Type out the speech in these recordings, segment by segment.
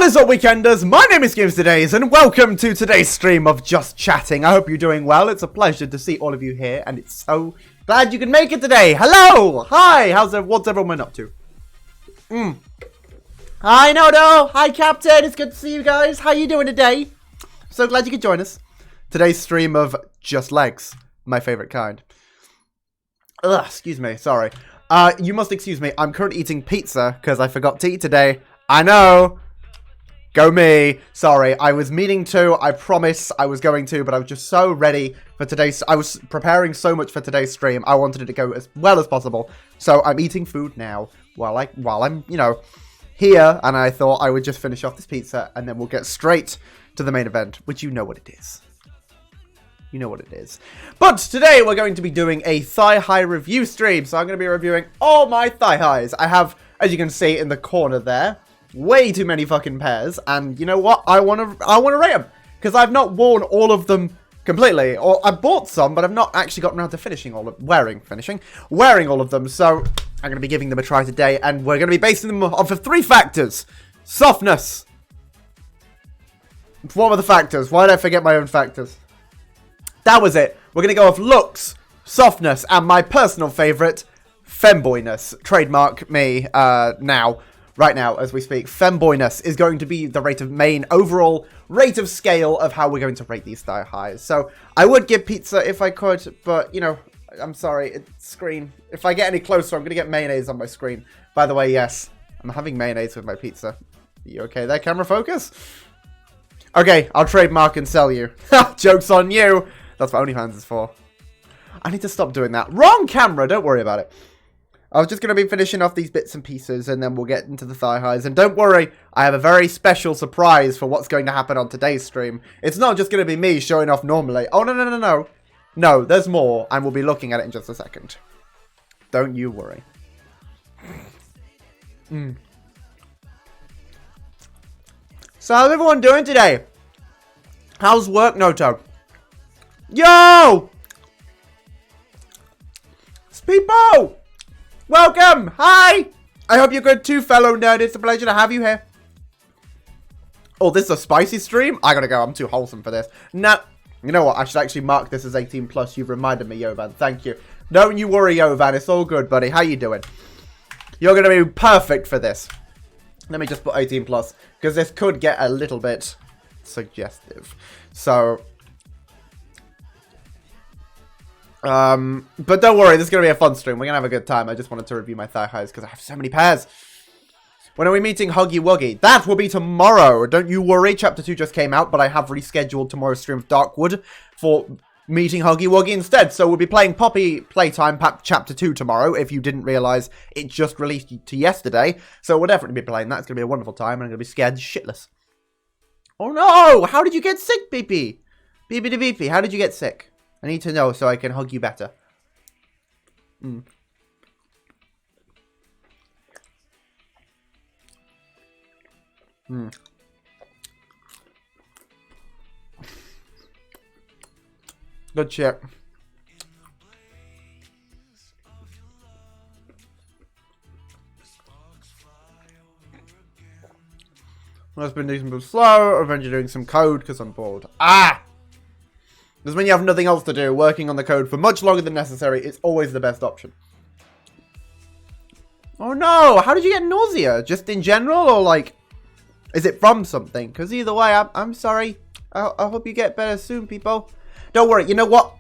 What is up, weekenders? My name is business.lyricsfordays and welcome to today's stream of Just Chatting. I hope you're doing well. It's a pleasure to see all of you here and it's so glad you can make it today. Hello! Hi! What's everyone up to? Hi Nodo! Hi Captain! It's good to see you guys. How you doing today? So glad you could join us. Today's stream of Just Legs. My favorite kind. Ugh, excuse me. Sorry. You must excuse me. I'm currently eating pizza because I forgot to eat today. I know! Go me. Sorry, I was meaning to. I promise I was going to, but I was just so ready for today's... I was preparing so much for today's stream. I wanted it to go as well as possible. So I'm eating food now while I'm, you know, here. And I thought I would just finish off this pizza and then we'll get straight to the main event, which you know what it is. You know what it is. But today we're going to be doing a thigh high review stream. So I'm going to be reviewing all my thigh highs. I have, as you can see in the corner there, way too many fucking pairs, and you know what? I want to rate them because I've not worn all of them completely, or I bought some, but I've not actually gotten around to wearing all of them. So I'm going to be giving them a try today, and we're going to be basing them off of 3 factors: softness. What were the factors? Why did I forget my own factors? That was it. We're going to go off looks, softness, and my personal favorite, femboyness. Trademark me now. Right now, as we speak, femboyness is going to be the overall rate of scale of how we're going to rate these thigh highs. So I would give pizza if I could, but you know, I'm sorry, it's screen. If I get any closer, I'm going to get mayonnaise on my screen. By the way, yes, I'm having mayonnaise with my pizza. You okay there, camera focus? Okay, I'll trademark and sell you. Joke's on you. That's what OnlyFans is for. I need to stop doing that. Wrong camera, don't worry about it. I was just going to be finishing off these bits and pieces, and then we'll get into the thigh highs. And don't worry, I have a very special surprise for what's going to happen on today's stream. It's not just going to be me showing off normally. Oh, no. No, there's more, and we'll be looking at it in just a second. Don't you worry. So how's everyone doing today? How's work, Noto? Yo! Speepo! Welcome! Hi! I hope you're good too, fellow nerd. It's a pleasure to have you here. Oh, this is a spicy stream? I gotta go. I'm too wholesome for this. No. You know what? I should actually mark this as 18 plus. You've reminded me, Yovan. Thank you. Don't you worry, Yovan. It's all good, buddy. How you doing? You're gonna be perfect for this. Let me just put 18 plus, because this could get a little bit suggestive. So... but don't worry, this is going to be a fun stream. We're going to have a good time. I just wanted to review my thigh highs because I have so many pairs. When are we meeting Huggy Wuggy? That will be tomorrow. Don't you worry. Chapter 2 just came out, but I have rescheduled tomorrow's stream of Darkwood for meeting Huggy Wuggy instead. So we'll be playing Poppy Playtime Chapter 2 tomorrow, if you didn't realise it just released to yesterday. So we'll definitely be playing that. It's going to be a wonderful time, and I'm going to be scared shitless. Oh no! How did you get sick, Beepy? Beepy, how did you get sick? I need to know so I can hug you better. Good shit. I've been doing some slow, eventually doing some code because I'm bored. Because when you have nothing else to do, working on the code for much longer than necessary is always the best option. Oh no! How did you get nausea? Just in general, or like, is it from something? Because either way, I'm sorry. I hope you get better soon, people. Don't worry. You know what?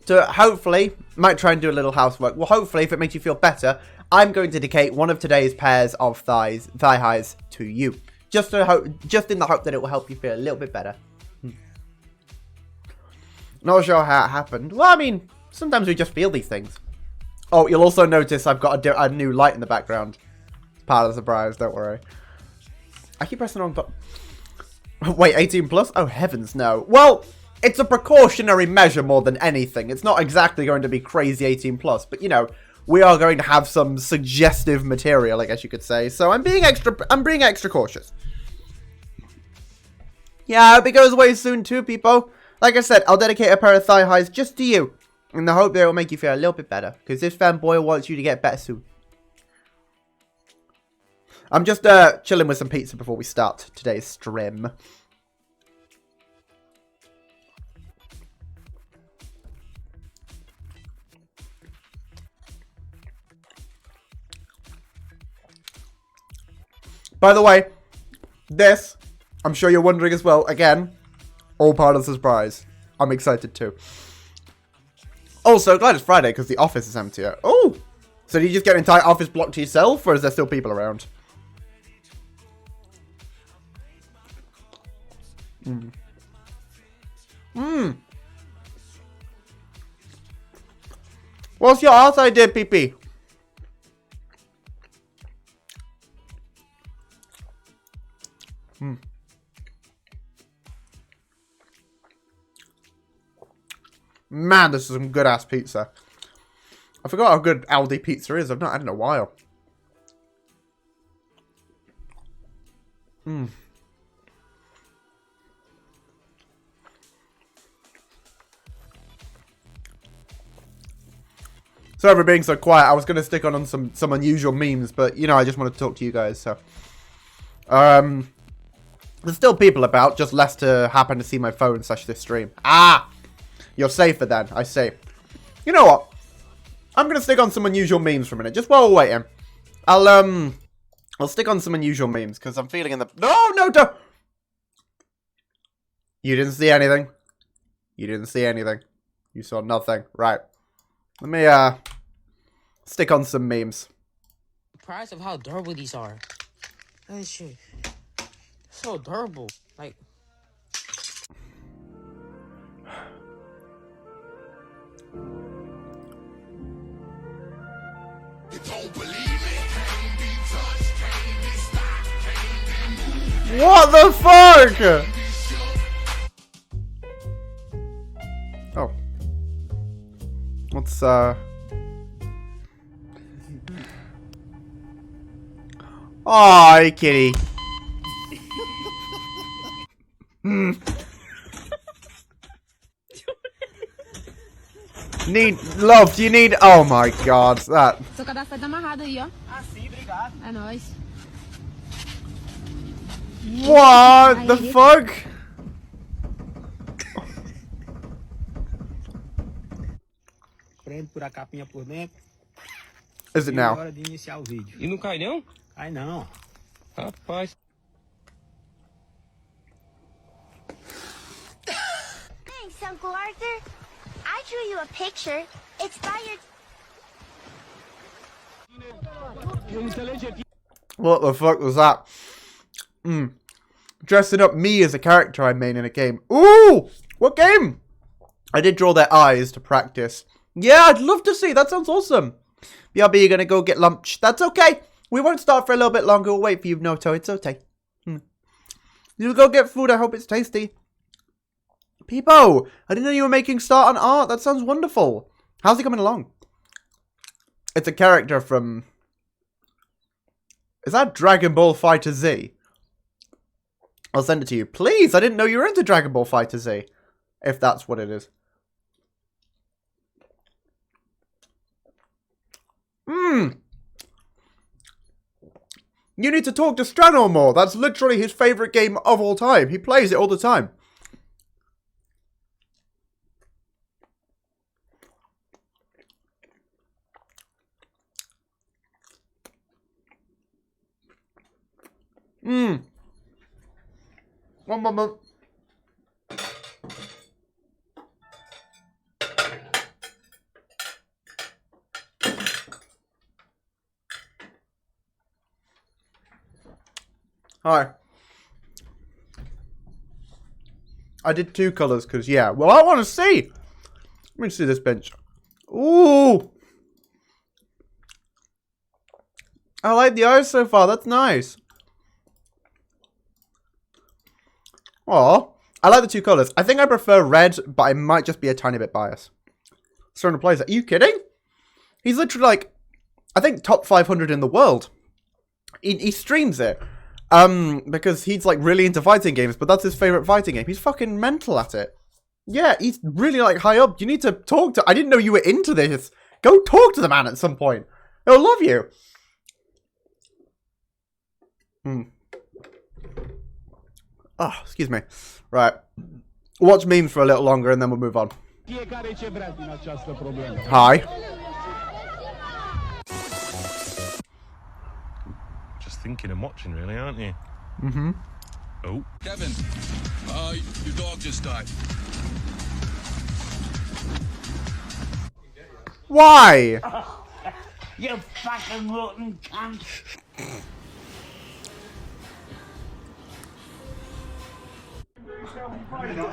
So hopefully, might try and do a little housework. Well, hopefully, if it makes you feel better, I'm going to dedicate one of today's pairs of thigh highs to you, just in the hope that it will help you feel a little bit better. Not sure how it happened. Well, I mean, sometimes we just feel these things. Oh, you'll also notice I've got a new light in the background. It's part of the surprise, don't worry. I keep pressing the wrong button. Wait, 18 plus? Oh, heavens, no. Well, it's a precautionary measure more than anything. It's not exactly going to be crazy 18 plus, but you know, we are going to have some suggestive material, I guess you could say. So I'm being extra cautious. Yeah, I hope it goes away soon too, people. Like I said, I'll dedicate a pair of thigh highs just to you. In the hope that it will make you feel a little bit better. Because this fanboy wants you to get better soon. I'm just chilling with some pizza before we start today's stream. By the way, this, I'm sure you're wondering as well, again, all part of the surprise. I'm excited too. Also, glad it's Friday because the office is emptier. Oh! So did you just get an entire office block to yourself, or is there still people around? What's your art idea, PP? Man, this is some good ass pizza. I forgot how good Aldi pizza is. I've not had it in a while. Sorry for being so quiet. I was going to stick on some unusual memes, but, you know, I just want to talk to you guys, so. There's still people about, just less to happen to see my phone / this stream. Ah! You're safer then, I see. You know what? I'm going to stick on some unusual memes for a minute, just while we're waiting. I'll stick on some unusual memes, because I'm feeling in the... No, don't! You didn't see anything. You didn't see anything. You saw nothing. Right. Let me, stick on some memes. Surprised of how durable these are. That shit. So durable. Like... What the fuck? Oh. What's, Aw, kitty. Need love, do you need... Oh my god, that... Seu cadastro tá amarrado aí, ó. Ah, sim, obrigado. É nóis. What the fuck? Prende por a capinha por dentro. Is it E now? hora de iniciar o vídeo. E não cai não? Cai não. Rapaz. Thanks, Uncle Arthur. I drew you a picture. It's by your... What the fuck was that? Dressing up me as a character I made in a game. Ooh! What game? I did draw their eyes to practice. Yeah, I'd love to see. That sounds awesome. BRB, you're gonna go get lunch. That's okay. We won't start for a little bit longer. We'll wait for you, Noto. It's okay. You go get food. I hope it's tasty. Peepo, I didn't know you were making start on art. That sounds wonderful. How's it coming along? It's a character from... Is that Dragon Ball Fighter Z? I'll send it to you. Please, I didn't know you were into Dragon Ball Fighter Z. If that's what it is. You need to talk to Strano more. That's literally his favourite game of all time. He plays it all the time. One moment. Hi. I did two colours because, yeah. Well, I want to see. Let me see this bench. Ooh. I like the eyes so far. That's nice. Oh, I like the two colours. I think I prefer red, but I might just be a tiny bit biased. Starting to play that. Are you kidding? He's literally like, I think top 500 in the world. He streams it. Because he's like really into fighting games, but that's his favourite fighting game. He's fucking mental at it. Yeah, he's really like high up. You need to talk to... I didn't know you were into this. Go talk to the man at some point. He'll love you. Oh, excuse me. Right. Watch memes for a little longer and then we'll move on. Hi. Just thinking and watching, really, aren't you? Mm-hmm. Oh. Kevin, your dog just died. Why? You fucking rotten cunt.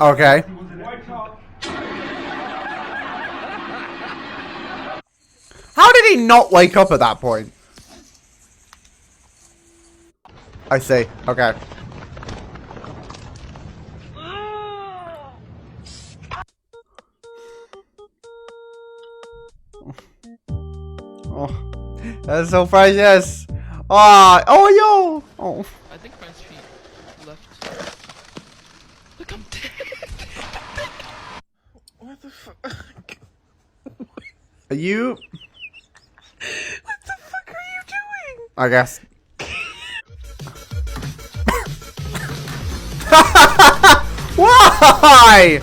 Okay. How did he not wake up at that point? I see. Okay. Oh, that's so precious. Oh, yo. Oh. I think French feet left. Look, I'm dead. What the fuck? Are you? What the fuck are you doing? I guess. Why?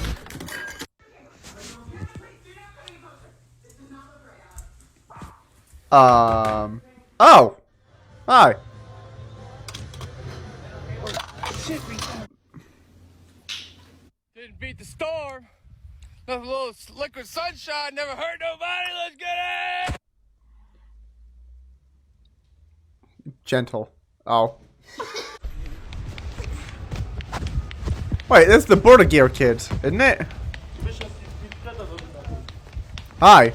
Oh. Hi. Didn't beat the storm. Nothing, a little liquid sunshine. Never hurt nobody. Let's get it. Gentle. Oh. Wait, this is the Border Gear kid, isn't it? Hi.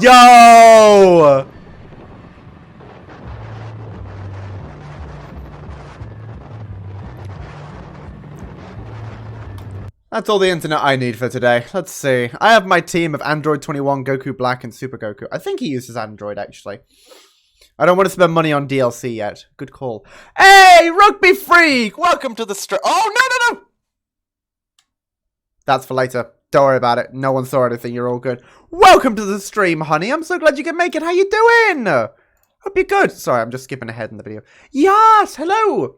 Yo! That's all the internet I need for today. Let's see. I have my team of Android 21, Goku Black, and Super Goku. I think he uses Android, actually. I don't want to spend money on DLC yet. Good call. Hey, Rugby Freak! Welcome to the stream. Oh, no! That's for later. Don't worry about it. No one saw anything. You're all good. Welcome to the stream, honey. I'm so glad you can make it. How you doing? Hope you're good. Sorry, I'm just skipping ahead in the video. Yes, hello.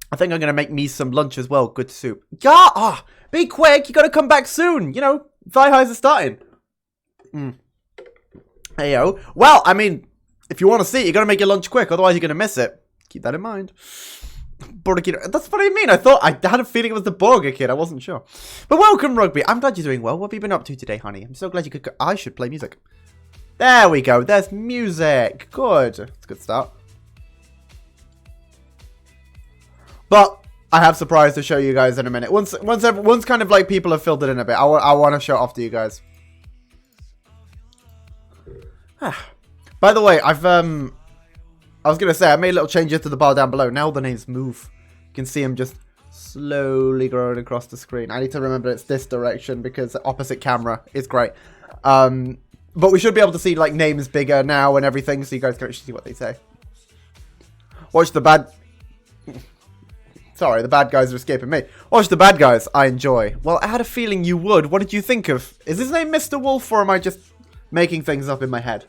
I think I'm going to make me some lunch as well. Good soup. Yeah, be quick. You got to come back soon. You know, thigh highs are starting. Hey, yo. Well, I mean, if you want to see it, you got to make your lunch quick. Otherwise, you're going to miss it. Keep that in mind. That's what I mean. I thought, I had a feeling it was the Burger Kid. I wasn't sure. But welcome, Rugby. I'm glad you're doing well. What have you been up to today, honey? I'm so glad you could go. I should play music. There we go. There's music. Good. It's a good start. But I have surprise to show you guys in a minute. Once kind of like people have filled it in a bit, I want to show it off to you guys. By the way, I was going to say, I made little changes to the bar down below. Now the names move. You can see them just slowly growing across the screen. I need to remember it's this direction because the opposite camera is great. But we should be able to see like names bigger now and everything, so you guys can actually see what they say. Watch the bad... Sorry, the bad guys are escaping me. Watch the bad guys. I enjoy. Well, I had a feeling you would. What did you think of... Is his name Mr. Wolf, or am I just making things up in my head?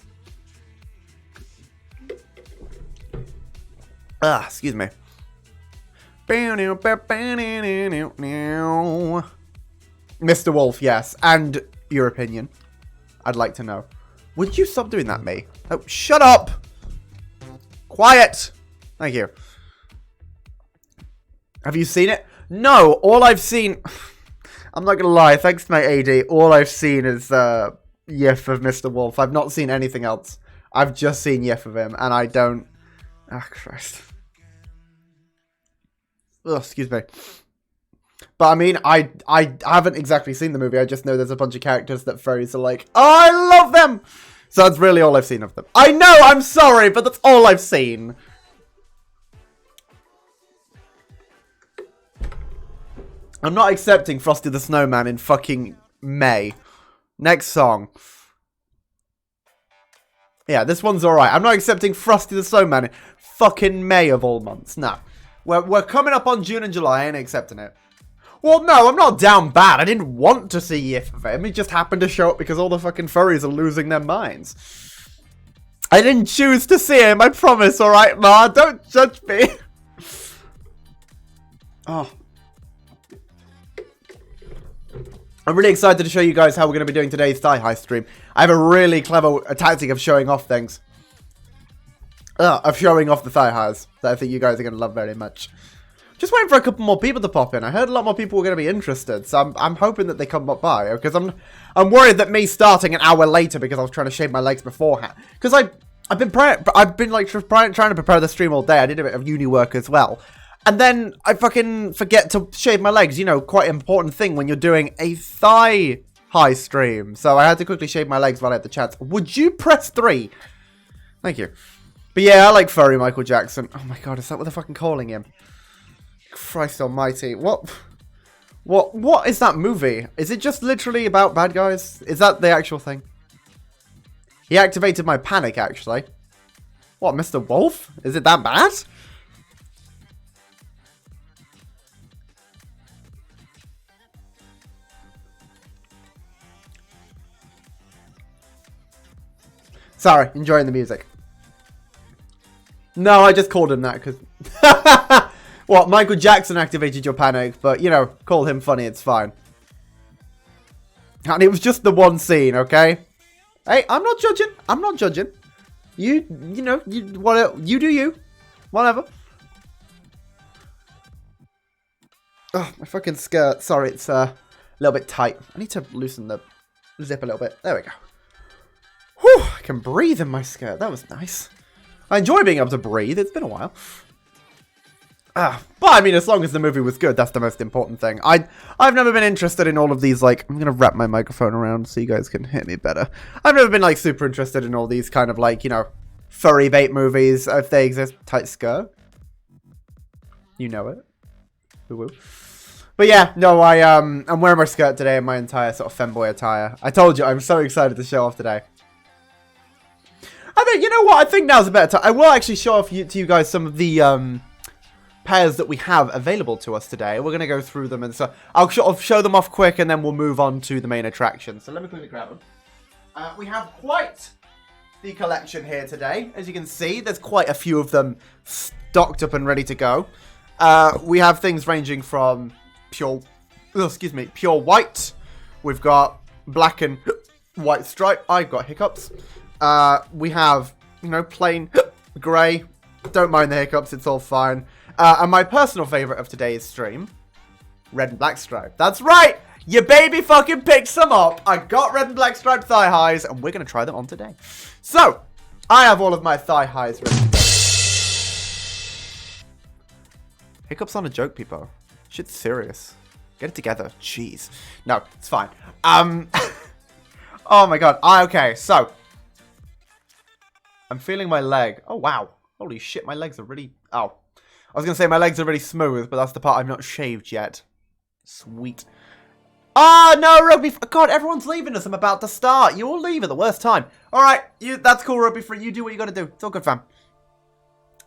Excuse me. Mr. Wolf, yes. And your opinion. I'd like to know. Would you stop doing that, me? Oh, shut up! Quiet! Thank you. Have you seen it? No, all I've seen... I'm not gonna lie, thanks to my AD, all I've seen is YIF of Mr. Wolf. I've not seen anything else. I've just seen YIF of him, and I don't... Ah, Christ. Ugh, excuse me. But I mean, I haven't exactly seen the movie. I just know there's a bunch of characters that furries are like, oh, I love them! So that's really all I've seen of them. I know, I'm sorry, but that's all I've seen. I'm not accepting Frosty the Snowman in fucking May. Next song. Yeah, this one's alright. I'm not accepting Frosty the Snowman in fucking May of all months. No. We're coming up on June and July. I ain't accepting it. Well, no, I'm not down bad. I didn't want to see If of him. He just happened to show up because all the fucking furries are losing their minds. I didn't choose to see him, I promise, alright, Ma? Don't judge me. Oh. I'm really excited to show you guys how we're going to be doing today's thigh high stream. I have a really clever tactic of showing off things. Of showing off the thigh highs that I think you guys are going to love very much. Just waiting for a couple more people to pop in. I heard a lot more people were going to be interested, so I'm hoping that they come up by. Because I'm worried that me starting an hour later because I was trying to shave my legs beforehand. Because I've been like trying to prepare the stream all day. I did a bit of uni work as well. And then I fucking forget to shave my legs. You know, quite an important thing when you're doing a thigh high stream. So I had to quickly shave my legs while I had the chance. Would you press 3? Thank you. But yeah, I like furry Michael Jackson. Oh my god, is that what they're fucking calling him? Christ almighty. What is that movie? Is it just literally about bad guys? Is that the actual thing? He activated my panic, actually. What, Mr. Wolf? Is it that bad? Sorry, enjoying the music. No, I just called him that because... What, Michael Jackson activated your panic, but, you know, call him funny, it's fine. And it was just the one scene, okay? Hey, I'm not judging. I'm not judging. You know, you do you. Whatever. Oh, my fucking skirt. Sorry, it's a little bit tight. I need to loosen the zip a little bit. There we go. Whew, I can breathe in my skirt. That was nice. I enjoy being able to breathe. It's been a while. But I mean, as long as the movie was good, that's the most important thing. I've never been interested in all of these, like, I'm gonna wrap my microphone around so you guys can hear me better. I've never been, like, super interested in all these kind of, like, you know, furry bait movies, if they exist. Tight skirt. You know it. Woo-woo. But yeah, no, I'm wearing my skirt today in my entire sort of femboy attire. I told you, I'm so excited to show off today. I think, you know what, I think now's a better time. I will actually show off to you guys some of the, pairs that we have available to us today. We're going to go through them, and so I'll show them off quick, and then we'll move on to the main attraction. So let me quickly grab them. We have quite the collection here today. As you can see, there's quite a few of them stocked up and ready to go. We have things ranging from pure white. We've got black and white stripe. I've got hiccups. We have, you know, plain grey. Don't mind the hiccups, it's all fine. And my personal favourite of today's stream, red and black stripe. That's right! Your baby fucking picked some up. I got red and black striped thigh highs, and we're going to try them on today. So, I have all of my thigh highs ready to go. Hiccups on a joke, people. Shit's serious. Get it together. Jeez. No, it's fine. Oh my god. Okay, so. I'm feeling my leg. Oh, wow. Holy shit, my legs are really... Oh. I was going to say my legs are really smooth, but that's the part I've not shaved yet. Sweet. Oh, no, Rugby... God, everyone's leaving us. I'm about to start. You all leave at the worst time. All right, that's cool, Rugby Free. You do what you got to do. It's all good, fam.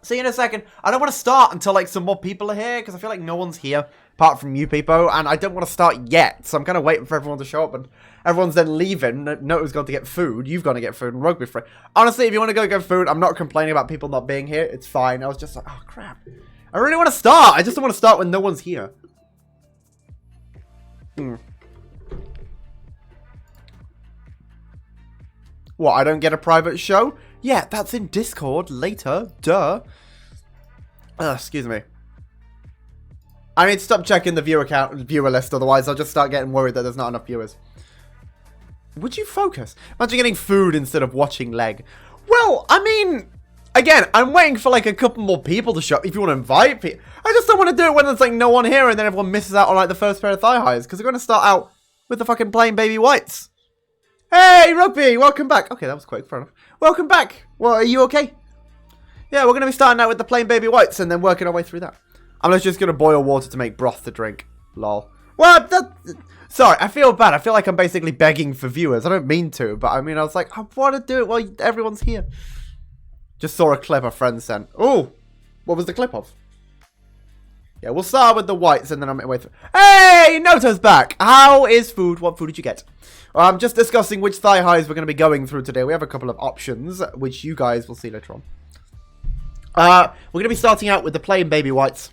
See you in a second. I don't want to start until, like, some more people are here, because I feel like no one's here, apart from you people, and I don't want to start yet, so I'm kind of waiting for everyone to show up, and everyone's then leaving. Noto's gone to get food. You've gone to get food, and Rugby Free. Honestly, if you want to go get food, I'm not complaining about people not being here. It's fine. I was just like, oh, crap. I really want to start. I just don't want to start when no one's here. What, I don't get a private show? Yeah, that's in Discord later. Duh. Excuse me. I need to stop checking the viewer list, otherwise I'll just start getting worried that there's not enough viewers. Would you focus? Imagine getting food instead of watching leg. Well, I mean... Again, I'm waiting for, like, a couple more people to show up if you want to invite people. I just don't want to do it when there's, like, no one here and then everyone misses out on, like, the first pair of thigh highs. Because we're going to start out with the fucking plain baby whites. Hey, Rugby! Welcome back. Okay, that was quick. Fair enough. Welcome back. Well, are you okay? Yeah, we're going to be starting out with the plain baby whites and then working our way through that. I'm just going to boil water to make broth to drink. Lol. Well, sorry, I feel bad. I feel like I'm basically begging for viewers. I don't mean to, but I mean, I was like, I want to do it while everyone's here. Just saw a clip a friend sent. Oh, what was the clip of? Yeah, we'll start with the whites and then I'll make my way through. Hey, Noto's back. How is food? What food did you get? I'm just discussing which thigh highs we're going to be going through today. We have a couple of options, which you guys will see later on. We're going to be starting out with the plain baby whites.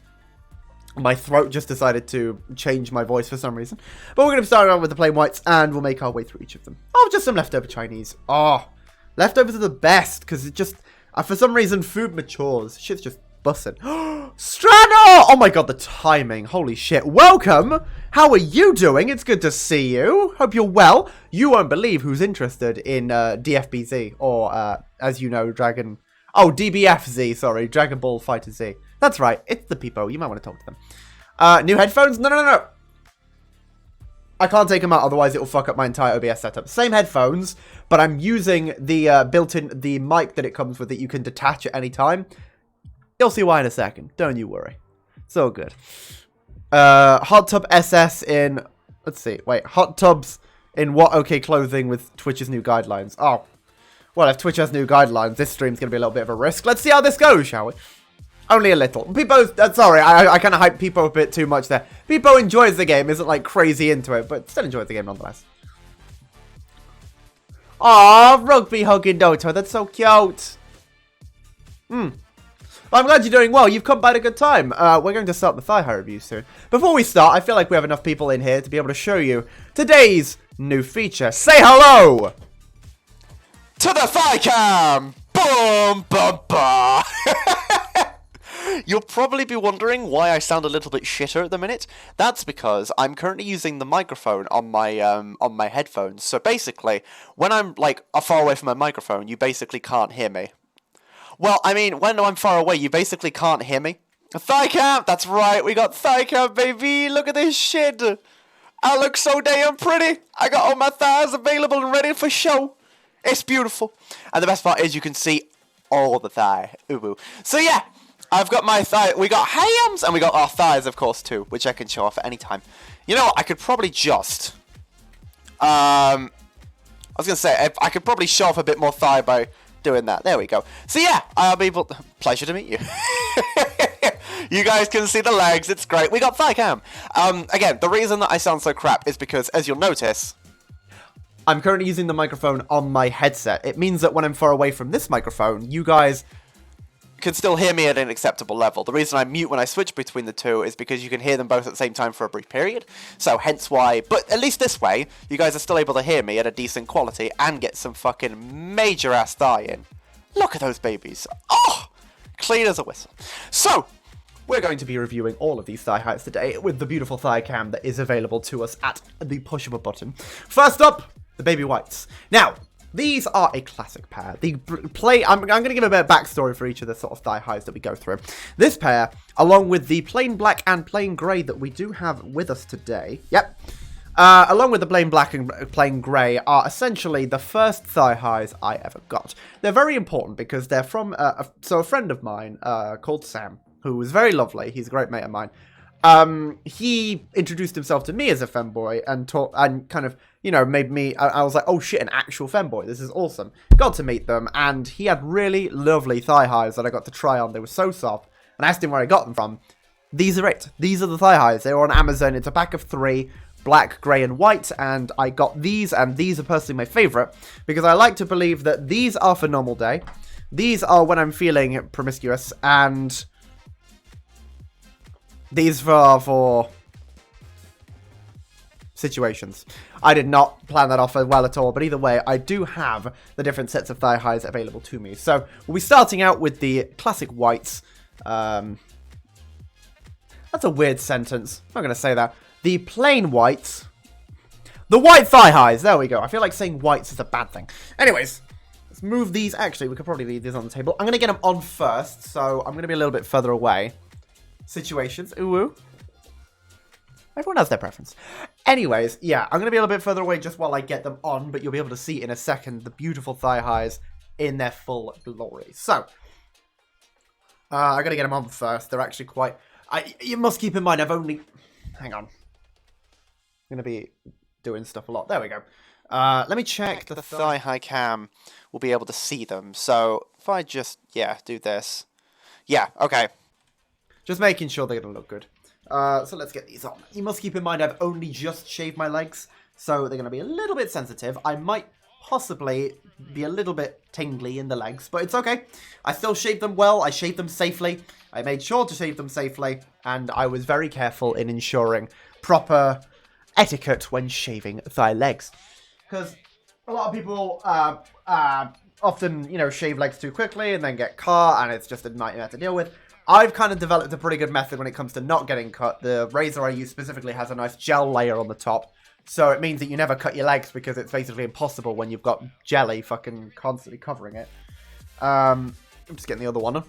My throat just decided to change my voice for some reason. But we're going to be starting out with the plain whites, and we'll make our way through each of them. Oh, just some leftover Chinese. Oh, leftovers are the best, because it just... for some reason, food matures. Shit's just bussin'. Strano! Oh my god, the timing. Holy shit. Welcome! How are you doing? It's good to see you. Hope you're well. You won't believe who's interested in DFBZ, or, as you know, Dragon... Oh, DBFZ, sorry. Dragon Ball Fighter Z. That's right. It's the people. You might want to talk to them. New headphones? No. I can't take them out, otherwise it will fuck up my entire OBS setup. Same headphones, but I'm using the built-in mic that it comes with that you can detach at any time. You'll see why in a second. Don't you worry. So good. Hot Tub SS in... Let's see. Wait. Hot Tubs in what OK clothing with Twitch's new guidelines? Oh. Well, if Twitch has new guidelines, this stream's going to be a little bit of a risk. Let's see how this goes, shall we? Only a little. Peepo, sorry, I kind of hyped Peepo a bit too much there. Peepo enjoys the game, isn't like crazy into it, but still enjoys the game nonetheless. Aw, rugby hugging Doto, that's so cute. Well, I'm glad you're doing well. You've come by at a good time. We're going to start the thigh high review soon. Before we start, I feel like we have enough people in here to be able to show you today's new feature. Say hello to the thigh cam. Boom, bum, bum. You'll probably be wondering why I sound a little bit shitter at the minute. That's because I'm currently using the microphone on my headphones. So basically, when I'm like far away from my microphone, you basically can't hear me. Well, I mean, when I'm far away, you basically can't hear me. Thigh cam, that's right, we got thigh cam, baby. Look at this shit. I look so damn pretty. I got all my thighs available and ready for show. It's beautiful. And the best part is you can see all the thigh. Ooh. So yeah. I've got my thigh. We got hams and we got our thighs, of course, too, which I can show off at any time. You know what? I could probably just. I was gonna say I could probably show off a bit more thigh by doing that. There we go. So yeah, I'll be able. Pleasure to meet you. You guys can see the legs. It's great. We got thigh cam. Again, the reason that I sound so crap is because, as you'll notice, I'm currently using the microphone on my headset. It means that when I'm far away from this microphone, you guys can still hear me at an acceptable level. The reason I mute when I switch between the two is because you can hear them both at the same time for a brief period. So hence why, but at least this way, you guys are still able to hear me at a decent quality and get some fucking major ass thigh in. Look at those babies. Oh, clean as a whistle. So, we're going to be reviewing all of these thigh heights today with the beautiful thigh cam that is available to us at the push of a button. First up, the baby whites. Now, these are a classic pair. I'm going to give a bit of backstory for each of the sort of thigh highs that we go through. This pair, along with the plain black and plain grey that we do have with us today. Yep. Along with the plain black and plain grey are essentially the first thigh highs I ever got. They're very important because they're from a friend of mine called Sam, who was very lovely. He's a great mate of mine. He introduced himself to me as a femboy and taught and kind of, you know, made me, I was like, oh shit, an actual femboy. This is awesome. Got to meet them, and he had really lovely thigh highs that I got to try on. They were so soft, and I asked him where I got them from. These are it. These are the thigh highs. They were on Amazon. It's a pack of 3, black, grey, and white, and I got these, and these are personally my favourite, because I like to believe that these are for normal day. These are when I'm feeling promiscuous, and these are for situations. I did not plan that off well at all, but either way, I do have the different sets of thigh highs available to me. So, we'll be starting out with the classic whites. That's a weird sentence. I'm not going to say that. The plain whites. The white thigh highs. There we go. I feel like saying whites is a bad thing. Anyways, let's move these. Actually, we could probably leave these on the table. I'm going to get them on first, so I'm going to be a little bit further away. Situations. Ooh. Everyone has their preference. Anyways, yeah, I'm going to be a little bit further away just while I get them on, but you'll be able to see in a second the beautiful thigh highs in their full glory. So, I got to get them on first. They're actually quite... you must keep in mind, I've only... Hang on. I'm going to be doing stuff a lot. There we go. Let me check the thigh high cam. We'll be able to see them. So, if I just, do this. Yeah, okay. Just making sure they're going to look good. So let's get these on. You must keep in mind I've only just shaved my legs, so they're going to be a little bit sensitive. I might possibly be a little bit tingly in the legs, but it's okay. I still shaved them well. I shaved them safely. I made sure to shave them safely, and I was very careful in ensuring proper etiquette when shaving thigh legs. Because a lot of people often, you know, shave legs too quickly and then get cut, and it's just a nightmare to deal with. I've kind of developed a pretty good method when it comes to not getting cut. The razor I use specifically has a nice gel layer on the top, so it means that you never cut your legs because it's basically impossible when you've got jelly fucking constantly covering it. I'm just getting the other one.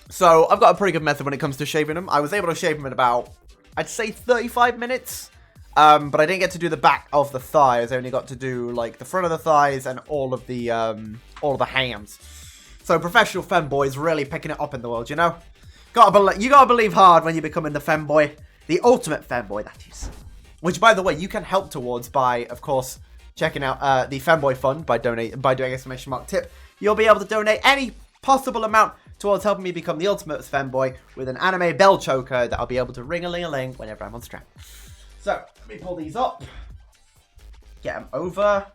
So I've got a pretty good method when it comes to shaving them. I was able to shave them in about, I'd say 35 minutes. But I didn't get to do the back of the thighs. I only got to do like the front of the thighs and all of the hands. So professional femboys really picking it up in the world, you know. You gotta believe hard when you're becoming the femboy, the ultimate femboy, that is. Which, by the way, you can help towards by, of course, checking out the Femboy Fund by doing !tip. You'll be able to donate any possible amount towards helping me become the ultimate femboy with an anime bell choker that I'll be able to ring-a-ling-a-ling whenever I'm on stream. So, let me pull these up. Get them over.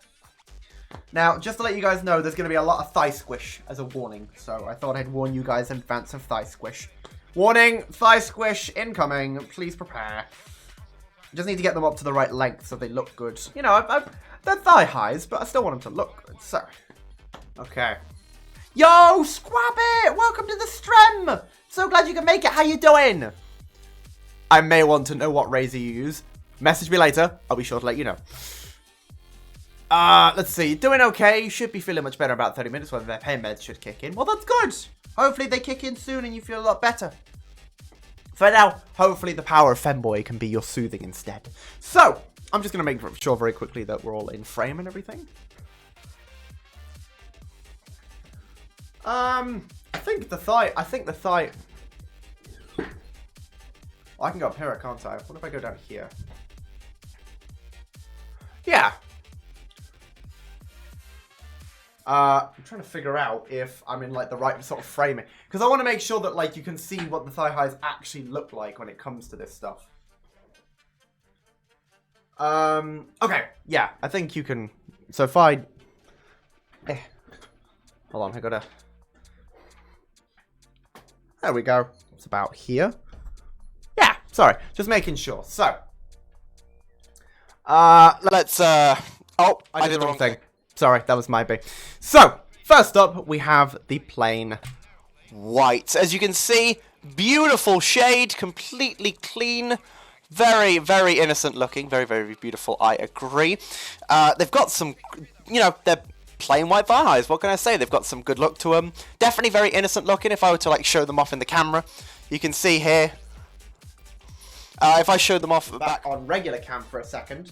Now, just to let you guys know, there's going to be a lot of thigh squish as a warning. So, I thought I'd warn you guys in advance of thigh squish. Warning, thigh squish incoming. Please prepare. Just need to get them up to the right length so they look good. You know, they're thigh highs, but I still want them to look good. So, okay. Yo, Squabbit! Welcome to the stream! So glad you can make it. How you doing? I may want to know what razor you use. Message me later. I'll be sure to let you know. Let's see. Doing okay. You should be feeling much better in about 30 minutes when their pain meds should kick in. Well, that's good. Hopefully they kick in soon and you feel a lot better. For now, hopefully the power of Femboy can be your soothing instead. So, I'm just going to make sure very quickly that we're all in frame and everything. I think the thigh... I can go up here, can't I? What if I go down here? Yeah. I'm trying to figure out if I'm in, like, the right sort of framing. Because I want to make sure that, like, you can see what the thigh highs actually look like when it comes to this stuff. Okay. Yeah, I think you can... So if I... Hold on, I gotta... There we go. It's about here. Yeah, sorry. Just making sure. So. Let's, Oh, I did the wrong thing. Sorry, that was my B. So, first up, we have the plain white. As you can see, beautiful shade, completely clean. Very, very innocent looking. Very, very beautiful, I agree. They've got some, you know, they're plain white thigh highs. What can I say? They've got some good look to them. Definitely very innocent looking. If I were to, like, show them off in the camera, you can see here. If I showed them off back on regular cam for a second,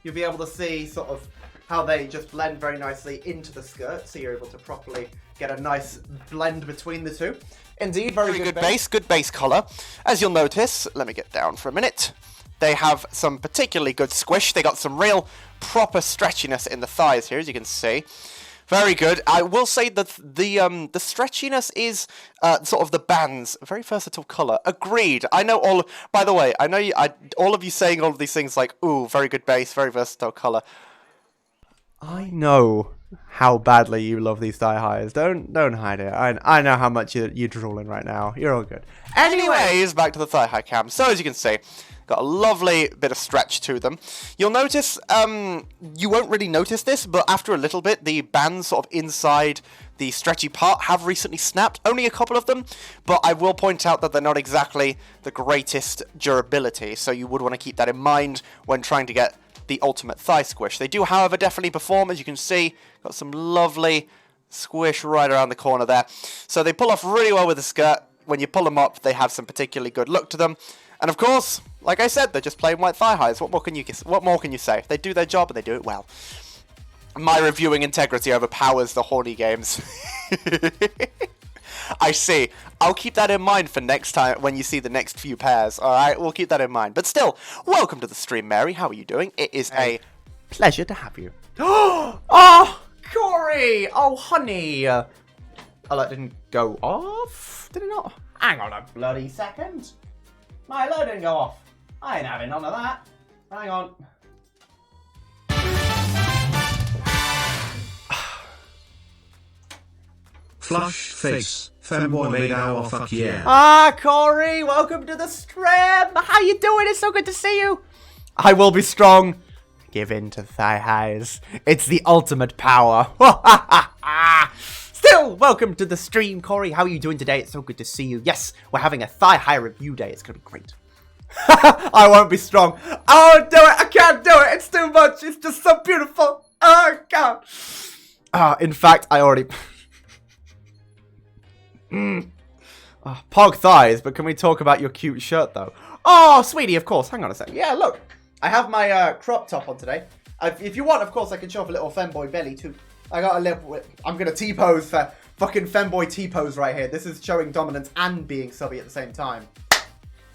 you'll be able to see sort of how they just blend very nicely into the skirt, so you're able to properly get a nice blend between the two. Indeed, very good base. Good base colour. As you'll notice, let me get down for a minute. They have some particularly good squish. They got some real proper stretchiness in the thighs here, as you can see. Very good. I will say that the stretchiness is sort of the band's very versatile colour. Agreed. I know all. By the way, I know all of you saying all of these things like, "Ooh, very good base, very versatile colour." I know how badly you love these thigh highs. Don't hide it. I know how much you're drooling right now. You're all good. Anyways, back to the thigh high cam. So as you can see, got a lovely bit of stretch to them. You'll notice, you won't really notice this, but after a little bit, the bands sort of inside the stretchy part have recently snapped. Only a couple of them, but I will point out that they're not exactly the greatest durability, so you would want to keep that in mind when trying to get the ultimate thigh squish. They do, however, definitely perform. As you can see, got some lovely squish right around the corner there. So they pull off really well with the skirt. When you pull them up, they have some particularly good look to them. And of course, like I said, they're just plain white thigh highs. What more can you say? They do their job and they do it well. My reviewing integrity overpowers the horny games. I see. I'll keep that in mind for next time when you see the next few pairs. Alright, we'll keep that in mind. But still, welcome to the stream, Mary. How are you doing? It is a pleasure to have you. Oh, Corey! Oh, honey! Oh, that didn't go off? Did it not? Hang on a bloody second. My alert didn't go off. I ain't having none of that. Hang on. Flushed face. Femboy made our fuck yeah. Ah, Corey, welcome to the stream. How you doing? It's so good to see you. I will be strong. Give in to thigh highs. It's the ultimate power. Still, welcome to the stream, Corey. How are you doing today? It's so good to see you. Yes, we're having a thigh high review day. It's going to be great. I won't be strong. I won't do it. I can't do it. It's too much. It's just so beautiful. Oh, God. In fact, I already... Pog thighs, but can we talk about your cute shirt, though? Oh, sweetie, of course. Hang on a sec. Yeah, look. I have my crop top on today. If you want, of course, I can show off a little femboy belly, too. I got a little... I'm going to T-pose for fucking femboy T-pose right here. This is showing dominance and being subby at the same time.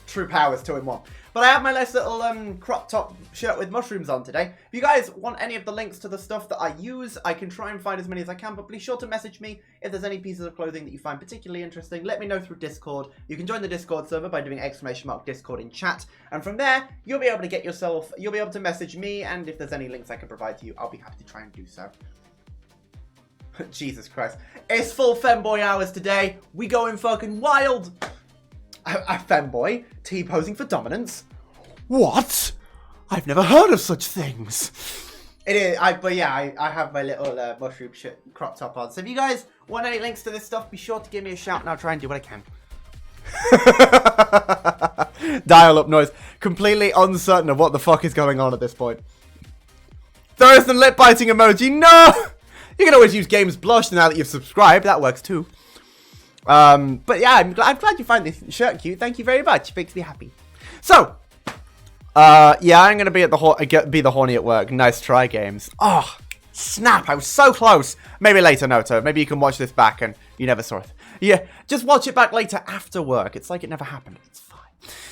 True powers 2 in 1. But I have my nice little crop top shirt with mushrooms on today. If you guys want any of the links to the stuff that I use, I can try and find as many as I can, but be sure to message me if there's any pieces of clothing that you find particularly interesting. Let me know through Discord. You can join the Discord server by doing !Discord in chat, and from there, you'll be able to get yourself, you'll be able to message me, and if there's any links I can provide to you, I'll be happy to try and do so. Jesus Christ. It's full femboy hours today. We going fucking wild. A femboy T-posing for dominance? What? I've never heard of such things. It is, but yeah, I have my little mushroom shit crop top on. So if you guys want any links to this stuff, be sure to give me a shout and I'll try and do what I can. Dial-up noise. Completely uncertain of what the fuck is going on at this point. There is the lip biting emoji. No! You can always use Games Blush now that you've subscribed. That works too. But yeah, I'm glad you find this shirt cute. Thank you very much. It makes me happy. So, yeah, I'm gonna be at the horny at work. Nice try, Games. Oh, snap! I was so close. Maybe later, Noto. Maybe you can watch this back and you never saw it. Yeah, just watch it back later after work. It's like it never happened. It's fine.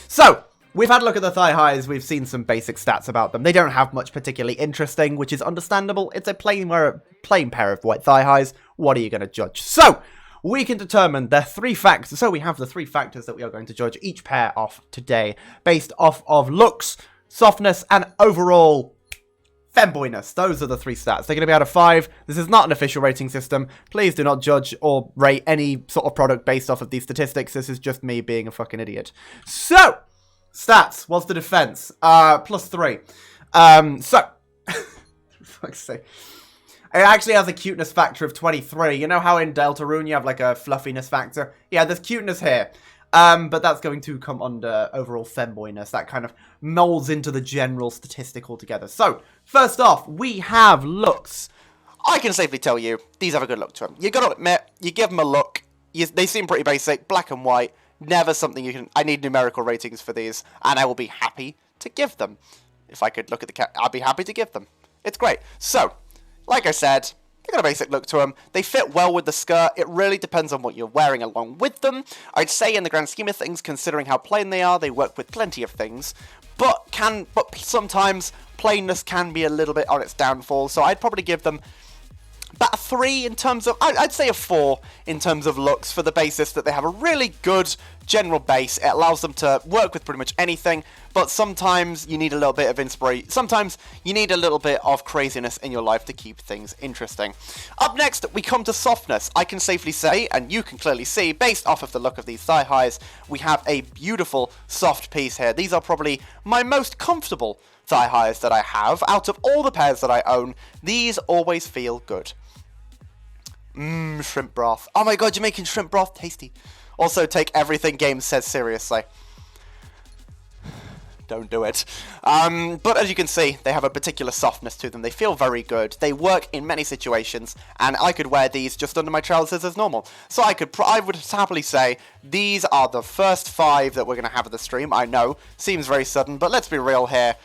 So, we've had a look at the thigh highs. We've seen some basic stats about them. They don't have much particularly interesting, which is understandable. It's a plain pair of white thigh highs. What are you gonna judge? So, we can determine their 3 factors. So we have the 3 factors that we are going to judge each pair off today, based off of looks, softness, and overall femboyness. Those are the 3 stats. They're going to be out of 5. This is not an official rating system. Please do not judge or rate any sort of product based off of these statistics. This is just me being a fucking idiot. So, stats. What's the defense? +3. So, for fuck's sake. It actually has a cuteness factor of 23. You know how in Deltarune you have like a fluffiness factor? Yeah, there's cuteness here. But that's going to come under overall femboyness. That kind of molds into the general statistic altogether. So, first off, we have looks. I can safely tell you, these have a good look to them. You gotta admit, you give them a look. They seem pretty basic, black and white. Never something you can... I need numerical ratings for these, and I will be happy to give them. If I could look at the I'd be happy to give them. It's great. So, like I said, they got a basic look to them. They fit well with the skirt. It really depends on what you're wearing along with them. I'd say in the grand scheme of things, considering how plain they are, they work with plenty of things. But sometimes plainness can be a little bit on its downfall. So I'd probably give them about a 3 in terms of... I'd say a 4 in terms of looks for the basis that they have a really good general base. It allows them to work with pretty much anything, but sometimes you need a little bit of inspiration. Sometimes you need a little bit of craziness in your life to keep things interesting. Up next, we come to softness. I can safely say, and you can clearly see, based off of the look of these thigh highs, we have a beautiful soft piece here. These are probably my most comfortable thigh highs that I have. Out of all the pairs that I own, these always feel good. Shrimp broth. Oh my god, you're making shrimp broth tasty. Also, take everything Games says seriously. Don't do it. But as you can see, they have a particular softness to them. They feel very good. They work in many situations, and I could wear these just under my trousers as normal. So I would happily say these are the first 5 that we're going to have at the stream. I know, seems very sudden, but let's be real here.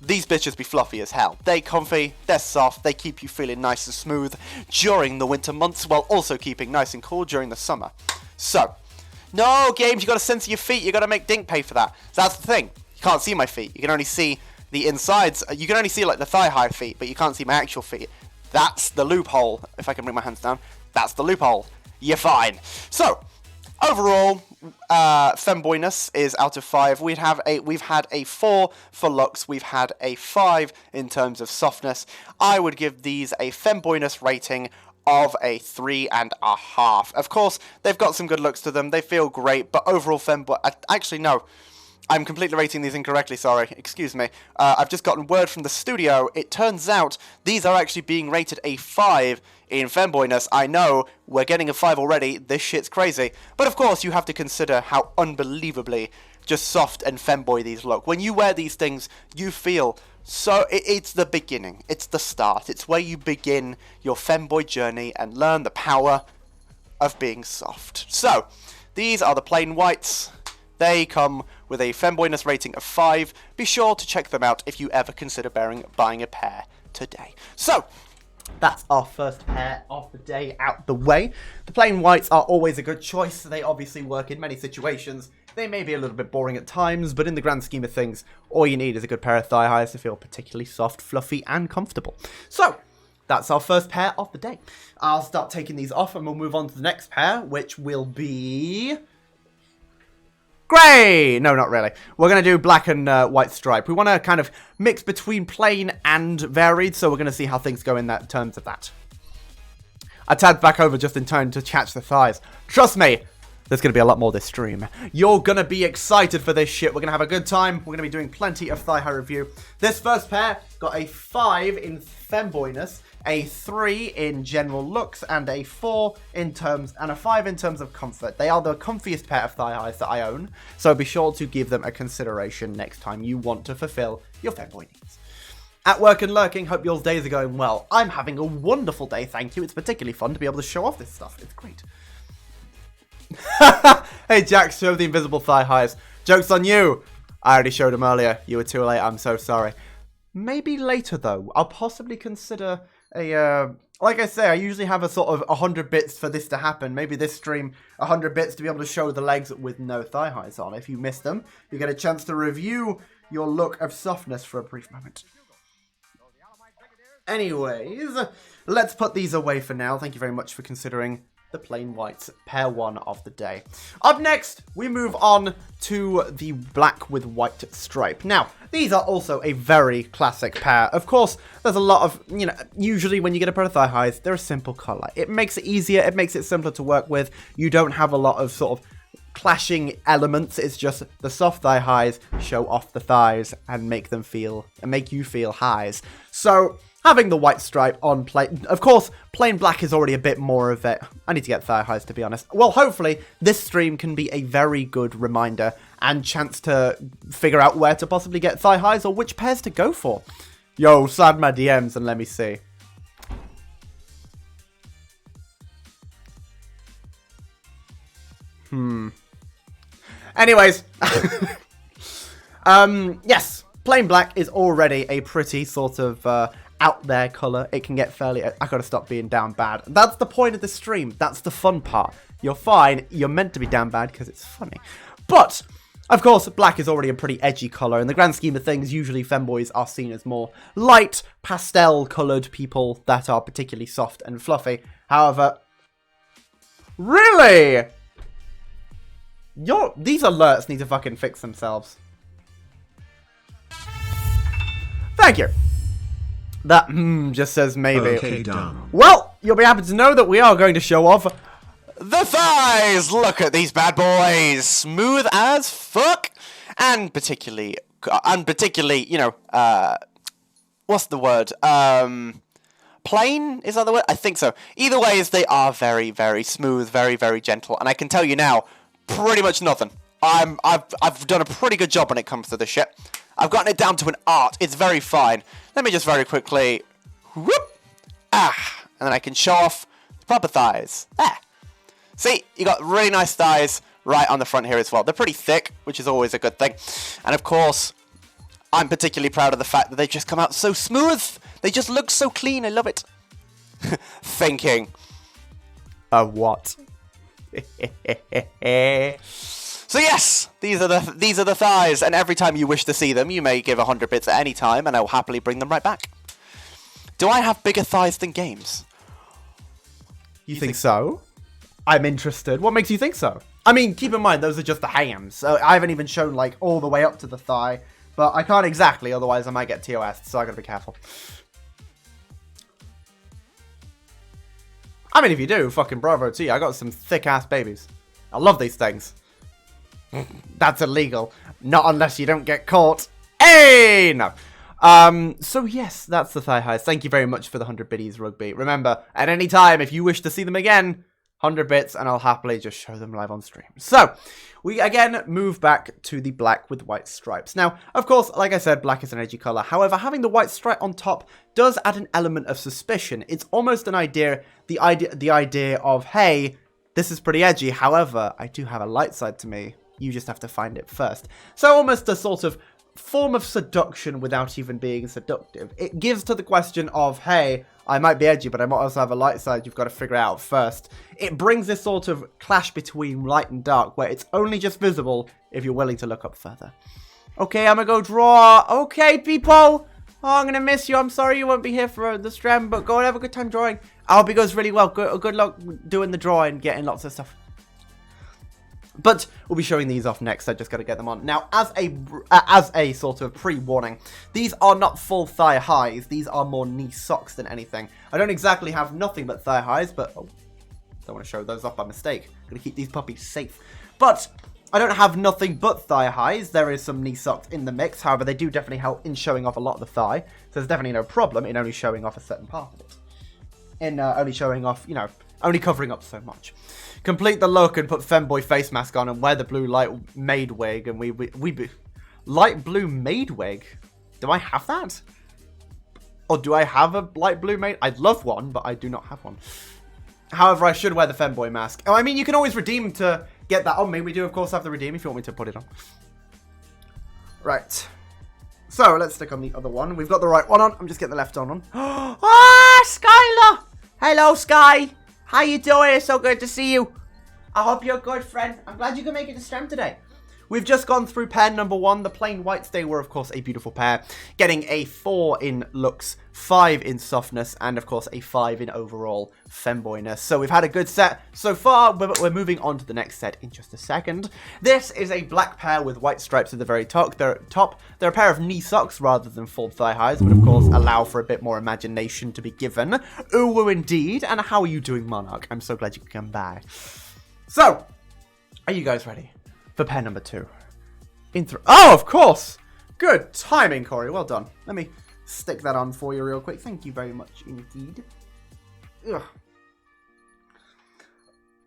These bitches be fluffy as hell. They're comfy, they're soft, they keep you feeling nice and smooth during the winter months, while also keeping nice and cool during the summer. So, no, Games, you gotta censor your feet, you gotta make Dink pay for that. So that's the thing. You can't see my feet. You can only see the insides. You can only see like the thigh-high feet, but you can't see my actual feet. That's the loophole. If I can bring my hands down, that's the loophole. You're fine. So, overall, femboyness is out of 5. We've had a 4 for looks. We've had a 5 in terms of softness. I would give these a femboyness rating of a 3.5. Of course, they've got some good looks to them. They feel great, but overall femboy... Actually, no. I'm completely rating these incorrectly, sorry. Excuse me. I've just gotten word from the studio. It turns out these are actually being rated a 5 in femboyness. I know, we're getting a 5 already. This shit's crazy. But of course, you have to consider how unbelievably just soft and femboy these look. When you wear these things, you feel so... It's the beginning. It's the start. It's where you begin your femboy journey and learn the power of being soft. So, these are the plain whites. They come with a femboyness rating of 5. Be sure to check them out if you ever consider buying a pair today. So, that's our first pair of the day out the way. The plain whites are always a good choice. They obviously work in many situations. They may be a little bit boring at times, but in the grand scheme of things, all you need is a good pair of thigh highs to feel particularly soft, fluffy, and comfortable. So, that's our first pair of the day. I'll start taking these off and we'll move on to the next pair, which will be... grey! No, not really. We're going to do black and white stripe. We want to kind of mix between plain and varied, so we're going to see how things go in terms of that. I tagged back over just in time to catch the thighs. Trust me, there's going to be a lot more this stream. You're going to be excited for this shit. We're going to have a good time. We're going to be doing plenty of thigh high review. This first pair got a 5 in femboyness, a 3 in general looks, and a 4 in terms, and a 5 in terms of comfort. They are the comfiest pair of thigh highs that I own, so be sure to give them a consideration next time you want to fulfill your femboy needs. At work and lurking, hope your days are going well. I'm having a wonderful day, thank you. It's particularly fun to be able to show off this stuff. It's great. Hey Jack, show the invisible thigh highs. Joke's on you. I already showed them earlier. You were too late, I'm so sorry. Maybe later though. I'll possibly consider like I say, I usually have a sort of 100 bits for this to happen. Maybe this stream, 100 bits to be able to show the legs with no thigh highs on. If you missed them, you get a chance to review your look of softness for a brief moment. Anyways, let's put these away for now. Thank you very much for considering the plain whites, pair 1 of the day. Up next, we move on to the black with white stripe. Now, these are also a very classic pair. Of course, there's a lot of, usually when you get a pair of thigh highs, they're a simple color. It makes it easier, it makes it simpler to work with. You don't have a lot of sort of clashing elements. It's just the soft thigh highs show off the thighs and make you feel highs. So, having the white stripe on plain... Of course, plain black is already a bit more of it. I need to get thigh highs, to be honest. Well, hopefully, this stream can be a very good reminder and chance to figure out where to possibly get thigh highs or which pairs to go for. Yo, slide my DMs and let me see. Anyways. Yes. Plain black is already a pretty sort of... out there colour. It can get fairly... I gotta stop being down bad. That's the point of the stream. That's the fun part. You're fine. You're meant to be down bad because it's funny. But, of course, black is already a pretty edgy colour. In the grand scheme of things, usually femboys are seen as more light, pastel-coloured people that are particularly soft and fluffy. However... Really? These alerts need to fucking fix themselves. Thank you. That just says maybe. Okay, done. Well, you'll be happy to know that we are going to show off the thighs. Look at these bad boys, smooth as fuck, and particularly, what's the word? Plain, is that the word? I think so. Either way, they are very, very smooth, very, very gentle, and I can tell you now, pretty much nothing. I've done a pretty good job when it comes to this shit. I've gotten it down to an art. It's very fine. Let me just very quickly, whoop, and then I can show off the proper thighs. There. See, you got really nice thighs right on the front here as well. They're pretty thick, which is always a good thing. And of course, I'm particularly proud of the fact that they just come out so smooth. They just look so clean. I love it. Thinking. What? So yes, these are the thighs, and every time you wish to see them, you may give 100 bits at any time, and I will happily bring them right back. Do I have bigger thighs than games? You think so? I'm interested. What makes you think so? I mean, keep in mind, those are just the hams. So I haven't even shown, like, all the way up to the thigh. But I can't exactly, otherwise I might get TOS, so I gotta be careful. I mean, if you do, fucking bravo to you. I got some thick-ass babies. I love these things. That's illegal. Not unless you don't get caught. Hey, no. So yes, that's the thigh highs. Thank you very much for the 100 biddies, Rugby. Remember, at any time, if you wish to see them again, 100 bits, and I'll happily just show them live on stream. So, we again move back to the black with white stripes. Now, of course, like I said, black is an edgy color. However, having the white stripe on top does add an element of suspicion. It's almost an idea, the idea of, hey, this is pretty edgy. However, I do have a light side to me. You just have to find it first. So almost a sort of form of seduction without even being seductive. It gives to the question of, hey, I might be edgy, but I might also have a light side. You've got to figure it out first. It brings this sort of clash between light and dark, where it's only just visible if you're willing to look up further. Okay, I'm going to go draw. Okay, people. Oh, I'm going to miss you. I'm sorry you won't be here for the stream, but go and have a good time drawing. I hope it goes really well. Good luck doing the drawing, getting lots of stuff. But we'll be showing these off next. I just got to get them on. Now, as a sort of pre-warning, these are not full thigh highs. These are more knee socks than anything. I don't exactly have nothing but thigh highs, but don't want to show those off by mistake. I'm going to keep these puppies safe. But I don't have nothing but thigh highs. There is some knee socks in the mix. However, they do definitely help in showing off a lot of the thigh. So there's definitely no problem in only showing off a certain part of it. In only showing off, you know, only covering up so much. Complete the look and put femboy face mask on and wear the blue light maid wig. And we light blue maid wig? Do I have that? Or do I have a light blue maid? I'd love one, but I do not have one. However, I should wear the femboy mask. Oh, I mean, you can always redeem to get that on me. We do, of course, have the redeem if you want me to put it on. Right. So, let's stick on the other one. We've got the right one on. I'm just getting the left on. Ah, Skylar! Hello, Sky! How you doing? It's so good to see you. I hope you're good, friend. I'm glad you can make it to stream today. We've just gone through pair number 1. The plain whites, they were, of course, a beautiful pair. Getting a 4 in looks, 5 in softness, and, of course, a 5 in overall femboyness. So we've had a good set so far, but we're moving on to the next set in just a second. This is a black pair with white stripes at the very top. They're a pair of knee socks rather than full thigh highs, but, of course, allow for a bit more imagination to be given. Ooh, indeed. And how are you doing, Monarch? I'm so glad you could come by. So, are you guys ready for pair number 2? Oh, of course! Good timing, Corey. Well done. Let me stick that on for you real quick. Thank you very much indeed. Ugh.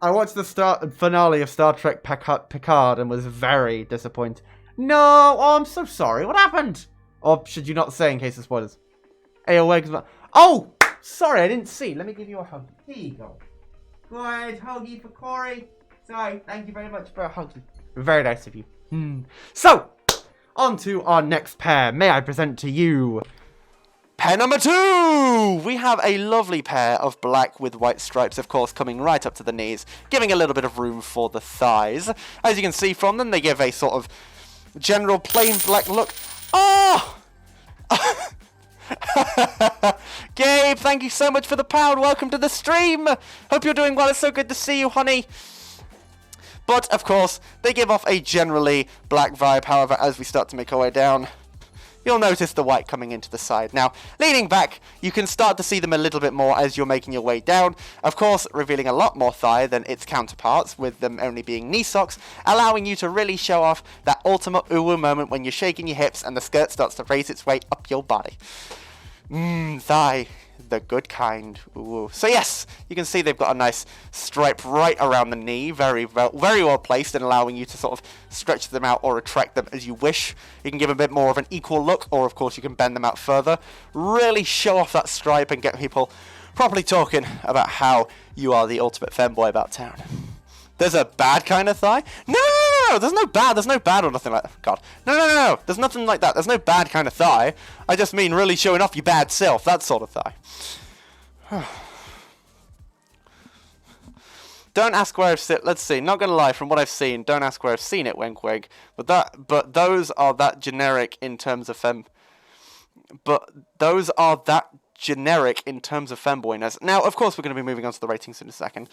I watched the finale of Star Trek Picard and was very disappointed. No! Oh, I'm so sorry. What happened? Or should you not say in case of spoilers? AOA. Oh! Sorry, I didn't see. Let me give you a hug. Here you go. Good huggy for Corey. Sorry. Thank you very much for a hug. Very nice of you. So, on to our next pair. May I present to you pair number 2? We have a lovely pair of black with white stripes, of course, coming right up to the knees, giving a little bit of room for the thighs. As you can see from them, they give a sort of general plain black look. Oh! Gabe, thank you so much for the pound. Welcome to the stream. Hope you're doing well. It's so good to see you, honey. But, of course, they give off a generally black vibe. However, as we start to make our way down, you'll notice the white coming into the side. Now, leaning back, you can start to see them a little bit more as you're making your way down. Of course, revealing a lot more thigh than its counterparts, with them only being knee socks, allowing you to really show off that ultimate uwu moment when you're shaking your hips and the skirt starts to raise its way up your body. Thigh. The good kind. Ooh. So yes, you can see they've got a nice stripe right around the knee, very well placed, and allowing you to sort of stretch them out or retract them as you wish. You can give a bit more of an equal look, or of course you can bend them out further. Really show off that stripe and get people properly talking about how you are the ultimate femboy about town. There's a bad kind of thigh? No, there's no bad or nothing like that. God. No, there's nothing like that. There's no bad kind of thigh. I just mean really showing off your bad self, that sort of thigh. Don't ask where I've seen. Let's see. Not gonna lie, from what I've seen, don't ask where I've seen it, wink wink. But those are that generic in terms of femboyness. Now, of course, we're going to be moving on to the ratings in a second.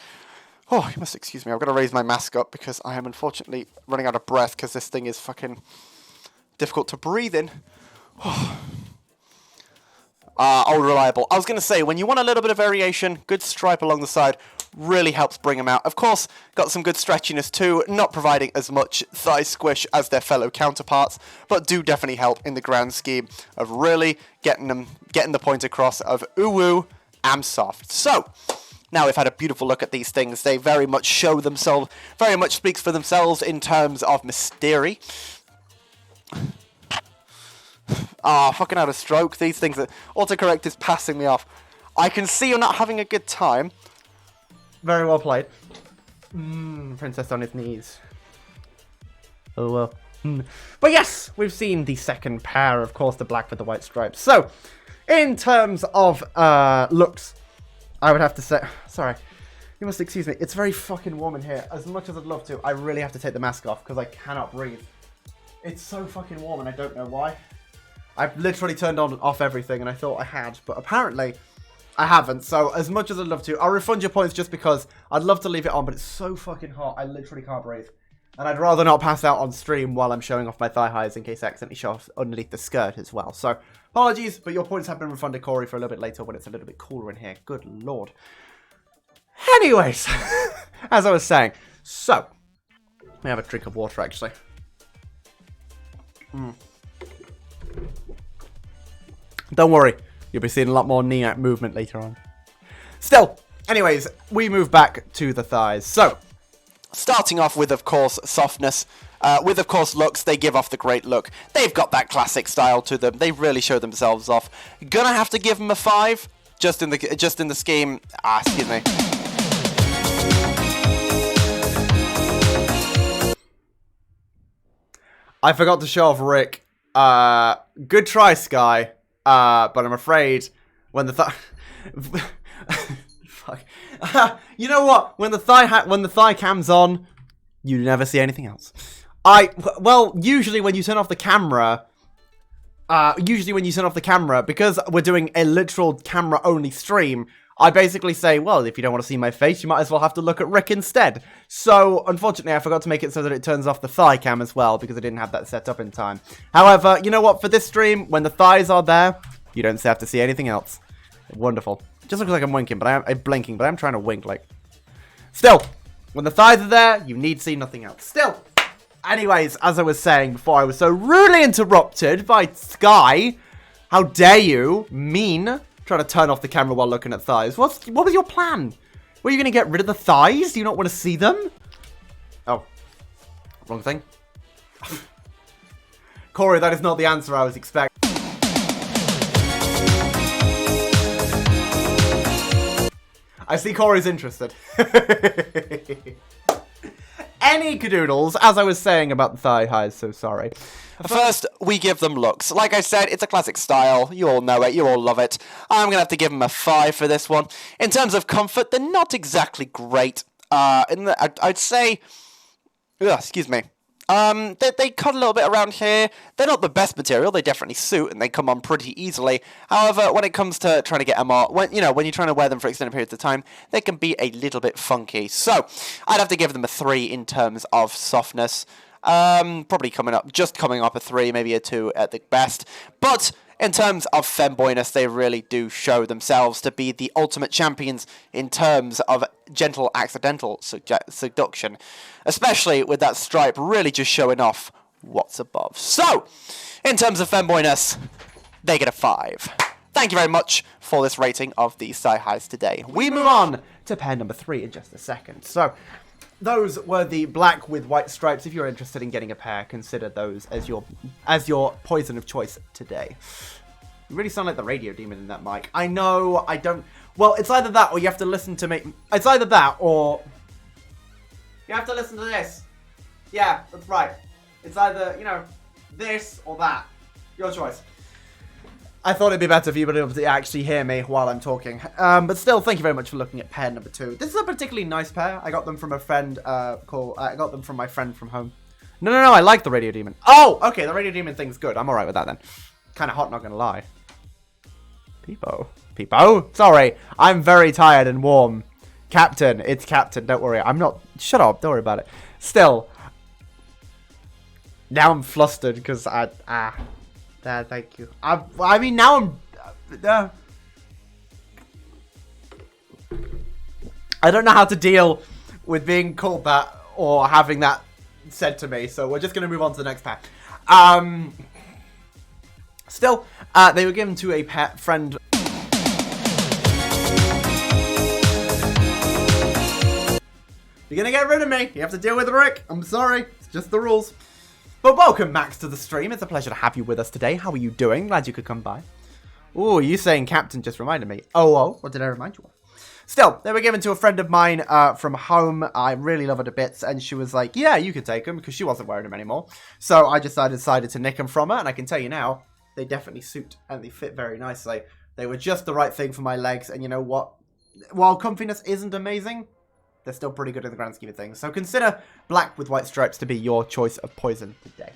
Oh, you must excuse me. I've got to raise my mask up because I am unfortunately running out of breath because this thing is fucking difficult to breathe in. Old Reliable. I was going to say, when you want a little bit of variation, good stripe along the side really helps bring them out. Of course, got some good stretchiness too, not providing as much thigh squish as their fellow counterparts, but do definitely help in the grand scheme of really getting the point across of ooh, I'm soft. So, now we've had a beautiful look at these things. They very much show themselves, very much speaks for themselves in terms of mystery. Fucking out of stroke. These things, autocorrect is passing me off. I can see you're not having a good time. Very well played. Princess on his knees. Oh well. But yes, we've seen the second pair, of course, the black with the white stripes. So, in terms of looks, I would have to say... Sorry, you must excuse me. It's very fucking warm in here. As much as I'd love to, I really have to take the mask off because I cannot breathe. It's so fucking warm and I don't know why. I've literally turned on and off everything and I thought I had, but apparently I haven't. So as much as I'd love to, I'll refund your points just because I'd love to leave it on, but it's so fucking hot. I literally can't breathe. And I'd rather not pass out on stream while I'm showing off my thigh highs in case I accidentally show off underneath the skirt as well. So apologies, but your points have been refunded, Corey, for a little bit later when it's a little bit cooler in here. Good lord. Anyways, as I was saying, so let me have a drink of water actually. Don't worry, you'll be seeing a lot more knee movement later on. Still, anyways, we move back to the thighs. So, starting off with, of course, softness. With, of course, looks, they give off the great look. They've got that classic style to them. They really show themselves off. Gonna have to give them a 5, just in the scheme. Excuse me. I forgot to show off Rick. Good try, Sky. But I'm afraid when the fuck. You know what? When the thigh cam's on, you never see anything else. Well, usually when you turn off the camera, because we're doing a literal camera-only stream, I basically say, well, if you don't want to see my face, you might as well have to look at Rick instead. So, unfortunately, I forgot to make it so that it turns off the thigh cam as well, because I didn't have that set up in time. However, you know what? For this stream, when the thighs are there, you don't have to see anything else. Wonderful. Just looks like I'm winking, but I'm blinking, but I'm trying to wink, like... Still, when the thighs are there, you need see nothing else. Still! Anyways, as I was saying before, I was so rudely interrupted by Sky. How dare you? Mean. Trying to turn off the camera while looking at thighs. What was your plan? Were you going to get rid of the thighs? Do you not want to see them? Oh. Wrong thing. Corey, that is not the answer I was expecting. I see Corey's interested. Any cadoodles, as I was saying about the thigh highs, so sorry. First, we give them looks. Like I said, it's a classic style. You all know it. You all love it. I'm going to have to give them a 5 for this one. In terms of comfort, they're not exactly great. I'd say... excuse me. They cut a little bit around here. They're not the best material. They definitely suit, and they come on pretty easily. However, when it comes to trying to get them on, when you're trying to wear them for extended periods of time, they can be a little bit funky. So, I'd have to give them a 3 in terms of softness. Probably just coming up a 3, maybe a 2 at the best. But in terms of femboyness, they really do show themselves to be the ultimate champions in terms of gentle accidental seduction. Especially with that stripe really just showing off what's above. So, in terms of femboyness, they get a 5. Thank you very much for this rating of the thigh highs today. We move on to pair number 3 in just a second. So, those were the black with white stripes. If you're interested in getting a pair, consider those as your poison of choice today. You really sound like the radio demon in that mic. I know, I don't... Well, it's either that or you have to listen to me... It's either that or... You have to listen to this. Yeah, that's right. It's either, this or that. Your choice. I thought it'd be better for you to actually hear me while I'm talking. But still, thank you very much for looking at pair number 2. This is a particularly nice pair. I got them from a friend I got them from my friend from home. No, I like the Radio Demon. Oh, okay, the Radio Demon thing's good. I'm alright with that then. Kind of hot, not gonna lie. Peepo? Sorry, I'm very tired and warm. Captain. It's Captain. Don't worry. I'm not... Shut up. Don't worry about it. Still. Now I'm flustered because thank you. I mean, now I'm... I don't know how to deal with being called that or having that said to me. So we're just going to move on to the next pair. Still, they were given to a pet friend... You're gonna get rid of me. You have to deal with Rick. I'm sorry. It's just the rules. But welcome, Max, to the stream. It's a pleasure to have you with us today. How are you doing? Glad you could come by. Ooh, you saying Captain just reminded me. Oh, what did I remind you of? Still, they were given to a friend of mine from home. I really love her to bits. And she was like, yeah, you could take them because she wasn't wearing them anymore. So I decided to nick them from her. And I can tell you now, they definitely suit and they fit very nicely. They were just the right thing for my legs. And you know what? While comfiness isn't amazing, they're still pretty good in the grand scheme of things. So consider black with white stripes to be your choice of poison today.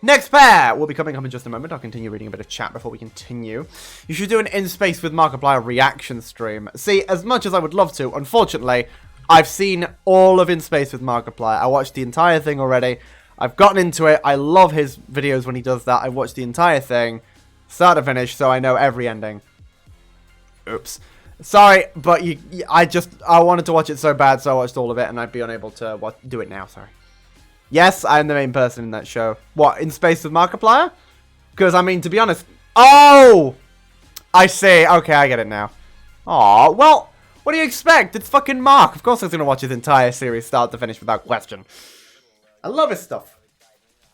Next pair will be coming up in just a moment. I'll continue reading a bit of chat before we continue. You should do an In Space with Markiplier reaction stream. See, as much as I would love to, unfortunately, I've seen all of In Space with Markiplier. I watched the entire thing already. I've gotten into it. I love his videos when he does that. I've watched the entire thing, start to finish, so I know every ending. Oops. Sorry, but I wanted to watch it so bad, so I watched all of it, and I'd be unable to do it now, sorry. Yes, I'm the main person in that show. What, In Space with Markiplier? Because, I mean, to be honest... Oh! I see. Okay, I get it now. Aw, well, what do you expect? It's fucking Mark. Of course I was going to watch his entire series start to finish without question. I love his stuff.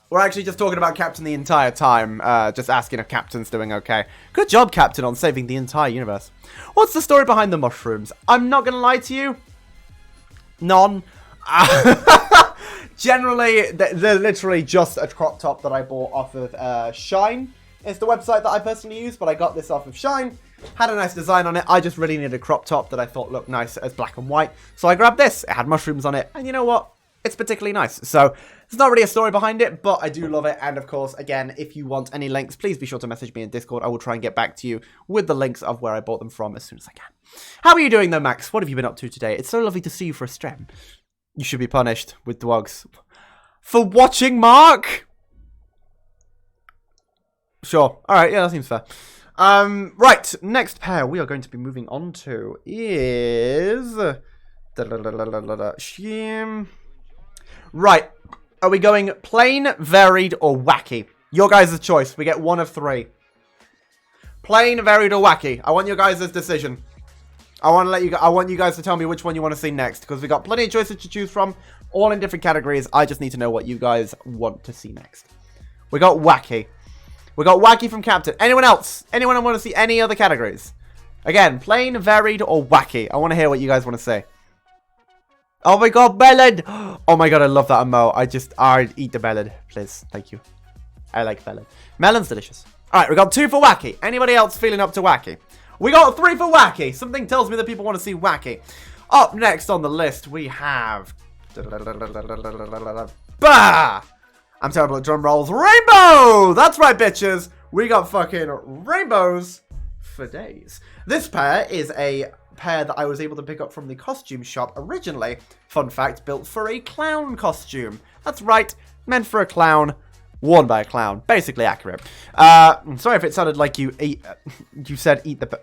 We're actually just talking about Captain the entire time, just asking if Captain's doing okay. Good job, Captain, on saving the entire universe. What's the story behind the mushrooms? I'm not gonna lie to you. None. Generally, they're literally just a crop top that I bought off of Shine. It's the website that I personally use, but I got this off of Shine. Had a nice design on it. I just really needed a crop top that I thought looked nice as black and white. So I grabbed this. It had mushrooms on it. And you know what? It's particularly nice. So there's not really a story behind it, but I do love it. And of course, again, if you want any links, please be sure to message me in Discord. I will try and get back to you with the links of where I bought them from as soon as I can. How are you doing though, Max? What have you been up to today? It's so lovely to see you for a stream. You should be punished with dogs. For watching Mark? Sure. Alright, yeah, that seems fair. Right, next pair we are going to be moving on to is... Right, are we going plain, varied, or wacky? Your guys' choice. We get one of three. Plain, varied, or wacky. I want your guys' decision. I want you guys to tell me which one you want to see next, because we got plenty of choices to choose from, all in different categories. I just need to know what you guys want to see next. We got wacky. We got wacky from Captain. Anyone else? Anyone want to see any other categories? Again, plain, varied, or wacky. I want to hear what you guys want to say. Oh my god, melon! Oh my god, I love that emo. I'd eat the melon, please. Thank you. I like melon. Melon's delicious. Alright, we got 2 for wacky. Anybody else feeling up to wacky? We got 3 for wacky. Something tells me that people want to see wacky. Up next on the list, we have... Bah! I'm terrible at drum rolls. Rainbow! That's right, bitches. We got fucking rainbows for days. This pair is a pair that I was able to pick up from the costume shop originally. Fun fact, built for a clown costume. That's right, meant for a clown, worn by a clown. Basically accurate. I'm sorry if it sounded like you said eat the...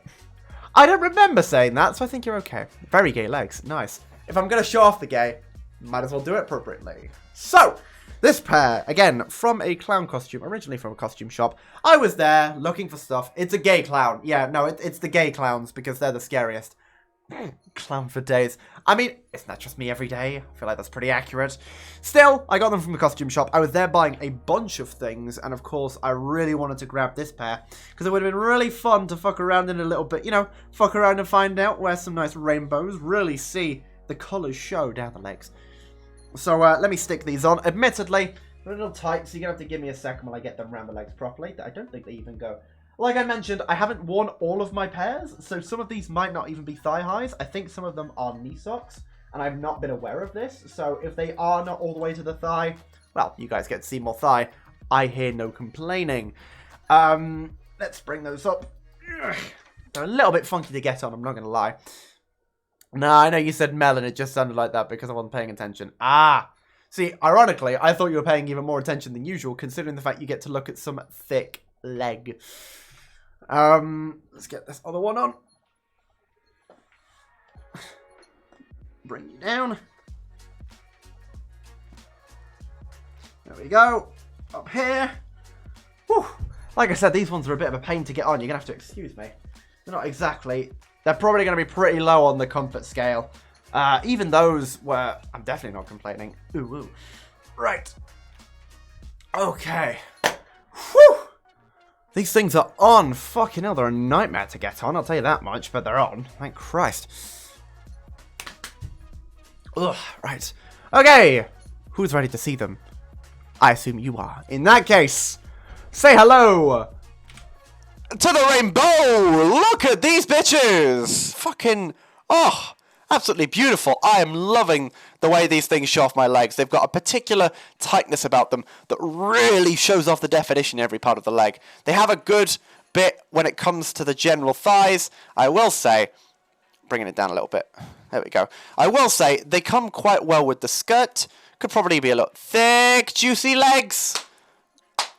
I don't remember saying that, so I think you're okay. Very gay legs. Nice. If I'm going to show off the gay, might as well do it appropriately. So, this pair, again, from a clown costume, originally from a costume shop. I was there looking for stuff. It's a gay clown. Yeah, no, it's the gay clowns because they're the scariest. Clown for days. I mean, it's not just me every day. I feel like that's pretty accurate. Still, I got them from the costume shop. I was there buying a bunch of things. And of course, I really wanted to grab this pair. Because it would have been really fun to fuck around in a little bit. You know, fuck around and find out where some nice rainbows. Really see the colours show down the legs. So, let me stick these on. Admittedly, they're a little tight. So you're going to have to give me a second while I get them around the legs properly. I don't think they even go... Like I mentioned, I haven't worn all of my pairs, so some of these might not even be thigh highs. I think some of them are knee socks, and I've not been aware of this. So if they are not all the way to the thigh, well, you guys get to see more thigh. I hear no complaining. Let's bring those up. They're a little bit funky to get on, I'm not going to lie. No, I know you said melon. It just sounded like that because I wasn't paying attention. Ah. See, ironically, I thought you were paying even more attention than usual, considering the fact you get to look at some thick leg. Let's get this other one on. Bring you down. There we go. Up here. Whew. Like I said, these ones are a bit of a pain to get on. You're going to have to excuse me. They're not exactly... They're probably going to be pretty low on the comfort scale. Even those were... I'm definitely not complaining. Ooh, ooh. Right. Okay. Whew. These things are on. Fucking hell, they're a nightmare to get on. I'll tell you that much, but they're on. Thank Christ. Ugh, right. Okay. Who's ready to see them? I assume you are. In that case, say hello to the rainbow. Look at these bitches. Fucking, oh, absolutely beautiful. I am loving the way these things show off my legs. They've got a particular tightness about them that really shows off the definition in every part of the leg. They have a good bit when it comes to the general thighs. I will say, bringing it down a little bit. There we go. I will say they come quite well with the skirt. Could probably be a lot thick, juicy legs.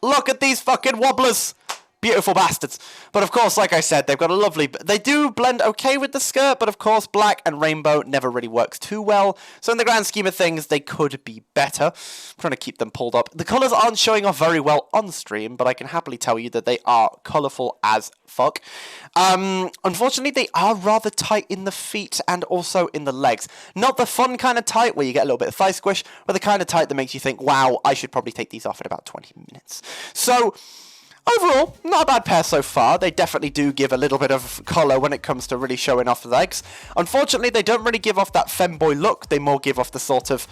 Look at these fucking wobblers. Beautiful bastards. But of course, like I said, they've got a lovely... They do blend okay with the skirt, but of course, black and rainbow never really works too well. So in the grand scheme of things, they could be better. I'm trying to keep them pulled up. The colours aren't showing off very well on stream, but I can happily tell you that they are colourful as fuck. Unfortunately, they are rather tight in the feet and also in the legs. Not the fun kind of tight where you get a little bit of thigh squish, but the kind of tight that makes you think, wow, I should probably take these off in about 20 minutes. So... overall, not a bad pair so far. They definitely do give a little bit of colour when it comes to really showing off the legs. Unfortunately, they don't really give off that femboy look. They more give off the sort of,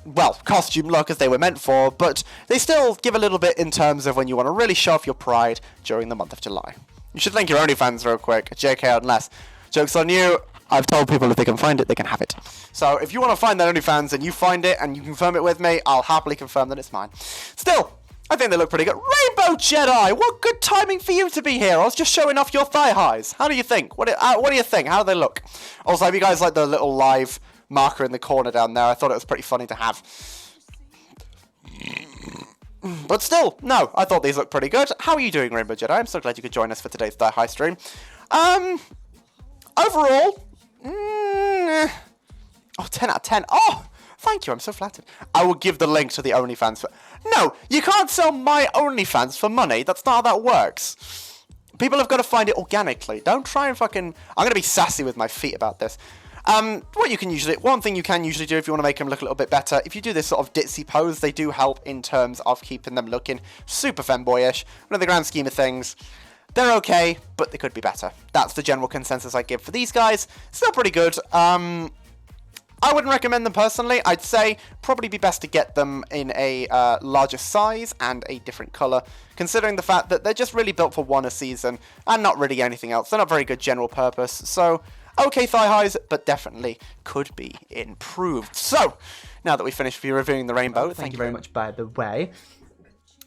well, costume look as they were meant for, but they still give a little bit in terms of when you want to really show off your pride during the month of July. You should link your OnlyFans real quick. JK unless. Joke's on you. I've told people if they can find it, they can have it. So if you want to find that OnlyFans and you find it and you confirm it with me, I'll happily confirm that it's mine. Still, I think they look pretty good. Rainbow Jedi! What good timing for you to be here. I was just showing off your thigh highs. How do you think? What do you think? How do they look? Also, have you guys like the little live marker in the corner down there? I thought it was pretty funny to have. But still, no, I thought these looked pretty good. How are you doing, Rainbow Jedi? I'm so glad you could join us for today's thigh high stream. Overall, 10 out of 10. Oh! Thank you, I'm so flattered. I will give the link to the OnlyFans for... No, you can't sell my OnlyFans for money. That's not how that works. People have got to find it organically. Don't try and fucking... I'm going to be sassy with my feet about this. One thing you can usually do if you want to make them look a little bit better, if you do this sort of ditzy pose, they do help in terms of keeping them looking super femboyish. But in the grand scheme of things, they're okay, but they could be better. That's the general consensus I give for these guys. Still pretty good. I wouldn't recommend them personally. I'd say probably be best to get them in a larger size and a different colour, considering the fact that they're just really built for one a season and not really anything else. They're not very good general purpose. So, okay thigh highs, but definitely could be improved. So, now that we've finished reviewing the rainbow, thank you very much, by the way.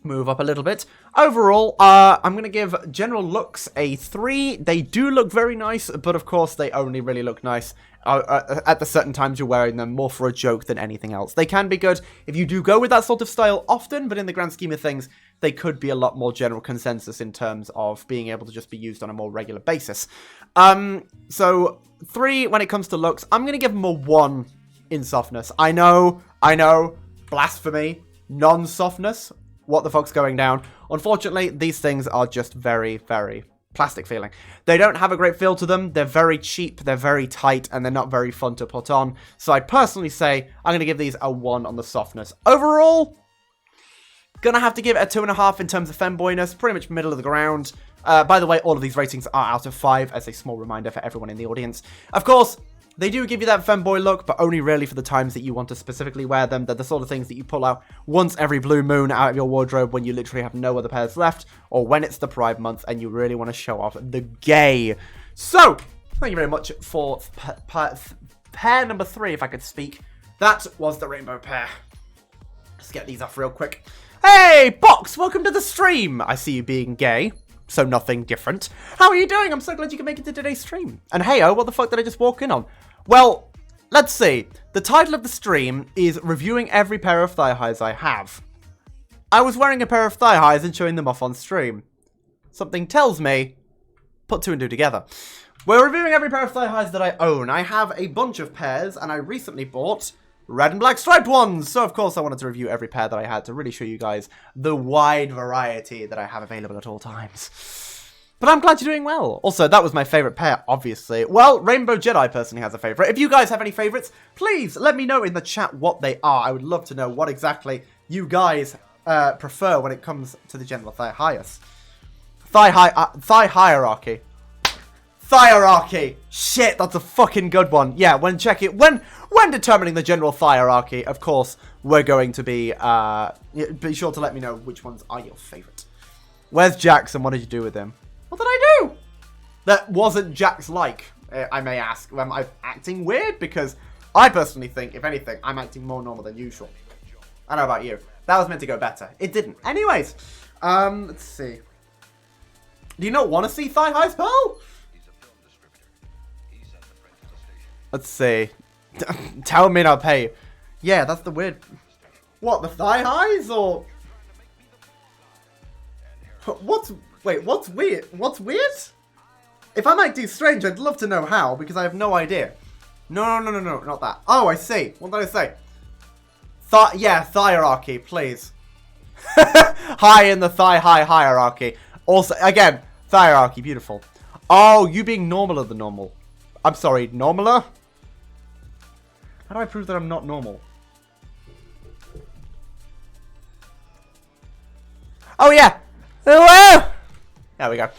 Move up a little bit. Overall, I'm going to give general looks a 3. They do look very nice, but of course they only really look nice at the certain times you're wearing them, more for a joke than anything else. They can be good if you do go with that sort of style often, but in the grand scheme of things, they could be a lot more general consensus in terms of being able to just be used on a more regular basis. So 3 when it comes to looks. I'm going to give them a 1 in softness. I know, blasphemy, non-softness. What the fuck's going down? Unfortunately, these things are just very, very plastic feeling. They don't have a great feel to them. They're very cheap, they're very tight, and they're not very fun to put on. So I'd personally say I'm going to give these a 1 on the softness. Overall, gonna have to give it a 2.5 in terms of femboyness. Pretty much middle of the ground. By the way, all of these ratings are out of 5, as a small reminder for everyone in the audience. Of course, they do give you that femboy look, but only really for the times that you want to specifically wear them. They're the sort of things that you pull out once every blue moon out of your wardrobe when you literally have no other pairs left, or when it's the Pride Month and you really want to show off the gay. So, thank you very much for pair number 3, if I could speak. That was the rainbow pair. Let's get these off real quick. Hey, Box, welcome to the stream. I see you being gay. So nothing different. How are you doing? I'm so glad you can make it to today's stream. And hey, oh, what the fuck did I just walk in on? Well, let's see. The title of the stream is reviewing every pair of thigh highs I have. I was wearing a pair of thigh highs and showing them off on stream. Something tells me, put two and two together. We're reviewing every pair of thigh highs that I own. I have a bunch of pairs, and I recently bought red and black striped ones. So, of course, I wanted to review every pair that I had to really show you guys the wide variety that I have available at all times. But I'm glad you're doing well. Also, that was my favourite pair, obviously. Well, Rainbow Jedi personally has a favourite. If you guys have any favourites, please let me know in the chat what they are. I would love to know what exactly you guys prefer when it comes to the general thigh highs. Thigh hierarchy. Thierarchy. Shit, that's a fucking good one. Yeah, when determining the general hierarchy, of course, we're going to be sure to let me know which ones are your favourite. Where's Jackson? What did you do with him? What did I do? That wasn't Jack's-like, I may ask. Am I acting weird? Because I personally think, if anything, I'm acting more normal than usual. I don't know about you. That was meant to go better. It didn't. Anyways, let's see. Do you not want to see thigh highs, Pearl? Let's see. Tell me and I'll pay. Yeah, that's the weird... What, the thigh highs, or... Wait, what's weird? What's weird? If I'm acting strange, I'd love to know how, because I have no idea. No, not that. Oh, I see. What did I say? Yeah, hierarchy, please. High in the thigh high hierarchy. Also, again, hierarchy, beautiful. Oh, you being normaler than normal. I'm sorry, normaler? How do I prove that I'm not normal? Oh, yeah. Hello! There we go.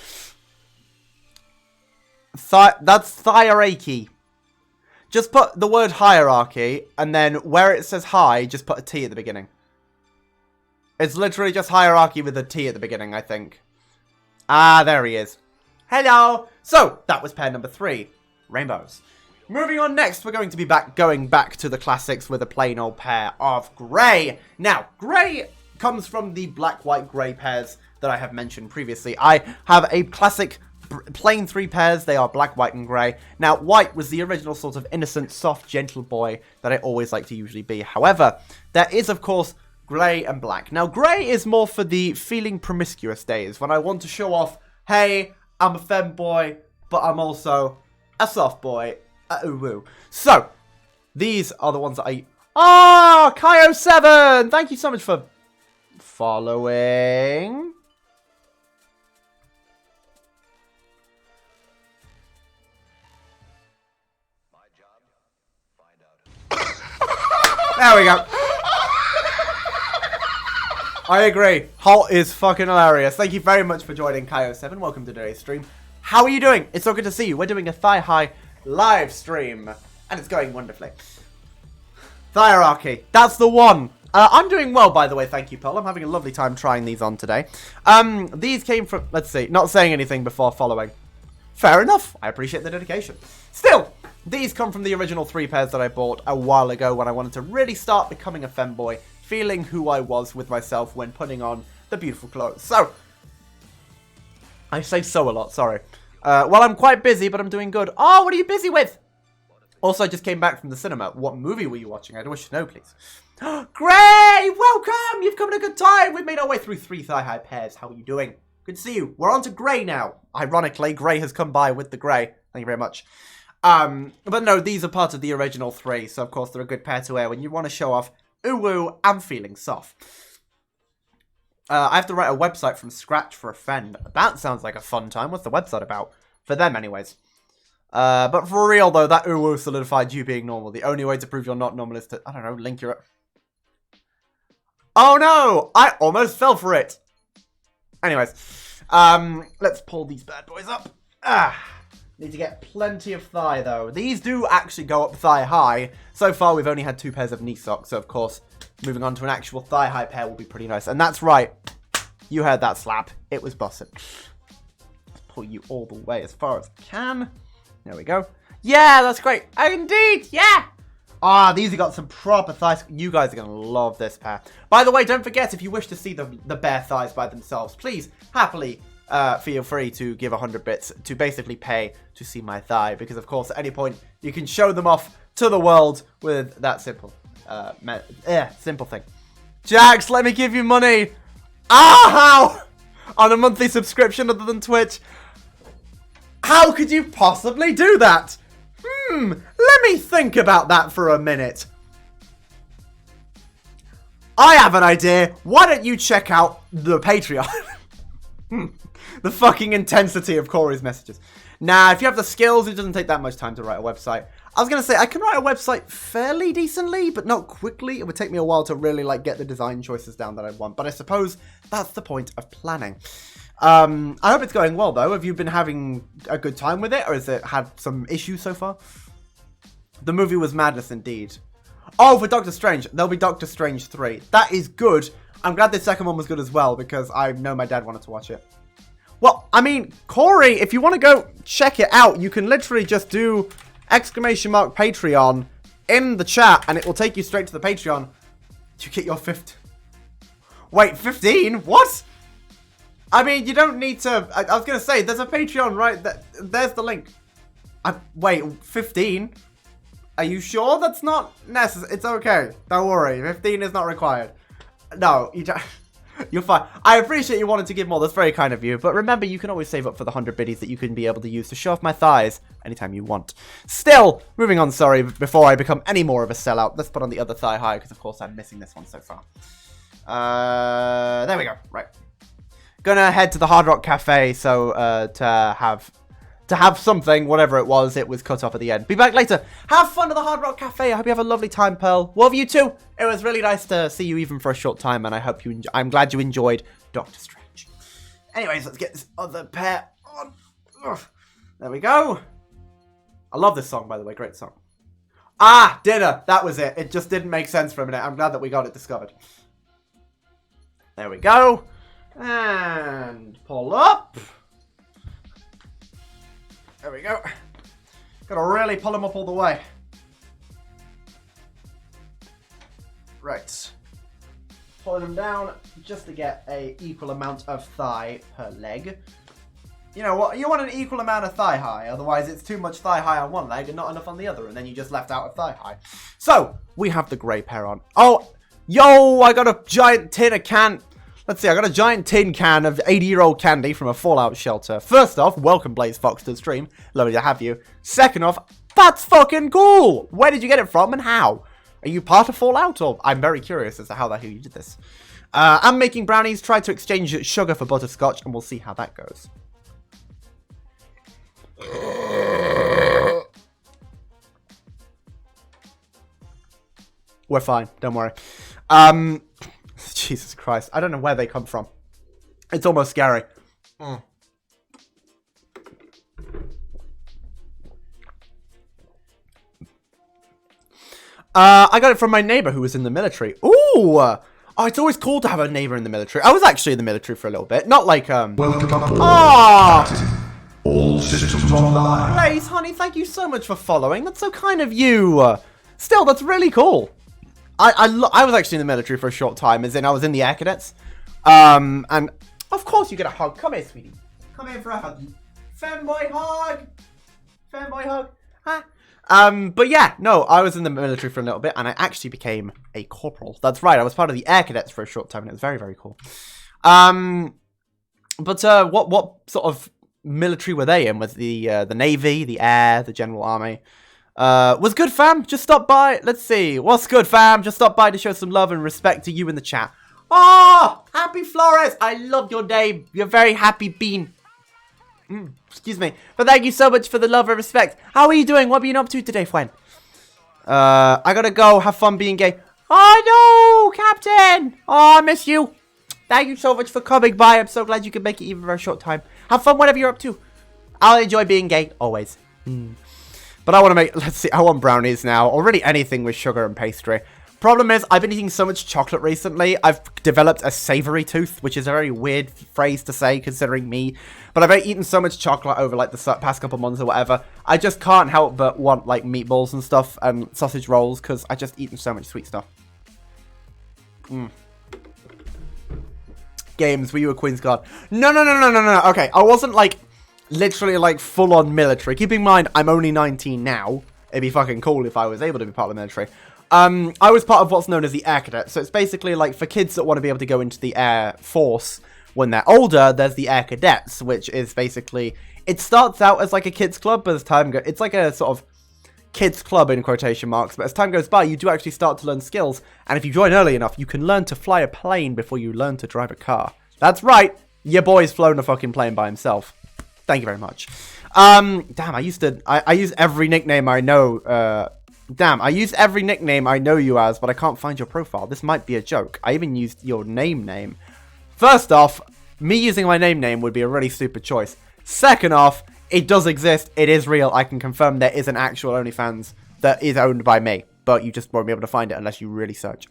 That's hierarchy. Just put the word hierarchy, and then where it says hi, just put a T at the beginning. It's literally just hierarchy with a T at the beginning, I think. Ah, there he is. Hello! So, that was pair number 3. Rainbows. Moving on next, we're going to be going back to the classics with a plain old pair of grey. Now, grey comes from the black, white, grey pairs that I have mentioned previously. I have a classic plain 3 pairs. They are black, white, and grey. Now, white was the original sort of innocent, soft, gentle boy that I always like to usually be. However, there is, of course, grey and black. Now, grey is more for the feeling promiscuous days, when I want to show off, hey, I'm a femboy, but I'm also a soft boy. Woo. So, these are the ones that I... Ah, Kyo7! Thank you so much for following. There we go. I agree. Holt is fucking hilarious. Thank you very much for joining, Kyo7. Welcome to today's stream. How are you doing? It's so good to see you. We're doing a thigh high live stream, and it's going wonderfully. Hierarchy. That's the one. I'm doing well, by the way. Thank you, Pearl. I'm having a lovely time trying these on today. These came from... Let's see. Not saying anything before following. Fair enough. I appreciate the dedication. Still, these come from the original 3 pairs that I bought a while ago when I wanted to really start becoming a femboy, feeling who I was with myself when putting on the beautiful clothes. So, I say so a lot, sorry. Well, I'm quite busy, but I'm doing good. Oh, what are you busy with? Also, I just came back from the cinema. What movie were you watching? I wish to know, please. Gray! Welcome! You've come at a good time. We've made our way through 3 thigh-high pairs. How are you doing? Good to see you. We're on to grey now. Ironically, grey has come by with the grey. Thank you very much. But no, these are part of the original 3, so of course they're a good pair to wear when you want to show off ooh-woo and feeling soft. I have to write a website from scratch for a friend. That sounds like a fun time. What's the website about? For them, anyways. But for real, though, that ooh-woo solidified you being normal. The only way to prove you're not normal is to, I don't know, link your... Oh no! I almost fell for it! Anyways, let's pull these bad boys up. Need to get plenty of thigh, though. These do actually go up thigh high. So far, we've only had 2 pairs of knee socks, so of course, moving on to an actual thigh high pair will be pretty nice. And that's right. You heard that slap. It was busted. Let's pull you all the way as far as I can. There we go. Yeah, that's great. Indeed, yeah. Ah, these have got some proper thighs. You guys are going to love this pair. By the way, don't forget, if you wish to see the bare thighs by themselves, please, happily, feel free to give 100 bits to basically pay to see my thigh. Because, of course, at any point, you can show them off to the world with that simple thing. Jax, let me give you money. How? On a monthly subscription other than Twitch. How could you possibly do that? Let me think about that for a minute. I have an idea. Why don't you check out the Patreon? The fucking intensity of Corey's messages. Nah, if you have the skills, it doesn't take that much time to write a website. I was going to say, I can write a website fairly decently, but not quickly. It would take me a while to really, like, get the design choices down that I want. But I suppose that's the point of planning. I hope it's going well, though. Have you been having a good time with it, or has it had some issues so far? The movie was madness indeed. Oh, for Doctor Strange. There'll be Doctor Strange 3. That is good. I'm glad the second one was good as well, because I know my dad wanted to watch it. Well, I mean, Corey, if you want to go check it out, you can literally just do !Patreon in the chat, and it will take you straight to the Patreon. You get your 15. Wait, 15? What? I mean, you don't need to... I was going to say, there's a Patreon right there. There's the link. Wait, 15? Are you sure that's not necessary? It's okay. Don't worry. 15 is not required. No, you don't... You're fine. I appreciate you wanting to give more. That's very kind of you. But remember, you can always save up for the 100 biddies that you can be able to use to show off my thighs anytime you want. Still, moving on, sorry, before I become any more of a sellout, let's put on the other thigh high, because of course I'm missing this one so far. There we go. Right. Gonna head to the Hard Rock Cafe, so to have something, whatever it was cut off at the end. Be back later. Have fun at the Hard Rock Cafe. I hope you have a lovely time, Pearl. Love you too. It was really nice to see you even for a short time, and I hope you. I'm glad you enjoyed Doctor Strange. Anyways, let's get this other pair on. Ugh. There we go. I love this song, by the way. Great song. Ah, dinner. That was it. It just didn't make sense for a minute. I'm glad that we got it discovered. There we go. And pull up. There we go. Gotta really pull him up all the way. Right. Pulling him down just to get an equal amount of thigh per leg. You know what? You want an equal amount of thigh high, otherwise it's too much thigh high on one leg and not enough on the other, and then you just left out of thigh high. So, we have the grey pair on. Oh, yo, I got a giant tin of can. Let's see, I got a giant tin can of 80-year-old candy from a Fallout shelter. First off, welcome Blaze Fox to the stream. Lovely to have you. Second off, that's fucking cool! Where did you get it from and how? Are you part of Fallout? Or I'm very curious as to how the hell you did this. I'm making brownies. Try to exchange sugar for butterscotch, and we'll see how that goes. We're fine. Don't worry. Jesus Christ. I don't know where they come from. It's almost scary. I got it from my neighbor who was in the military. Ooh! Oh, it's always cool to have a neighbor in the military. I was actually in the military for a little bit. Not like, Welcome aboard. Oh! All systems online. Blaze, honey, thank you so much for following. That's so kind of you. Still, that's really cool. I was actually in the military for a short time, as in I was in the Air Cadets. And of course you get a hug. Come here, sweetie. Come here for a hug. Fanboy hug. Fanboy hug. Huh? But yeah, no, I was in the military for a little bit, and I actually became a corporal. That's right, I was part of the Air Cadets for a short time, and it was very, very cool. But what sort of military were they in? Was the Navy, the Air, the General Army? Was good, fam? Just stop by. Let's see. What's good, fam? Just stop by to show some love and respect to you in the chat. Oh, Happy Flores. I love your name. You're very happy bean. Excuse me. But thank you so much for the love and respect. How are you doing? What have you been up to today, friend? I gotta go. Have fun being gay. Oh, no, Captain. Oh, I miss you. Thank you so much for coming by. I'm so glad you could make it even for a short time. Have fun whatever you're up to. I'll enjoy being gay. Always. But I want to make, let's see, I want brownies now. Already anything with sugar and pastry. Problem is, I've been eating so much chocolate recently, I've developed a savory tooth, which is a very weird phrase to say, considering me. But I've eaten so much chocolate over, like, the past couple months or whatever. I just can't help but want, like, meatballs and stuff, and sausage rolls, because I just eaten so much sweet stuff. games were you a Queen's Guard? No. Okay, I wasn't like literally like full on military. Keep in mind, I'm only 19 now. It'd be fucking cool if I was able to be part of the military. I was part of what's known as the Air Cadets. So it's basically like for kids that want to be able to go into the Air Force when they're older, there's the Air Cadets, which is basically, it starts out as like a kids club, but as time goes, it's like a sort of kids club in quotation marks, but as time goes by, you do actually start to learn skills, and if you join early enough, you can learn to fly a plane before you learn to drive a car. That's right, your boy's flown a fucking plane by himself. Thank you very much. Damn, I used every nickname I know, I used every nickname I know you as, but I can't find your profile. This might be a joke. I even used your name. First off, me using my name would be a really stupid choice. Second off, it does exist. It is real. I can confirm there is an actual OnlyFans that is owned by me, but you just won't be able to find it unless you really search.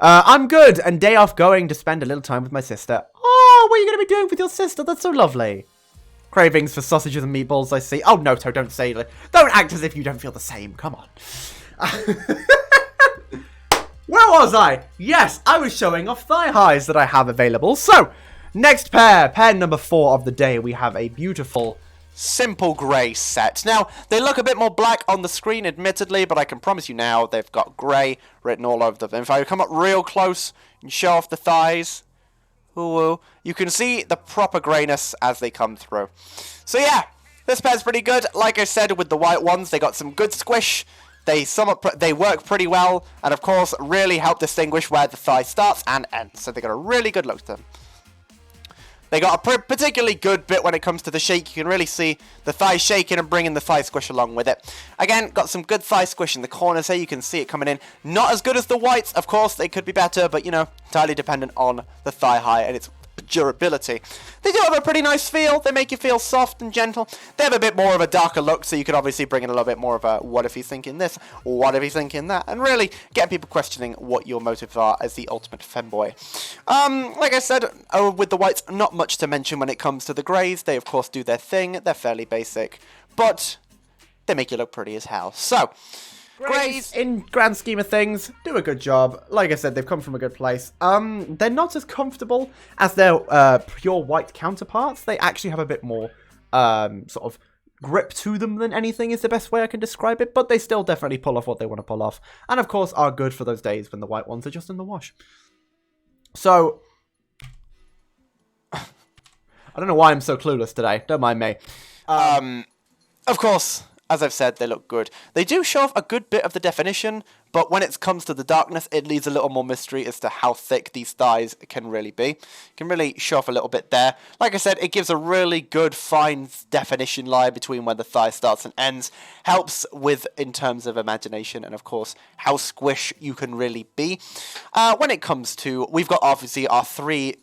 I'm good, and day off going to spend a little time with my sister. Oh, what are you going to be doing with your sister? That's so lovely. Cravings for sausages and meatballs, I see. Oh, no, don't say it. Don't act as if you don't feel the same. Come on. Where was I? Yes, I was showing off thigh highs that I have available. So, next pair number 4 of the day, we have a beautiful simple grey set. Now, they look a bit more black on the screen, admittedly, but I can promise you now they've got grey written all over them. If I come up real close and show off the thighs, ooh, you can see the proper greyness as they come through. So yeah, this pair's pretty good. Like I said, with the white ones, they got some good squish. They work pretty well, and of course, really help distinguish where the thigh starts and ends. So they got a really good look to them. They got a particularly good bit when it comes to the shake. You can really see the thigh shaking and bringing the thigh squish along with it. Again, got some good thigh squish in the corners here. You can see it coming in. Not as good as the whites, of course. They could be better, but, you know, entirely dependent on the thigh high and its durability. They do have a pretty nice feel. They make you feel soft and gentle. They have a bit more of a darker look, so you can obviously bring in a little bit more of a what if he's thinking this, what if he's thinking that, and really get people questioning what your motives are as the ultimate femboy. Like I said, with the whites, not much to mention when it comes to the greys. They of course do their thing. They're fairly basic, but they make you look pretty as hell. So greys, in grand scheme of things, do a good job. Like I said, they've come from a good place. They're not as comfortable as their pure white counterparts. They actually have a bit more sort of grip to them than anything is the best way I can describe it, but they still definitely pull off what they want to pull off, and of course are good for those days when the white ones are just in the wash. So I don't know why I'm so clueless today, don't mind me. Of course, as I've said, they look good. They do show off a good bit of the definition, but when it comes to the darkness, it leaves a little more mystery as to how thick these thighs can really be. You can really show off a little bit there. Like I said, it gives a really good, fine definition line between where the thigh starts and ends. Helps with, in terms of imagination, and of course, how squish you can really be. When it comes to, we've got obviously our 3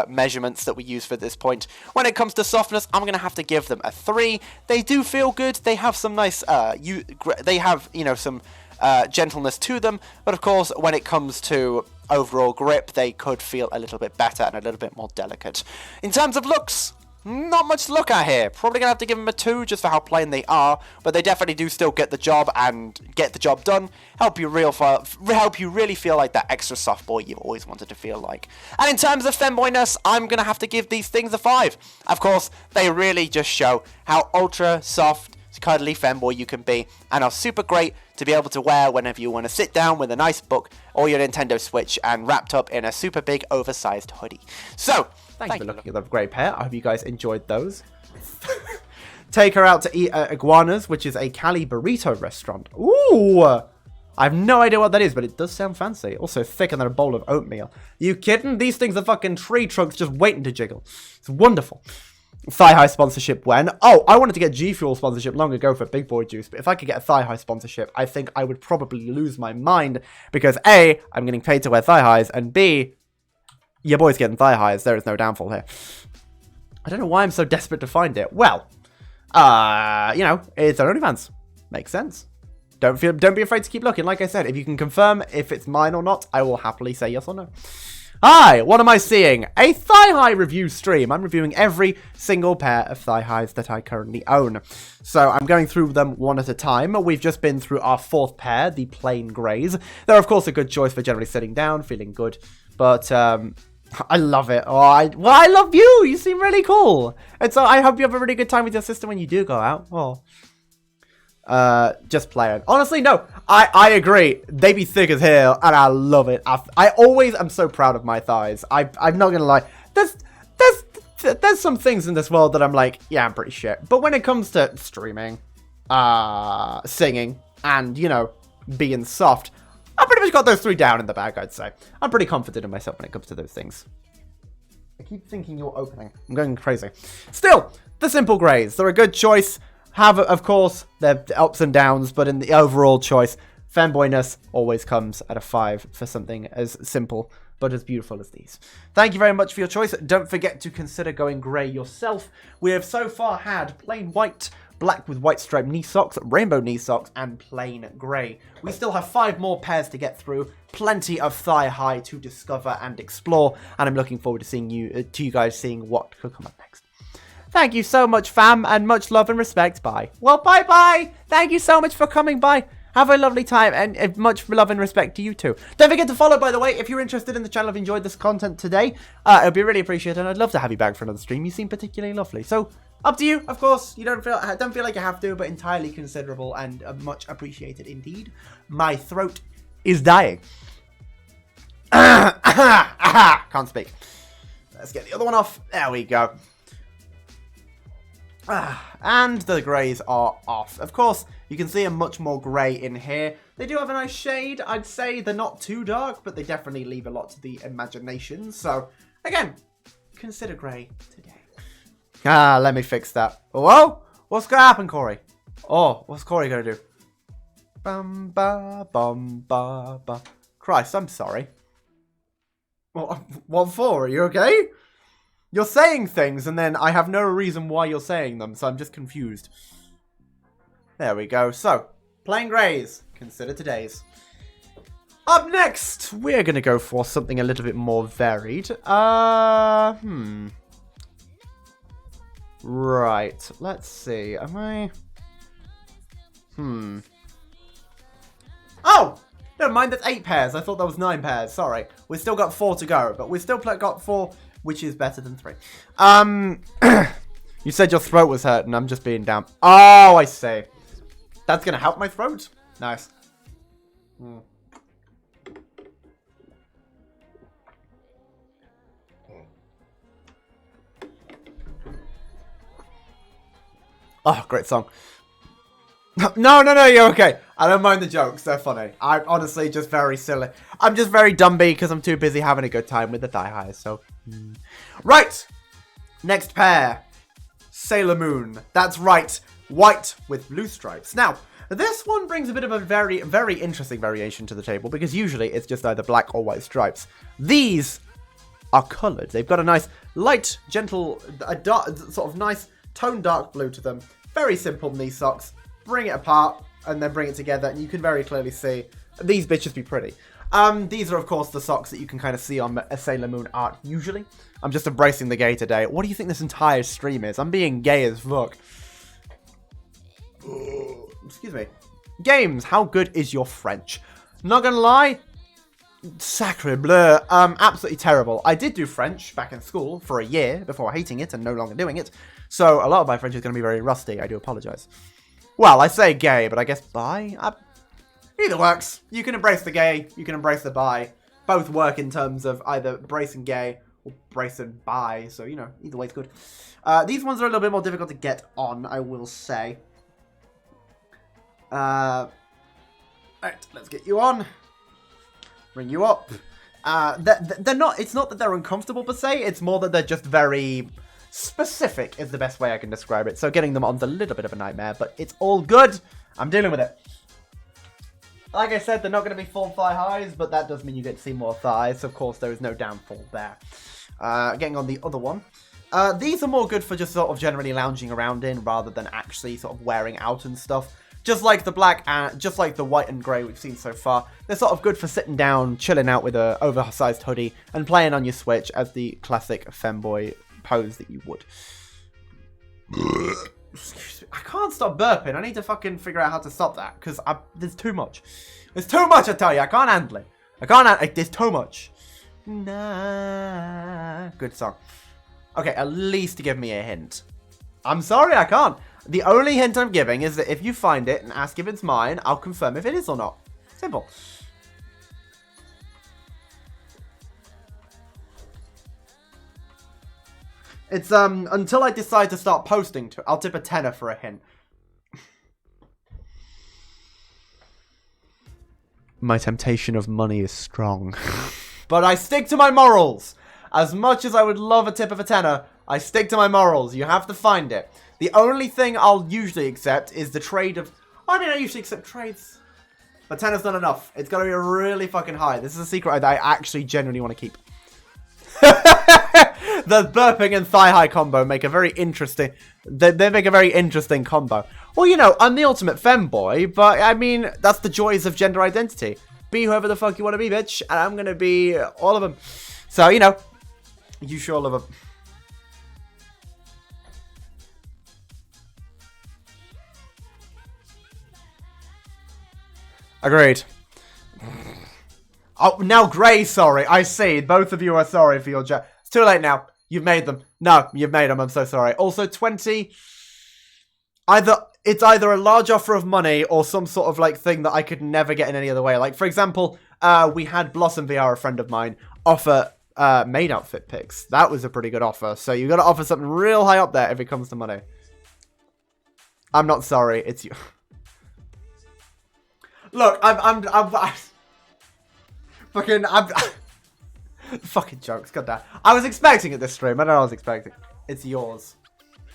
measurements that we use for this point. When it comes to softness, I'm going to have to give them a 3. They do feel good. They have some nice, they have, you know, some gentleness to them, but of course when it comes to overall grip, they could feel a little bit better and a little bit more delicate. In terms of looks, not much to look at here. Probably gonna have to give them a 2 just for how plain they are, but they definitely do still get the job and get the job done. Help you really feel like that extra soft boy you've always wanted to feel like. And in terms of femboyness, I'm gonna have to give these things a 5. Of course, they really just show how ultra soft, cuddly femboy you can be, and are super great to be able to wear whenever you want to sit down with a nice book or your Nintendo Switch and wrapped up in a super big oversized hoodie. So, thank you for looking at the great pair. I hope you guys enjoyed those. Take her out to eat at Iguanas, which is a Cali burrito restaurant. Ooh! I have no idea what that is, but it does sound fancy. Also thicker than a bowl of oatmeal. You kidding? These things are fucking tree trunks just waiting to jiggle. It's wonderful. Thigh high sponsorship when? Oh, I wanted to get G Fuel sponsorship long ago for Big Boy Juice, but if I could get a thigh high sponsorship, I think I would probably lose my mind, because A, I'm getting paid to wear thigh highs, and B, your boy's getting thigh highs. There is no downfall here. I don't know why I'm so desperate to find it. Well, you know, it's our OnlyFans. Makes sense. Don't be afraid to keep looking. Like I said, if you can confirm if it's mine or not, I will happily say yes or no. Hi, what am I seeing? A thigh-high review stream. I'm reviewing every single pair of thigh-highs that I currently own. So I'm going through them one at a time. We've just been through our 4th pair, the plain greys. They're, of course, a good choice for generally sitting down, feeling good. But I love it. Well, I love you. You seem really cool. And so I hope you have a really good time with your sister when you do go out. Oh. Just playing. Honestly, no. I agree. They be thick as hell, and I love it. I always am so proud of my thighs. I'm not gonna lie. There's some things in this world that I'm like, yeah, I'm pretty shit. But when it comes to streaming, singing, and, you know, being soft, I pretty much got those three down in the bag, I'd say. I'm pretty confident in myself when it comes to those things. I keep thinking you're opening. I'm going crazy. Still, the simple greys. They're a good choice. Have, of course, their ups and downs, but in the overall choice, fanboyness always comes at a 5 for something as simple but as beautiful as these. Thank you very much for your choice. Don't forget to consider going grey yourself. We have so far had plain white, black with white striped knee socks, rainbow knee socks, and plain grey. We still have 5 more pairs to get through, plenty of thigh high to discover and explore, and I'm looking forward to seeing you guys seeing what could come up next. Thank you so much, fam, and much love and respect. Bye. Well, bye-bye. Thank you so much for coming by. Have a lovely time, and much love and respect to you too. Don't forget to follow, by the way, if you're interested in the channel, have enjoyed this content today. It would be really appreciated, and I'd love to have you back for another stream. You seem particularly lovely. So, up to you, of course. You don't feel like you have to, but entirely considerable and much appreciated indeed. My throat is dying. Can't speak. Let's get the other one off. There we go. And the greys are off. Of course, you can see a much more grey in here. They do have a nice shade. I'd say they're not too dark, but they definitely leave a lot to the imagination. So, again, consider grey today. Let me fix that. Whoa! What's going to happen, Corey? Oh, what's Corey going to do? Bum, ba, bum, ba, ba. Christ, I'm sorry. What for? Are you okay? You're saying things, and then I have no reason why you're saying them, so I'm just confused. There we go. So, plain greys. Consider today's. Up next, we're going to go for something a little bit more varied. Right. Let's see. Am I... Oh! Never mind, that's 8 pairs. I thought that was 9 pairs. Sorry. We've still got 4 to go, but we've still got 4... which is better than 3. You said your throat was hurting. I'm just being down. Oh, I see. That's going to help my throat? Nice. Oh, great song. No, you're okay. I don't mind the jokes. They're funny. I'm honestly just very silly. I'm just very dumpy because I'm too busy having a good time with the thigh highs, so... Right! Next pair. Sailor Moon. That's right. White with blue stripes. Now, this one brings a bit of a very, very interesting variation to the table because usually it's just either black or white stripes. These are coloured. They've got a nice light, gentle, a dark, sort of nice toned dark blue to them. Very simple knee socks. Bring it apart and then bring it together, and you can very clearly see these bitches be pretty. These are, of course, the socks that you can kind of see on a Sailor Moon art, usually. I'm just embracing the gay today. What do you think this entire stream is? I'm being gay as fuck. Excuse me. Games, how good is your French? Not gonna lie, sacre bleu, absolutely terrible. I did do French back in school for a year before hating it and no longer doing it. So a lot of my French is going to be very rusty. I do apologise. Well, I say gay, but I guess bi? Either works. You can embrace the gay, you can embrace the bi. Both work in terms of either bracing gay or bracing bi, so, you know, either way is good. These ones are a little bit more difficult to get on, I will say. Right, let's get you on. Bring you up. They're not, it's not that they're uncomfortable per se, it's more that they're just very... specific is the best way I can describe it. So getting them on's a little bit of a nightmare, but it's all good. I'm dealing with it. Like I said, they're not going to be full thigh highs, but that does mean you get to see more thighs. Of course, there is no downfall there. Getting on the other one. These are more good for just sort of generally lounging around in rather than actually sort of wearing out and stuff. Just like the black and just like the white and grey we've seen so far, they're sort of good for sitting down, chilling out with a oversized hoodie and playing on your Switch as the classic femboy pose that you would. Excuse me. I can't stop burping. I need to fucking figure out how to stop that because there's too much. There's too much, I tell you. I can't handle it. There's too much. Nah. Good song. Okay, at least give me a hint. I'm sorry, I can't. The only hint I'm giving is that if you find it and ask if it's mine, I'll confirm if it is or not. Simple. It's, until I decide to start posting to it, I'll tip a tenner for a hint. My temptation of money is strong. But I stick to my morals. As much as I would love a tip of a tenner, I stick to my morals. You have to find it. The only thing I'll usually accept is the trade of... I mean, I usually accept trades. But tenner's not enough. It's got to be really fucking high. This is a secret that I actually genuinely want to keep. The burping and thigh-high combo make a very interesting... They make a very interesting combo. Well, you know, I'm the ultimate femboy, but, I mean, that's the joys of gender identity. Be whoever the fuck you want to be, bitch, and I'm gonna be all of them. So, you know, you sure love them. Agreed. Oh, now Grey, sorry. I see. Both of you are sorry for your It's too late now. You've made them. No, you've made them. I'm so sorry. Also, 20... It's either a large offer of money or some sort of, like, thing that I could never get in any other way. Like, for example, we had Blossom VR, a friend of mine, offer maid outfit pics. That was a pretty good offer. So you got to offer something real high up there if it comes to money. I'm not sorry. It's you. Look, I'm fucking jokes, goddamn. I was expecting it this stream. I don't know what I was expecting. It's yours.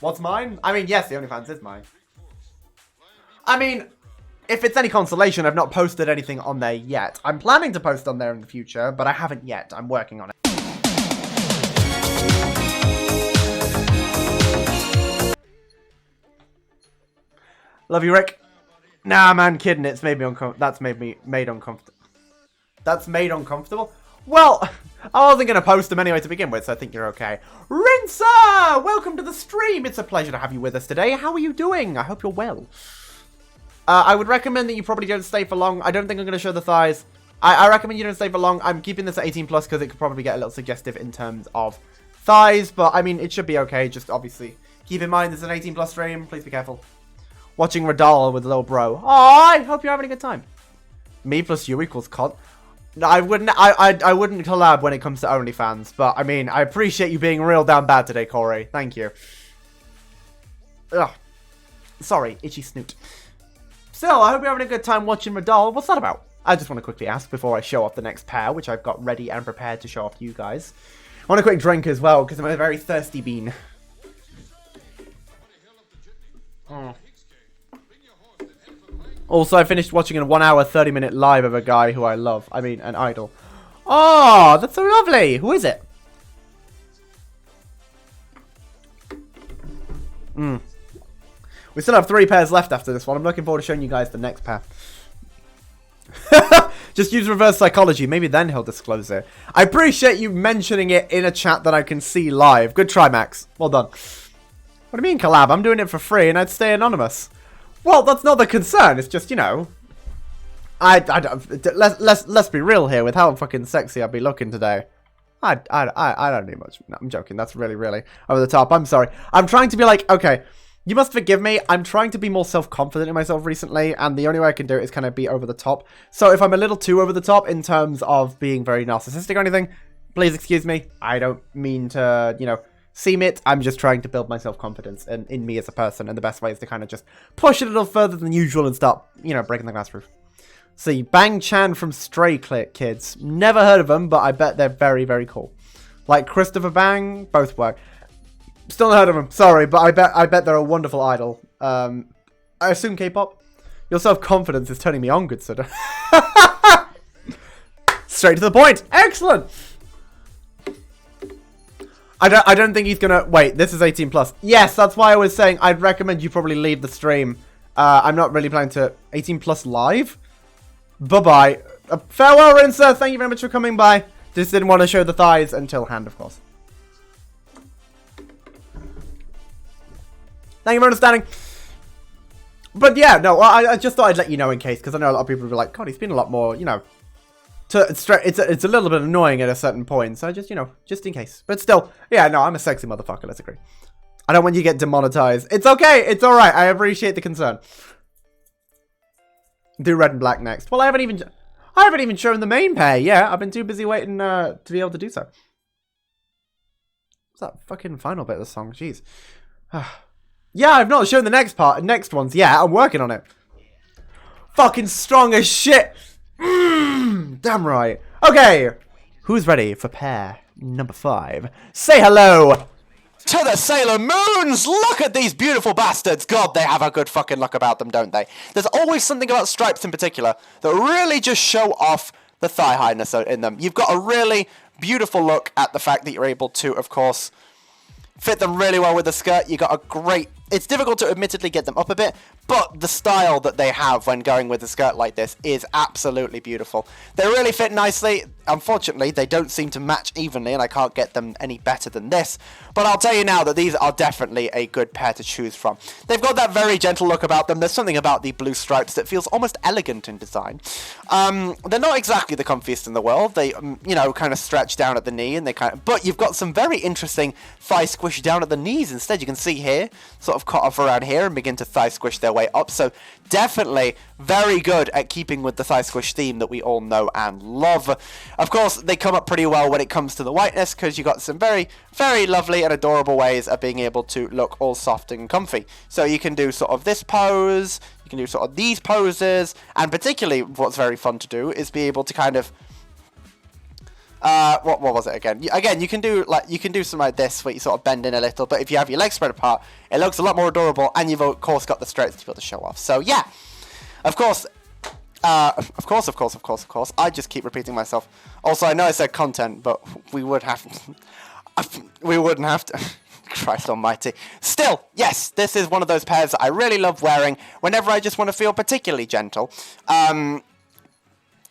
What's mine? I mean, yes, the OnlyFans is mine. I mean, if it's any consolation, I've not posted anything on there yet. I'm planning to post on there in the future, but I haven't yet. I'm working on it. Love you, Rick. Nah, man, kidding. It's made me uncomfortable. That's made uncomfortable. That's made uncomfortable? Well, I wasn't going to post them anyway to begin with, so I think you're okay. Rinser! Welcome to the stream. It's a pleasure to have you with us today. How are you doing? I hope you're well. I would recommend that you probably don't stay for long. I don't think I'm going to show the thighs. I recommend you don't stay for long. I'm keeping this at 18 plus because it could probably get a little suggestive in terms of thighs, but I mean, it should be okay. Just obviously keep in mind this is an 18 plus stream. Please be careful. Watching Radal with a little bro. Oh, I hope you're having a good time. Me plus you equals cod. No, I wouldn't collab when it comes to OnlyFans, but I mean, I appreciate you being real down bad today, Corey. Thank you. Ugh. Sorry, itchy snoot. Still, I hope you're having a good time watching Radal. What's that about? I just want to quickly ask before I show off the next pair, which I've got ready and prepared to show off to you guys. I want a quick drink as well, because I'm a very thirsty bean. Oh. Also, I finished watching a 1 hour, 30-minute live of a guy who I love. I mean, an idol. Oh, that's so lovely. Who is it? We still have 3 pairs left after this one. I'm looking forward to showing you guys the next pair. Just use reverse psychology. Maybe then he'll disclose it. I appreciate you mentioning it in a chat that I can see live. Good try, Max. Well done. What do you mean collab? I'm doing it for free and I'd stay anonymous. Well, that's not the concern. It's just, you know, let's be real here with how fucking sexy I'll be looking today. I don't need much. No, I'm joking. That's really, really over the top. I'm sorry. I'm trying to be like, okay, you must forgive me. I'm trying to be more self-confident in myself recently, and the only way I can do it is kind of be over the top. So if I'm a little too over the top in terms of being very narcissistic or anything, please excuse me. I don't mean to, you know, seem it. I'm just trying to build my self-confidence in me as a person, and the best way is to kind of just push it a little further than usual and start, you know, breaking the glass roof. See, Bang Chan from Stray Kids. Never heard of them, but I bet they're very, very cool. Like Christopher Bang, both work. Still not heard of them. Sorry, but I bet they're a wonderful idol. I assume K-pop. Your self-confidence is turning me on, good sir. Straight to the point. Excellent. I don't think he's gonna... Wait, this is 18 plus. Yes, that's why I was saying I'd recommend you probably leave the stream. I'm not really planning to... 18 plus live? Bye-bye. Farewell, Rinser. Thank you very much for coming by. Just didn't want to show the thighs until hand, of course. Thank you for understanding. But yeah, no, I just thought I'd let you know in case, because I know a lot of people will be like, God, he's been a lot more, you know, So it's a little bit annoying at a certain point. So just, you know, just in case. But still, yeah, no, I'm a sexy motherfucker. Let's agree. I don't want you to get demonetized. It's okay. It's all right. I appreciate the concern. Do red and black next. Well, I haven't even shown the main pair. Yeah, I've been too busy waiting to be able to do so. What's that fucking final bit of the song? Jeez. Yeah, I've not shown the next ones. Yeah, I'm working on it. Fucking strong as shit. Damn right. Okay. Who's ready for pair number 5? Say hello to the Sailor Moons! Look at these beautiful bastards! God, they have a good fucking look about them, don't they? There's always something about stripes in particular that really just show off the thigh highness in them. You've got a really beautiful look at the fact that you're able to, of course, fit them really well with the skirt. You got a great... It's difficult to admittedly get them up a bit, but the style that they have when going with a skirt like this is absolutely beautiful. They really fit nicely. Unfortunately, they don't seem to match evenly, and I can't get them any better than this. But I'll tell you now that these are definitely a good pair to choose from. They've got that very gentle look about them. There's something about the blue stripes that feels almost elegant in design. They're not exactly the comfiest in the world. They, you know, kind of stretch down at the knee, and but you've got some very interesting thigh squish down at the knees instead. You can see here, sort of cut off around here and begin to thigh squish their way up. So definitely very good at keeping with the thigh squish theme that we all know and love. Of course, they come up pretty well when it comes to the whiteness, because you got some very, very lovely and adorable ways of being able to look all soft and comfy. So you can do sort of this pose, you can do sort of these poses, and particularly what's very fun to do is be able to kind of what was it again? Again, you can do something like this where you sort of bend in a little, but if you have your legs spread apart, it looks a lot more adorable, and you've of course got the stripes to be able to show off. So yeah, of course. I just keep repeating myself. Also, I know I said content, but we wouldn't have to. Christ almighty. Still, yes, this is one of those pairs that I really love wearing whenever I just want to feel particularly gentle.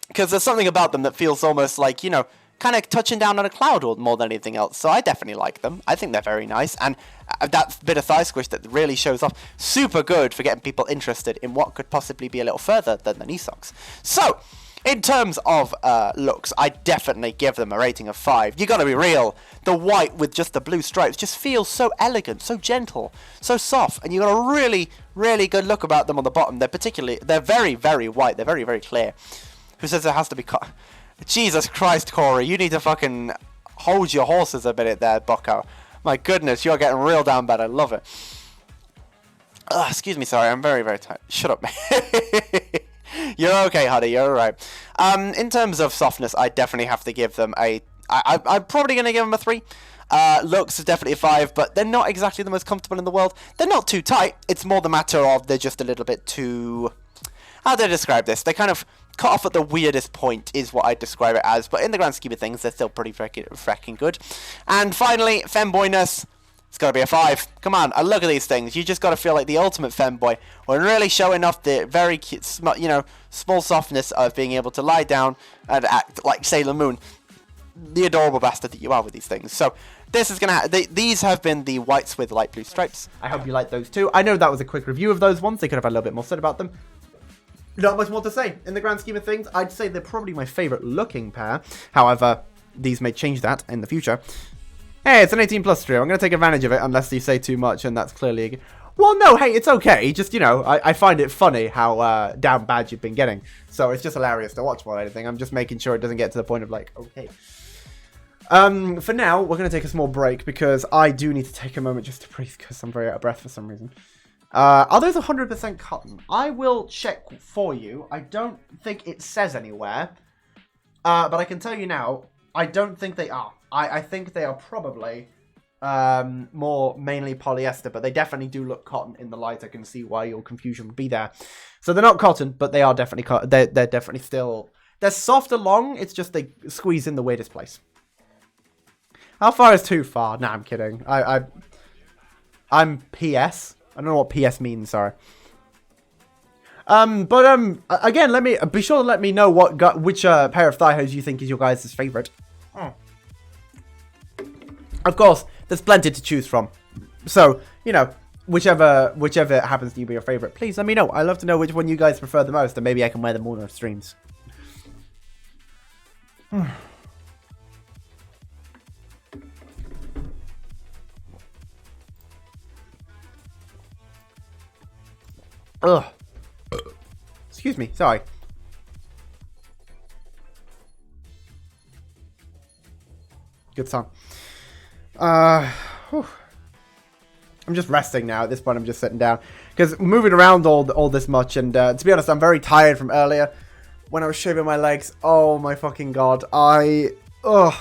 Because there's something about them that feels almost like, you know, kind of touching down on a cloud more than anything else. So I definitely like them. I think they're very nice. And that bit of thigh squish that really shows off, super good for getting people interested in what could possibly be a little further than the knee socks. So, in terms of looks, I definitely give them a rating of 5. You gotta be real. The white with just the blue stripes just feels so elegant, so gentle, so soft, and you got a really, really good look about them on the bottom. They're very, very white. They're very, very clear. Who says it has to be cut? Jesus Christ, Corey, you need to fucking hold your horses a minute there, bucko. My goodness, you're getting real down bad. I love it. Excuse me, sorry, I'm very, very tired. Shut up, man. You're okay, honey, you're alright. In terms of softness, I definitely have to give them I'm probably going to give them a 3. Looks is definitely a 5, but they're not exactly the most comfortable in the world. They're not too tight. It's more the matter of they're just a little bit too... How do I describe this? They kind of cut off at the weirdest point is what I describe it as, but in the grand scheme of things, they're still pretty fracking good. And finally, femboyness. It's got to be a 5. Come on, I look at these things. You just got to feel like the ultimate femboy when really showing off the very cute, you know, small softness of being able to lie down and act like Sailor Moon. The adorable bastard that you are with these things. So this is gonna. These have been the whites with light blue stripes. I hope you like those too. I know that was a quick review of those ones. They could have had a little bit more said about them. Not much more to say. In the grand scheme of things, I'd say they're probably my favourite looking pair. However, these may change that in the future. Hey, it's an 18+ stream. I'm going to take advantage of it unless you say too much, and that's clearly... Well, no, hey, it's okay. Just, you know, I find it funny how down bad you've been getting. So it's just hilarious to watch more than anything. I'm just making sure it doesn't get to the point of, like, okay. For now, we're going to take a small break because I do need to take a moment just to breathe because I'm very out of breath for some reason. Are those 100% cotton? I will check for you. I don't think it says anywhere. But I can tell you now, I don't think they are. I think they are probably more mainly polyester, but they definitely do look cotton in the light. I can see why your confusion would be there. So they're not cotton, but they are definitely cotton. They're definitely still... They're soft along, it's just they squeeze in the weirdest place. How far is too far? Nah, I'm kidding. I'm PS. I don't know what PS means, sorry. Again, let me be sure to let me know which pair of thigh highs you think is your guys' favorite. Of course, there's plenty to choose from. So, you know, whichever happens to be your favorite, please let me know. I'd love to know which one you guys prefer the most, and maybe I can wear them all on streams. Ugh. Excuse me, sorry. Good song. Whew. I'm just resting now. At this point, I'm just sitting down. Because moving around all this much, and to be honest, I'm very tired from earlier. When I was shaving my legs, oh my fucking god. I was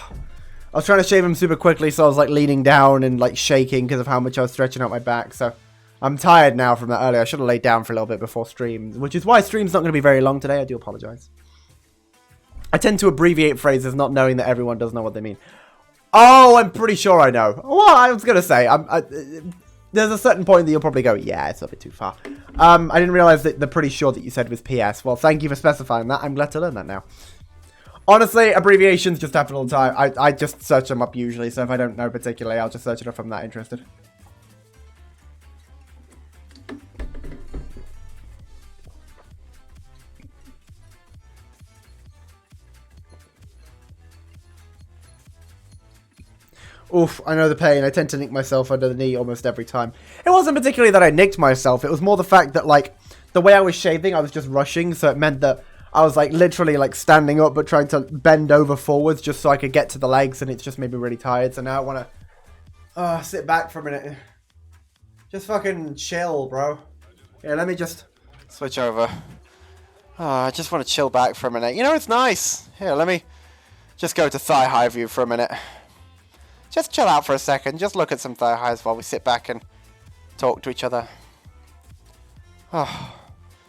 trying to shave them super quickly, so I was like leaning down and like shaking because of how much I was stretching out my back. So I'm tired now from that earlier. I should have laid down for a little bit before stream, which is why stream's not going to be very long today. I do apologize. I tend to abbreviate phrases not knowing that everyone does know what they mean. Oh, I'm pretty sure I know. Well, I was going to say, there's a certain point that you'll probably go, yeah, it's a bit too far. I didn't realize that the pretty sure that you said was PS. Well, thank you for specifying that. I'm glad to learn that now. Honestly, abbreviations just happen all the time. I just search them up usually, so if I don't know particularly, I'll just search it up if I'm that interested. Oof, I know the pain. I tend to nick myself under the knee almost every time. It wasn't particularly that I nicked myself. It was more the fact that, like, the way I was shaving, I was just rushing. So it meant that I was, like, literally, like, standing up but trying to bend over forwards just so I could get to the legs. And it's just made me really tired. So now I want to sit back for a minute. Just fucking chill, bro. Yeah, let me just switch over. I just want to chill back for a minute. You know, it's nice. Here, let me just go to thigh high view for a minute. Just chill out for a second. Just look at some thigh highs while we sit back and talk to each other. Oh,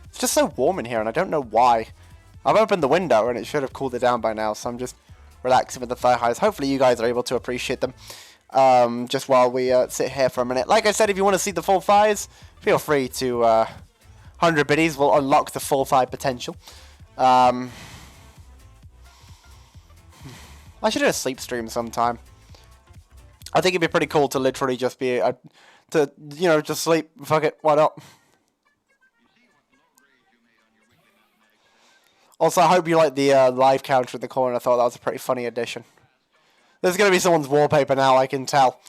it's just so warm in here, and I don't know why. I've opened the window, and it should have cooled it down by now, so I'm just relaxing with the thigh highs. Hopefully you guys are able to appreciate them just while we sit here for a minute. Like I said, if you want to see the full thighs, feel free to 100 biddies will unlock the full thigh potential. I should do a sleep stream sometime. I think it'd be pretty cool to literally just be, just sleep. Fuck it, why not? Also, I hope you like the live counter in the corner. I thought that was a pretty funny addition. There's going to be someone's wallpaper now, I can tell.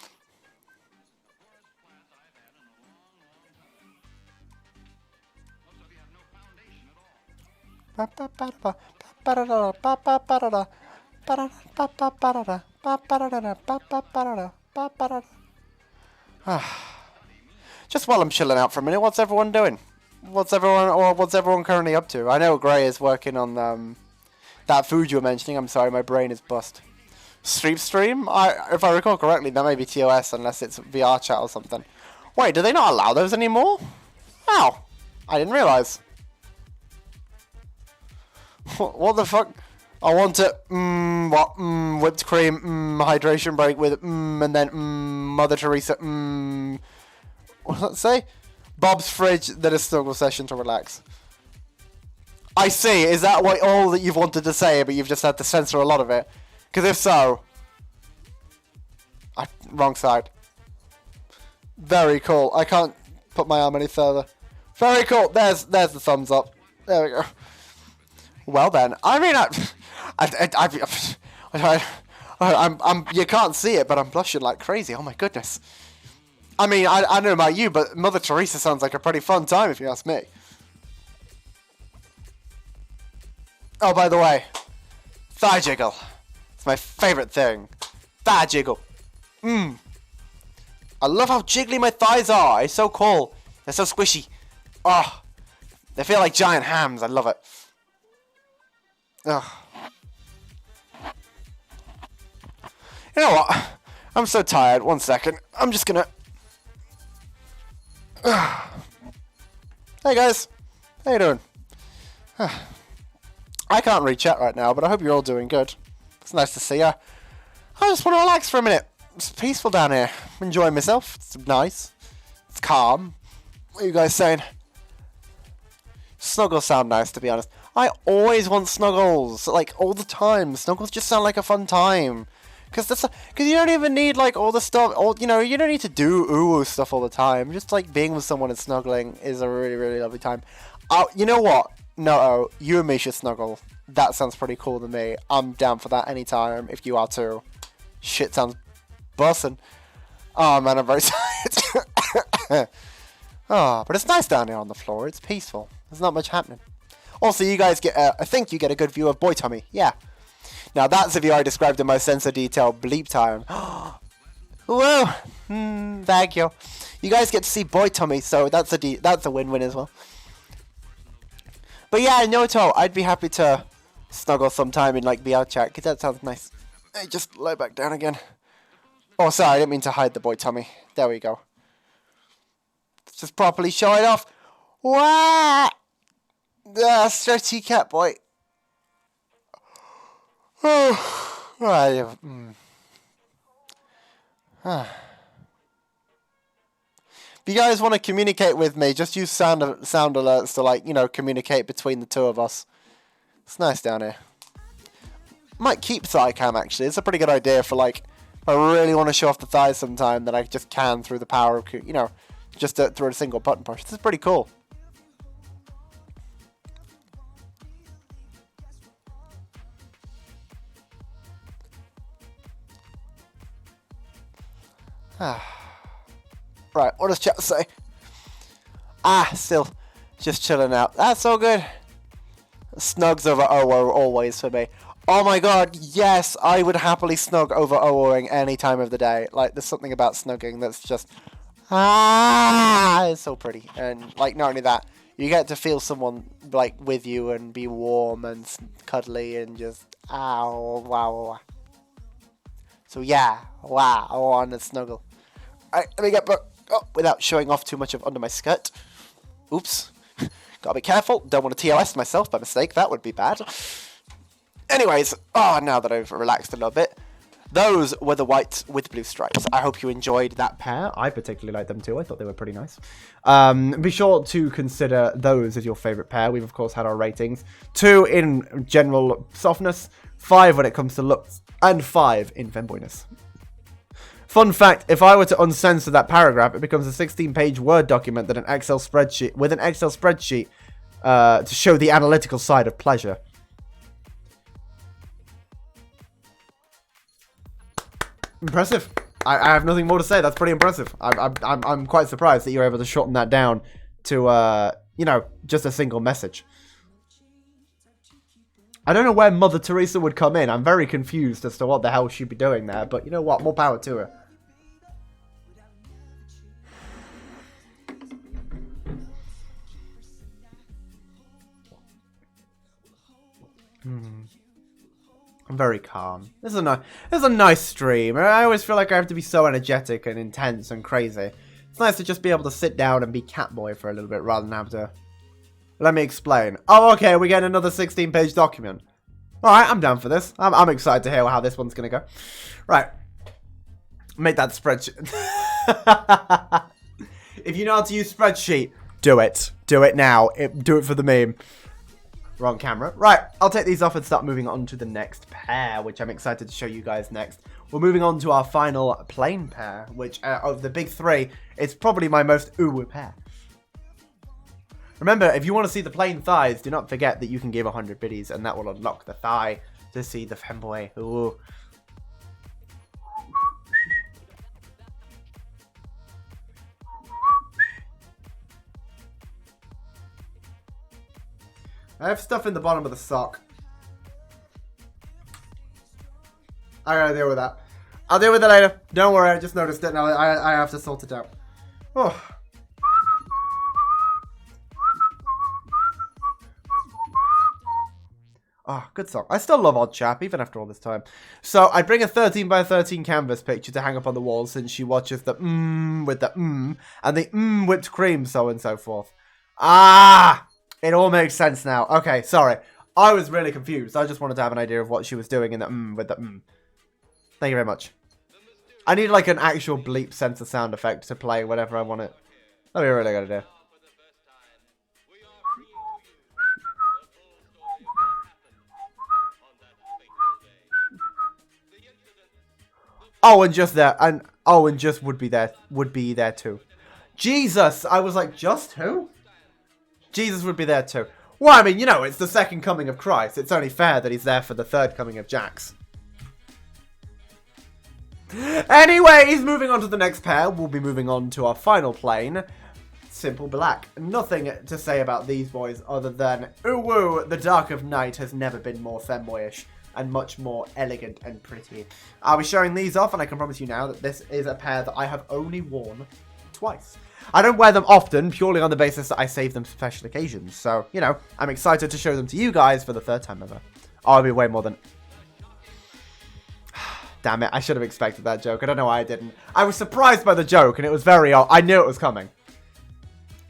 Just while I'm chilling out for a minute, what's everyone doing? What's everyone currently up to? I know Gray is working on that food you were mentioning. I'm sorry, my brain is bust. Stream? If I recall correctly, that may be TOS unless it's VR chat or something. Wait, do they not allow those anymore? How? I didn't realize. What the fuck? I want it, whipped cream, hydration break with, and then, Mother Teresa, what does that say? Bob's fridge, then a snuggle session to relax. I see, is that all that you've wanted to say, but you've just had to censor a lot of it? Because if so... wrong side. Very cool, I can't put my arm any further. Very cool, there's the thumbs up. There we go. Well then, I mean, you can't see it, but I'm blushing like crazy. Oh my goodness. I mean, I don't know about you, but Mother Teresa sounds like a pretty fun time if you ask me. Oh, by the way, thigh jiggle. It's my favorite thing. Thigh jiggle. I love how jiggly my thighs are. It's so cool. They're so squishy. Oh, they feel like giant hams. I love it. Ugh. You know what? I'm so tired. 1 second. I'm just gonna... Hey guys. How you doing? I can't read chat right now, but I hope you're all doing good. It's nice to see you. I just want to relax for a minute. It's peaceful down here. I'm enjoying myself. It's nice. It's calm. What are you guys saying? Snuggles sound nice, to be honest. I always want snuggles, like, all the time. Snuggles just sound like a fun time. Because you don't even need, like, all the stuff, you don't need to do ooh stuff all the time. Just, like, being with someone and snuggling is a really, really lovely time. You know what? No, you and me should snuggle. that sounds pretty cool to me. I'm down for that anytime if you are too. Shit sounds bussin'. Oh man, I'm very tired. Oh, but it's nice down here on the floor. It's peaceful. There's not much happening. Also, you guys get, I think you get a good view of Boy Tommy. Yeah. Now that's a view I described in my sense of detail bleep time. Whoa. Thank you. You guys get to see Boy Tommy, so that's a win-win as well. But yeah, Noto, I'd be happy to snuggle sometime in like BL chat, because that sounds nice. Hey, just lie back down again. Oh, sorry, I didn't mean to hide the Boy Tommy. There we go. Let's just properly show it off. Wow! Stretchy cat boy. Oh, right. If you guys want to communicate with me, just use sound alerts to, like, you know, communicate between the two of us. It's nice down here. Might keep thigh cam, actually. It's a pretty good idea for, like, if I really want to show off the thighs sometime, that I just can through the power of, you know, just through a single button push. This is pretty cool. Right, what does chat say? Still just chilling out. That's all good. Snugs over OO always for me. Oh my god, yes, I would happily snug over OOing any time of the day. Like, there's something about snugging that's just... it's so pretty. And, like, not only that, you get to feel someone, like, with you and be warm and cuddly and just... wow. So, yeah, wow, I want to snuggle. Alright, let me get back. Oh, without showing off too much of under my skirt. Oops. Gotta be careful. Don't want to TOS myself by mistake. That would be bad. Anyways, now that I've relaxed a little bit, those were the whites with blue stripes. I hope you enjoyed that pair. I particularly liked them too. I thought they were pretty nice. Be sure to consider those as your favorite pair. We've, of course, had our ratings. 2 in general softness, 5 when it comes to looks, and 5 in femboyness. Fun fact, if I were to uncensor that paragraph, it becomes a 16-page Word document that an Excel spreadsheet to show the analytical side of pleasure. Impressive. I have nothing more to say. That's pretty impressive. I'm quite surprised that you're able to shorten that down to you know, just a single message. I don't know where Mother Teresa would come in. I'm very confused as to what the hell she'd be doing there, but you know what? More power to her. I'm very calm. This is a nice stream. I always feel like I have to be so energetic and intense and crazy. It's nice to just be able to sit down and be Catboy for a little bit rather than have to... Let me explain. Oh, okay, we're getting another 16-page document. Alright, I'm down for this. I'm excited to hear how this one's going to go. Right. Make that spreadsheet. If you know how to use spreadsheet, do it. Do it now. Do it for the meme. Wrong camera. Right, I'll take these off and start moving on to the next pair, which I'm excited to show you guys next. We're moving on to our final plain pair, which of the big three, it's probably my most ooh pair. Remember, if you want to see the plain thighs, do not forget that you can give 100 biddies, and that will unlock the thigh to see the femboy. Ooh. I have stuff in the bottom of the sock. I gotta deal with that. I'll deal with it later. Don't worry, I just noticed it now. I have to sort it out. Oh. Oh, good song. I still love Odd Chap, even after all this time. So, I bring a 13 by 13 canvas picture to hang up on the wall since she watches the with the and the whipped cream, so and so forth. Ah! It all makes sense now. Okay, sorry. I was really confused. I just wanted to have an idea of what she was doing in the with the Thank you very much. I need like an actual bleep sensor sound effect to play whenever I want it. That'd be a really good idea. Oh, and just there, and oh, and just would be there too. Jesus, I was like, just who? Jesus would be there too. Well, I mean, you know, it's the second coming of Christ. It's only fair that he's there for the third coming of Jax. Anyways, moving on to the next pair, we'll be moving on to our final plane. Simple black. Nothing to say about these boys other than, ooh woo, the dark of night has never been more femboyish and much more elegant and pretty. I'll be showing these off, and I can promise you now that this is a pair that I have only worn twice. I don't wear them often, purely on the basis that I save them for special occasions. So, you know, I'm excited to show them to you guys for the third time ever. I'll be way more than... Damn it, I should have expected that joke. I don't know why I didn't. I was surprised by the joke, and it was very odd. I knew it was coming.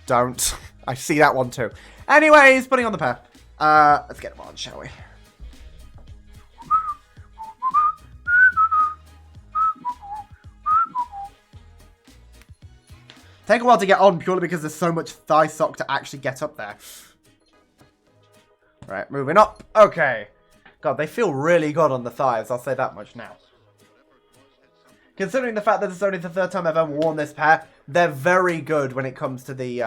Don't. I see that one too. Anyways, putting on the pair. Let's get them on, shall we? Take a while to get on, purely because there's so much thigh sock to actually get up there. Right, moving up. Okay. God, they feel really good on the thighs, I'll say that much now. Considering the fact that it's only the third time I've ever worn this pair, they're very good when it comes to the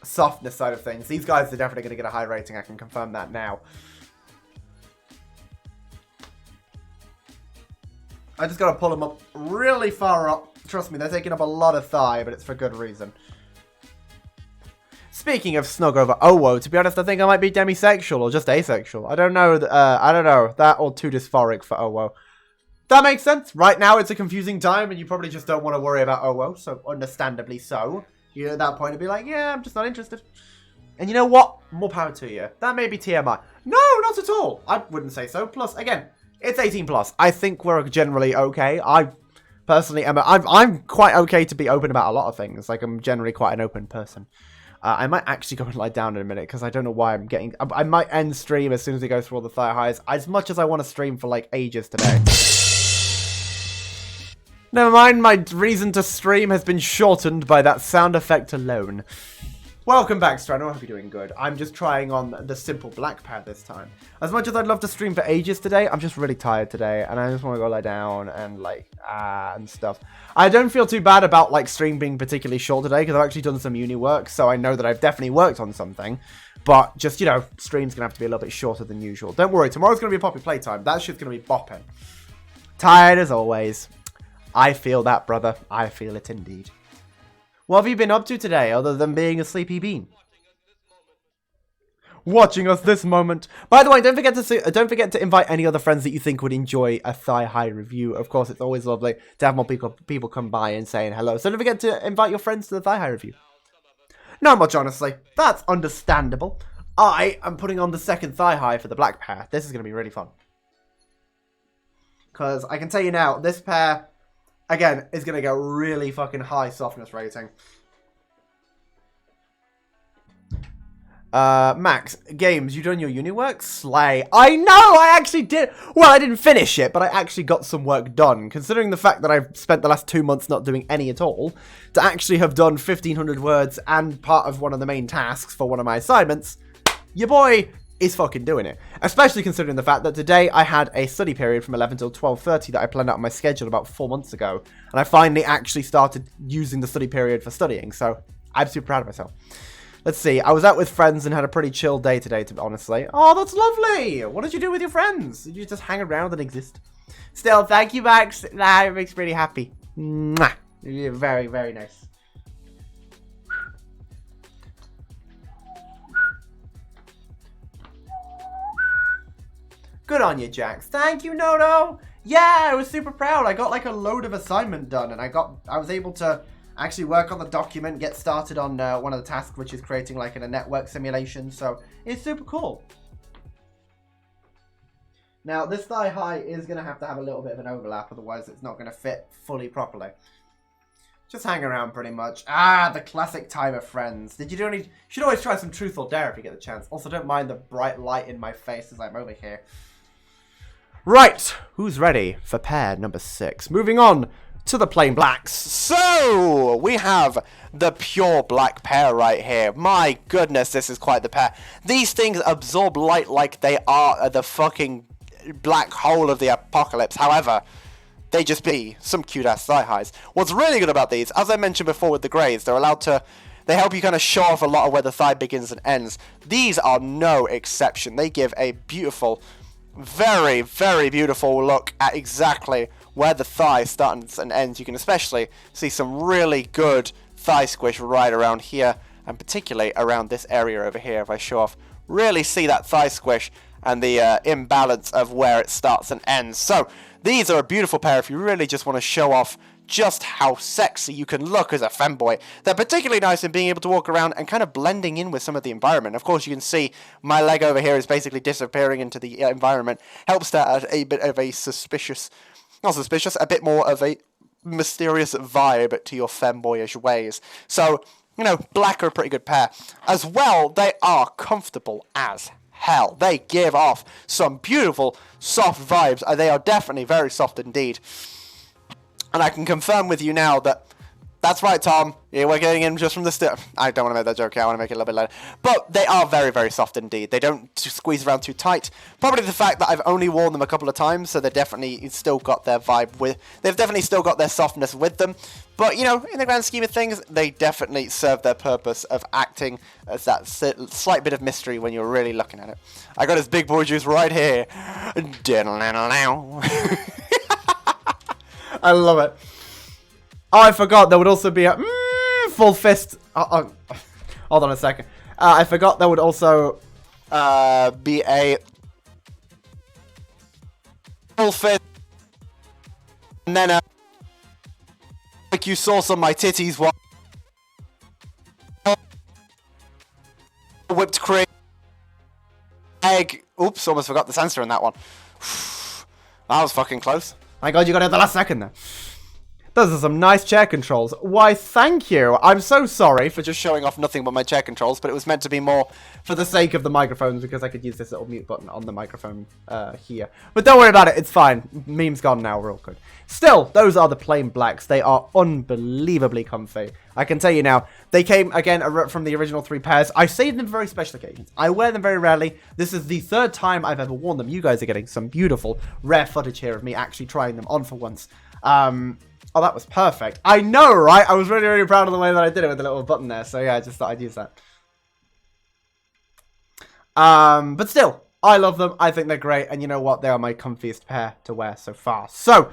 softness side of things. These guys are definitely going to get a high rating, I can confirm that now. I just got to pull them up really far up. Trust me, they're taking up a lot of thigh, but it's for good reason. Speaking of snug over Owo, to be honest, I think I might be demisexual or just asexual. I don't know. I don't know. That or too dysphoric for Owo. That makes sense. Right now, it's a confusing time, and you probably just don't want to worry about Owo, so understandably so. You at that point would be like, yeah, I'm just not interested. And you know what? More power to you. That may be TMI. No, not at all. I wouldn't say so. Plus, again, it's 18 plus. I think we're generally okay. I personally am. I'm quite okay to be open about a lot of things. Like, I'm generally quite an open person. I might actually go and lie down in a minute because I don't know why I'm getting... I might end stream as soon as we go through all the thigh highs. As much as I want to stream for like ages today. Never mind, my reason to stream has been shortened by that sound effect alone. Welcome back, Strano. I hope you're doing good. I'm just trying on the simple black pair this time. As much as I'd love to stream for ages today, I'm just really tired today, and I just want to go lie down and like and stuff. I don't feel too bad about like stream being particularly short today because I've actually done some uni work, so I know that I've definitely worked on something. But just, you know, stream's gonna have to be a little bit shorter than usual. Don't worry, tomorrow's gonna be Poppy Playtime. That shit's gonna be bopping. Tired as always. I feel that, brother. I feel it indeed. What have you been up to today, other than being a sleepy bean? Watching us this moment. By the way, don't forget to invite any other friends that you think would enjoy a thigh-high review. Of course, it's always lovely to have more people come by and saying hello. So don't forget to invite your friends to the thigh-high review. Not much, honestly. That's understandable. I am putting on the second thigh-high for the black pair. This is going to be really fun. Because I can tell you now, this pair... Again, is going to get a really fucking high softness rating. Max, games, you done your uni work? Slay. I know, I actually did. Well, I didn't finish it, but I actually got some work done. Considering the fact that I've spent the last 2 months not doing any at all, to actually have done 1,500 words and part of one of the main tasks for one of my assignments, your boy is fucking doing it. Especially considering the fact that today I had a study period from 11 till 12:30 that I planned out on my schedule about 4 months ago. And I finally actually started using the study period for studying. So I'm super proud of myself. Let's see. I was out with friends and had a pretty chill day today, to be honestly. Oh, that's lovely. What did you do with your friends? Did you just hang around and exist? Still, thank you, Max. That makes me really happy. Mwah. You're very, very nice. Good on you, Jax. Thank you, Nono. Yeah, I was super proud. I got like a load of assignment done, and I was able to actually work on the document, get started on one of the tasks, which is creating like a network simulation. So it's super cool. Now, this thigh high is going to have a little bit of an overlap, otherwise it's not going to fit fully properly. Just hang around pretty much. Ah, the classic time of friends. Did you do any... You should always try some truth or dare if you get the chance. Also, don't mind the bright light in my face as I'm over here. Right, who's ready for pair number 6? Moving on to the plain blacks. So, we have the pure black pair right here. My goodness, this is quite the pair. These things absorb light like they are the fucking black hole of the apocalypse. However, they just be some cute-ass thigh highs. What's really good about these, as I mentioned before with the greys, they're allowed to... They help you kind of show off a lot of where the thigh begins and ends. These are no exception. They give a beautiful, very, very beautiful look at exactly where the thigh starts and ends. You can especially see some really good thigh squish right around here, and particularly around this area over here. If I show off, really see that thigh squish and the imbalance of where it starts and ends. So these are a beautiful pair if you really just want to show off just how sexy you can look as a femboy. They're particularly nice in being able to walk around and kind of blending in with some of the environment. Of course, you can see my leg over here is basically disappearing into the environment. Helps to add a bit of a a bit more of a mysterious vibe to your femboyish ways. So, you know, black are a pretty good pair. As well, they are comfortable as hell. They give off some beautiful, soft vibes. They are definitely very soft indeed. And I can confirm with you now that that's right, Tom. Yeah, we're getting in just from the start. I don't want to make that joke here. I want to make it a little bit later. But they are very, very soft indeed. They don't squeeze around too tight. Probably the fact that I've only worn them a couple of times, so they've definitely still got their vibe with. They've definitely still got their softness with them. But, you know, in the grand scheme of things, they definitely serve their purpose of acting as that slight bit of mystery when you're really looking at it. I got his big boy juice right here. I love it. Oh, I forgot there would also be a full fist. Hold on a second. I forgot there would also be a full fist. And then like you saw some of my titties while whipped cream, egg. Oops, almost forgot the censor in that one. That was fucking close. My god, you got it at the last second there. Those are some nice chair controls. Why, thank you. I'm so sorry for just showing off nothing but my chair controls, but it was meant to be more for the sake of the microphones because I could use this little mute button on the microphone here. But don't worry about it. It's fine. Meme's gone now. We're all good. Still, those are the plain blacks. They are unbelievably comfy. I can tell you now, they came, again, from the original 3 pairs. I saved them for very special occasions. I wear them very rarely. This is the 3rd time I've ever worn them. You guys are getting some beautiful, rare footage here of me actually trying them on for once. Oh, that was perfect. I know, right? I was really, really proud of the way that I did it with the little button there. So, yeah, I just thought I'd use that. But still, I love them. I think they're great. And you know what? They are my comfiest pair to wear so far. So,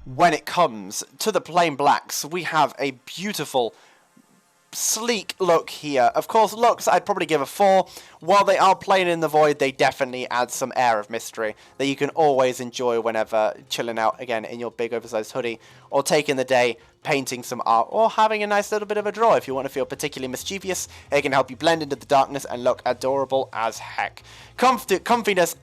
when it comes to the plain blacks, we have a beautiful, sleek look here. Of course, looks I'd probably give a 4. While they are plain in the void, they definitely add some air of mystery that you can always enjoy whenever chilling out again in your big oversized hoodie, or taking the day painting some art, or having a nice little bit of a draw. If you want to feel particularly mischievous, it can help you blend into the darkness and look adorable as heck. Comfiness.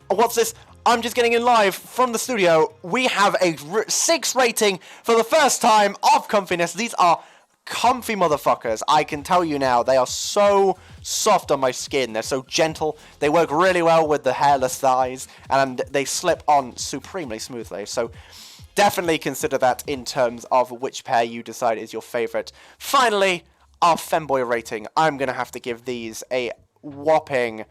What's this? I'm just getting in live from the studio. We have a 6 rating for the first time of comfiness. These are comfy motherfuckers. I can tell you now, they are so soft on my skin. They're so gentle. They work really well with the hairless thighs, and they slip on supremely smoothly. So definitely consider that in terms of which pair you decide is your favorite. Finally, our femboy rating. I'm going to have to give these a whopping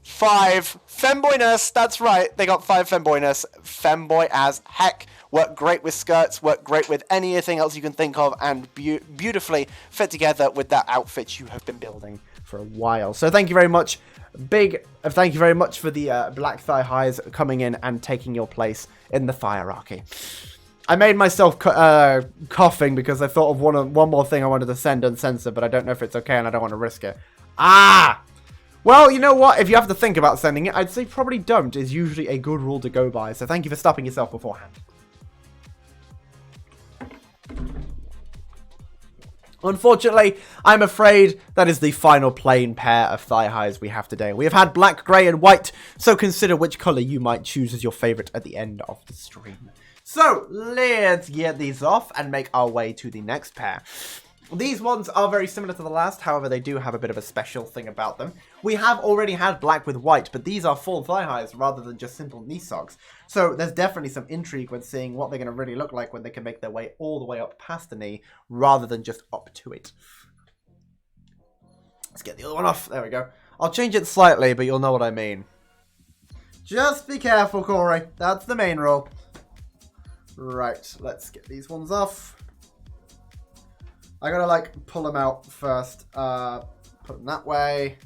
5 femboyness. That's right, they got 5 femboyness. Femboy as heck. Work great with skirts, work great with anything else you can think of, and beautifully fit together with that outfit you have been building for a while. So thank you very much. Thank you very much for the black thigh highs coming in and taking your place in the hierarchy. I made myself coughing because I thought of one more thing I wanted to send uncensored, but I don't know if it's okay and I don't want to risk it. Well, you know what? If you have to think about sending it, I'd say probably don't is usually a good rule to go by. So thank you for stopping yourself beforehand. Unfortunately, I'm afraid that is the final plain pair of thigh highs we have today. We have had black, grey, and white, so consider which colour you might choose as your favourite at the end of the stream. So, let's get these off and make our way to the next pair. These ones are very similar to the last, however they do have a bit of a special thing about them. We have already had black with white, but these are full thigh highs rather than just simple knee socks. So there's definitely some intrigue when seeing what they're going to really look like when they can make their way all the way up past the knee rather than just up to it. Let's get the other one off. There we go. I'll change it slightly, but you'll know what I mean. Just be careful, Corey. That's the main rule. Right, let's get these ones off. I gotta like pull them out first. Put them that way.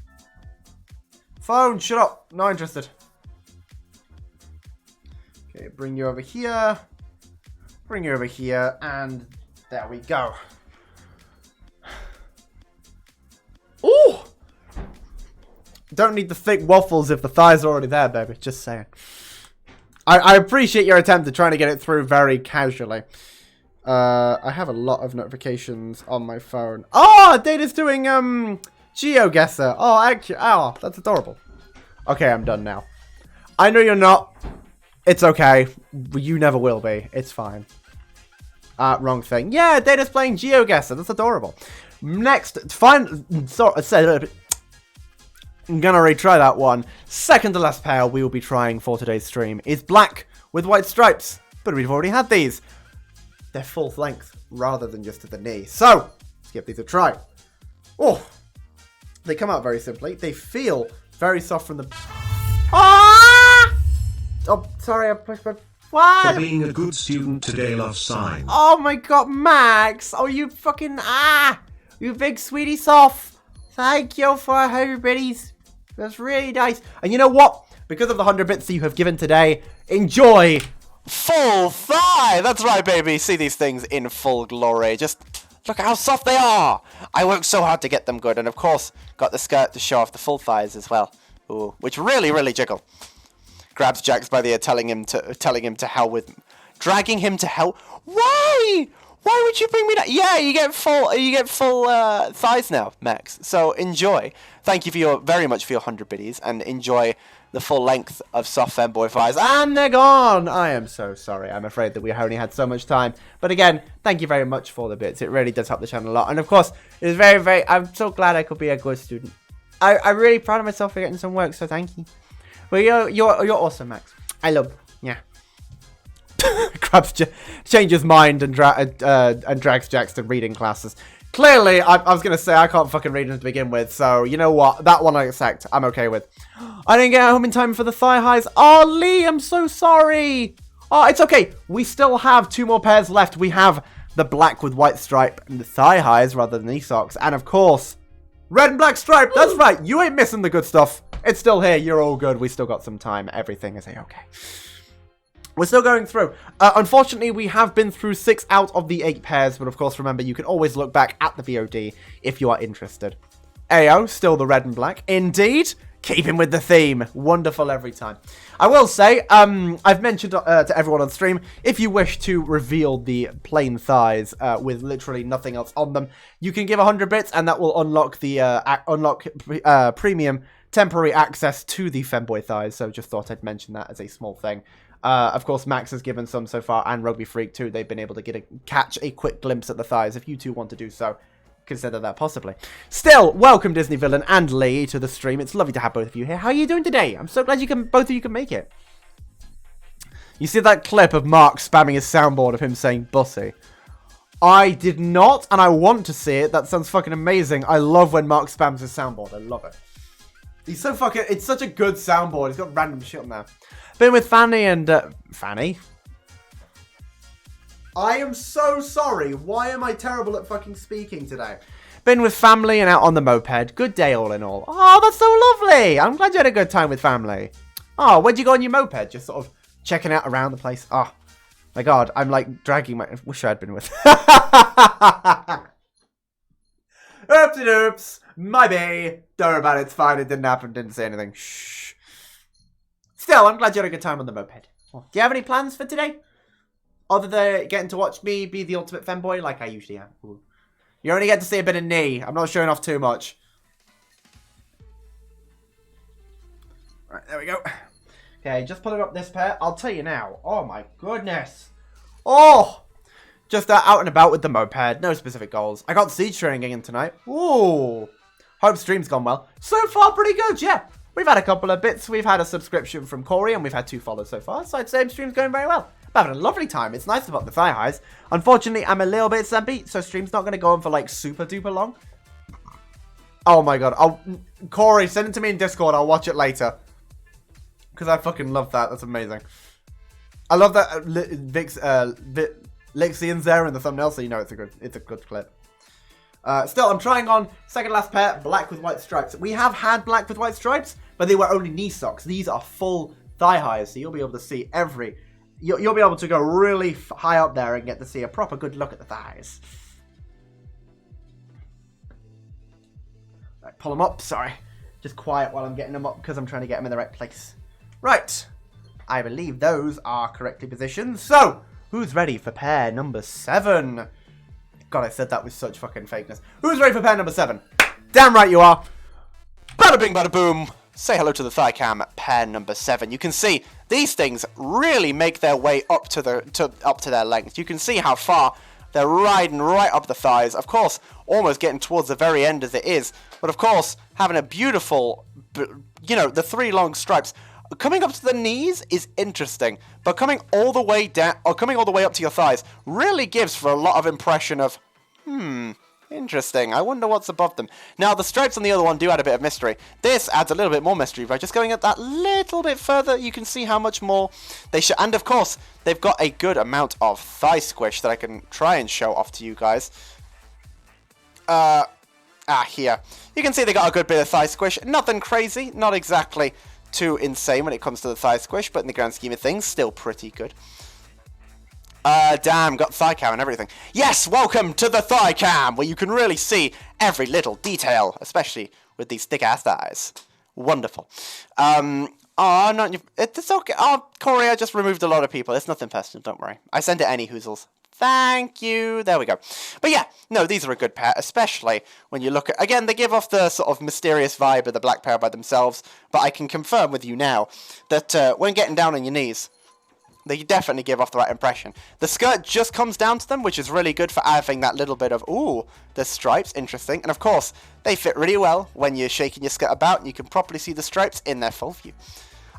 Phone, shut up. Not interested. Okay, bring you over here. Bring you over here, and there we go. Ooh! Don't need the thick waffles if the thighs are already there, baby. Just saying. I appreciate your attempt at trying to get it through very casually. I have a lot of notifications on my phone. Oh, Data's doing, GeoGuessr. Oh, actually, oh, that's adorable. Okay, I'm done now. I know you're not. It's okay. You never will be. It's fine. Wrong thing. Yeah, Data's playing GeoGuessr. That's adorable. Next, I'm gonna retry that one. Second to last pair we will be trying for today's stream is black with white stripes. But we've already had these. They're full length rather than just to the knee. So, let's give these a try. Oh, they come out very simply. They feel very soft from the... Ah! Oh, sorry, I pushed my... What? For being a good student today, love sign. Oh my god, Max! Oh, you fucking... Ah! You big sweetie soft. Thank you for 100 biddies. That's really nice. And you know what? Because of the 100 bits that you have given today, enjoy full thigh. That's right, baby. See these things in full glory. Just look at how soft they are. I worked so hard to get them good. And of course, got the skirt to show off the full thighs as well. Ooh, which really, really jiggle. Grabs Jax by the ear, telling him to hell with... Dragging him to hell... Why? Why would you bring me that? Yeah, you get full thighs now, Max. So enjoy. Thank you very much for your 100 biddies, and enjoy the full length of soft femboy thighs. And they're gone. I am so sorry. I'm afraid that we only had so much time. But again, thank you very much for the bits. It really does help the channel a lot. And of course, it was very, very. I'm so glad I could be a good student. I'm really proud of myself for getting some work. So thank you. Well, you're awesome, Max. I love. Yeah. Krabs changes mind and drags Jax to reading classes. Clearly, I was going to say I can't fucking read them to begin with, so you know what? That one I accept. I'm okay with. I didn't get home in time for the thigh highs. Oh, Lee, I'm so sorry. Oh, it's okay. We still have 2 more pairs left. We have the black with white stripe and the thigh highs rather than knee socks. And of course, red and black stripe. That's right. You ain't missing the good stuff. It's still here. You're all good. We still got some time. Everything is a-okay. We're still going through. Unfortunately, we have been through 6 out of the 8 pairs, but of course, remember, you can always look back at the VOD if you are interested. Ayo, still the red and black. Indeed, keeping with the theme. Wonderful every time. I will say, I've mentioned to everyone on stream, if you wish to reveal the plain thighs with literally nothing else on them, you can give 100 bits, and that will unlock the premium temporary access to the femboy thighs. So just thought I'd mention that as a small thing. Of course, Max has given some so far, and Rugby Freak too. They've been able to catch a quick glimpse at the thighs. If you two want to do so, consider that possibly. Still, welcome Disney Villain and Lee to the stream. It's lovely to have both of you here. How are you doing today? I'm so glad both of you can make it. You see that clip of Mark spamming his soundboard of him saying "bussy"? I did not, and I want to see it. That sounds fucking amazing. I love when Mark spams his soundboard. I love it. He's so fucking... It's such a good soundboard. He's got random shit on there. Been with Fanny and... Fanny? I am so sorry. Why am I terrible at fucking speaking today? Been with family and out on the moped. Good day all in all. Oh, that's so lovely. I'm glad you had a good time with family. Oh, where'd you go on your moped? Just sort of checking out around the place. Oh, my God. I'm like dragging my... Wish I had been with... Oops-a-doops. My bad. Don't worry about it. It's fine. It didn't happen. Didn't say anything. Shh. Still, I'm glad you had a good time on the moped. Do you have any plans for today? Other than getting to watch me be the ultimate femboy like I usually am. Ooh. You only get to see a bit of knee. I'm not showing off too much. Right, there we go. Okay, just pulling up this pair. I'll tell you now. Oh my goodness. Oh! Just out and about with the moped. No specific goals. I got siege training in tonight. Ooh. Hope stream's gone well. So far, pretty good, yeah. We've had a couple of bits. We've had a subscription from Corey, and we've had 2 follows so far. So I'd say stream's going very well. I'm having a lovely time. It's nice to put the thigh highs. Unfortunately, I'm a little bit stumpy, so stream's not going to go on for like super duper long. Oh my God. Corey, send it to me in Discord. I'll watch it later. Because I fucking love that. That's amazing. I love that Lixian's there in the thumbnail, so you know it's a good clip. Still, I'm trying on second last pair, black with white stripes. We have had black with white stripes, but they were only knee socks. These are full thigh highs, so you'll be able to see you'll be able to go really high up there and get to see a proper good look at the thighs. Right, pull them up, sorry. Just quiet while I'm getting them up because I'm trying to get them in the right place. Right, I believe those are correctly positioned. So, who's ready for pair number 7? God, I said that with such fucking fakeness. Who's ready for pair number 7? Damn right you are. Bada bing, bada boom. Say hello to the thigh cam at pair number 7. You can see these things really make their way up to their length. You can see how far they're riding right up the thighs. Of course, almost getting towards the very end as it is. But of course, having a beautiful, the 3 long stripes. Coming up to the knees is interesting, but coming all the way down, or coming all the way up to your thighs, really gives for a lot of impression of, interesting, I wonder what's above them. Now, the stripes on the other one do add a bit of mystery. This adds a little bit more mystery by just going at that little bit further. You can see how much more they show. And of course, they've got a good amount of thigh squish that I can try and show off to you guys. Here. You can see they got a good bit of thigh squish. Nothing crazy, not exactly too insane when it comes to the thigh squish, but in the grand scheme of things, still pretty good. Damn, got thigh cam and everything. Yes, welcome to the thigh cam, where you can really see every little detail, especially with these thick-ass thighs. Wonderful. It's okay. Oh, Corey, I just removed a lot of people. It's nothing personal, don't worry. I sent it any hoozles. Thank you. There we go. But yeah, no, these are a good pair, especially when you look at... Again, they give off the sort of mysterious vibe of the black pair by themselves, but I can confirm with you now that when getting down on your knees, they definitely give off the right impression. The skirt just comes down to them, which is really good for having that little bit of, ooh, the stripes, interesting. And of course, they fit really well when you're shaking your skirt about and you can properly see the stripes in their full view.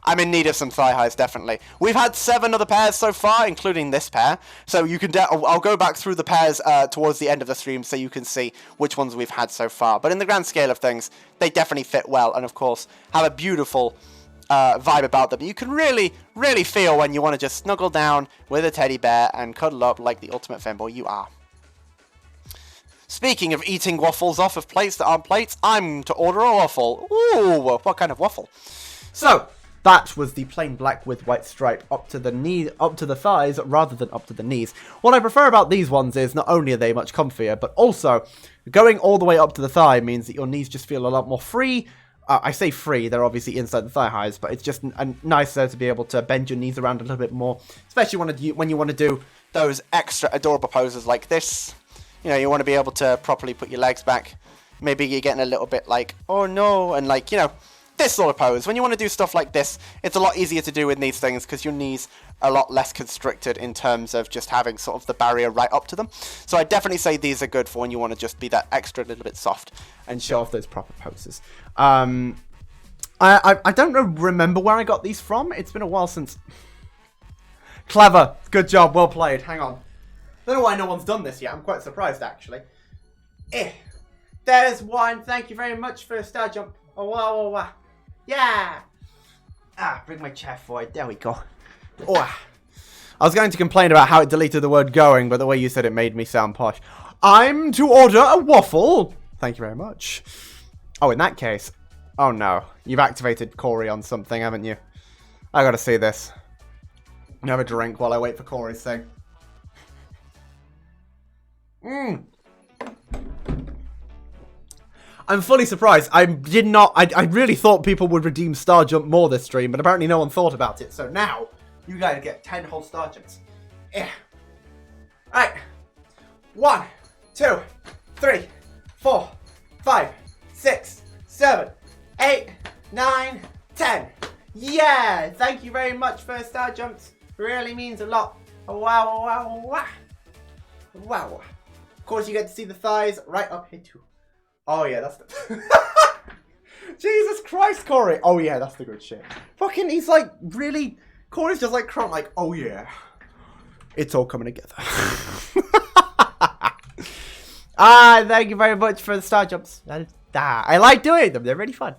I'm in need of some thigh highs, definitely. We've had 7 other pairs so far, including this pair. So you can, I'll go back through the pairs towards the end of the stream so you can see which ones we've had so far. But in the grand scale of things, they definitely fit well and, of course, have a beautiful vibe about them. You can really, really feel when you want to just snuggle down with a teddy bear and cuddle up like the ultimate femboy you are. Speaking of eating waffles off of plates that aren't plates, I'm to order a waffle. Ooh, what kind of waffle? So, that was the plain black with white stripe up to the knee, up to the thighs rather than up to the knees. What I prefer about these ones is not only are they much comfier, but also going all the way up to the thigh means that your knees just feel a lot more free. I say free, they're obviously inside the thigh highs, but it's just nicer to be able to bend your knees around a little bit more, especially when you want to do those extra adorable poses like this. You know, you want to be able to properly put your legs back. Maybe you're getting a little bit like, oh no, and like, you know, this sort of pose. When you want to do stuff like this, it's a lot easier to do with these things because your knees are a lot less constricted in terms of just having sort of the barrier right up to them. So I definitely say these are good for when you want to just be that extra little bit soft and show off those proper poses. I don't remember where I got these from. It's been a while since. Clever. Good job. Well played. Hang on. I don't know why no one's done this yet. I'm quite surprised, actually. There's one. Thank you very much for a star jump. Oh, wow, wow, wow. Yeah. Bring my chair forward. There we go. Oh. I was going to complain about how it deleted the word going, but the way you said it made me sound posh. I'm to order a waffle. Thank you very much. Oh, in that case. Oh, no. You've activated Corey on something, haven't you? I gotta see this. Have a drink while I wait for Corey's thing. I'm fully surprised. I really thought people would redeem Star Jump more this stream, but apparently no one thought about it. So now, you guys get 10 whole Star Jumps. Yeah. Alright. 1, 2, 3, 4, 5, 6, 7, 8, 9, 10. Yeah! Thank you very much for Star Jumps. Really means a lot. Wow, wow, wow. Wow. Of course, you get to see the thighs right up here too. Oh yeah, that's the... Jesus Christ, Corey. Oh yeah, that's the good shit. Fucking, he's like, really... Corey's just like crying, like, oh yeah. It's all coming together. Thank you very much for the Star Jumps. I like doing them. They're really fun.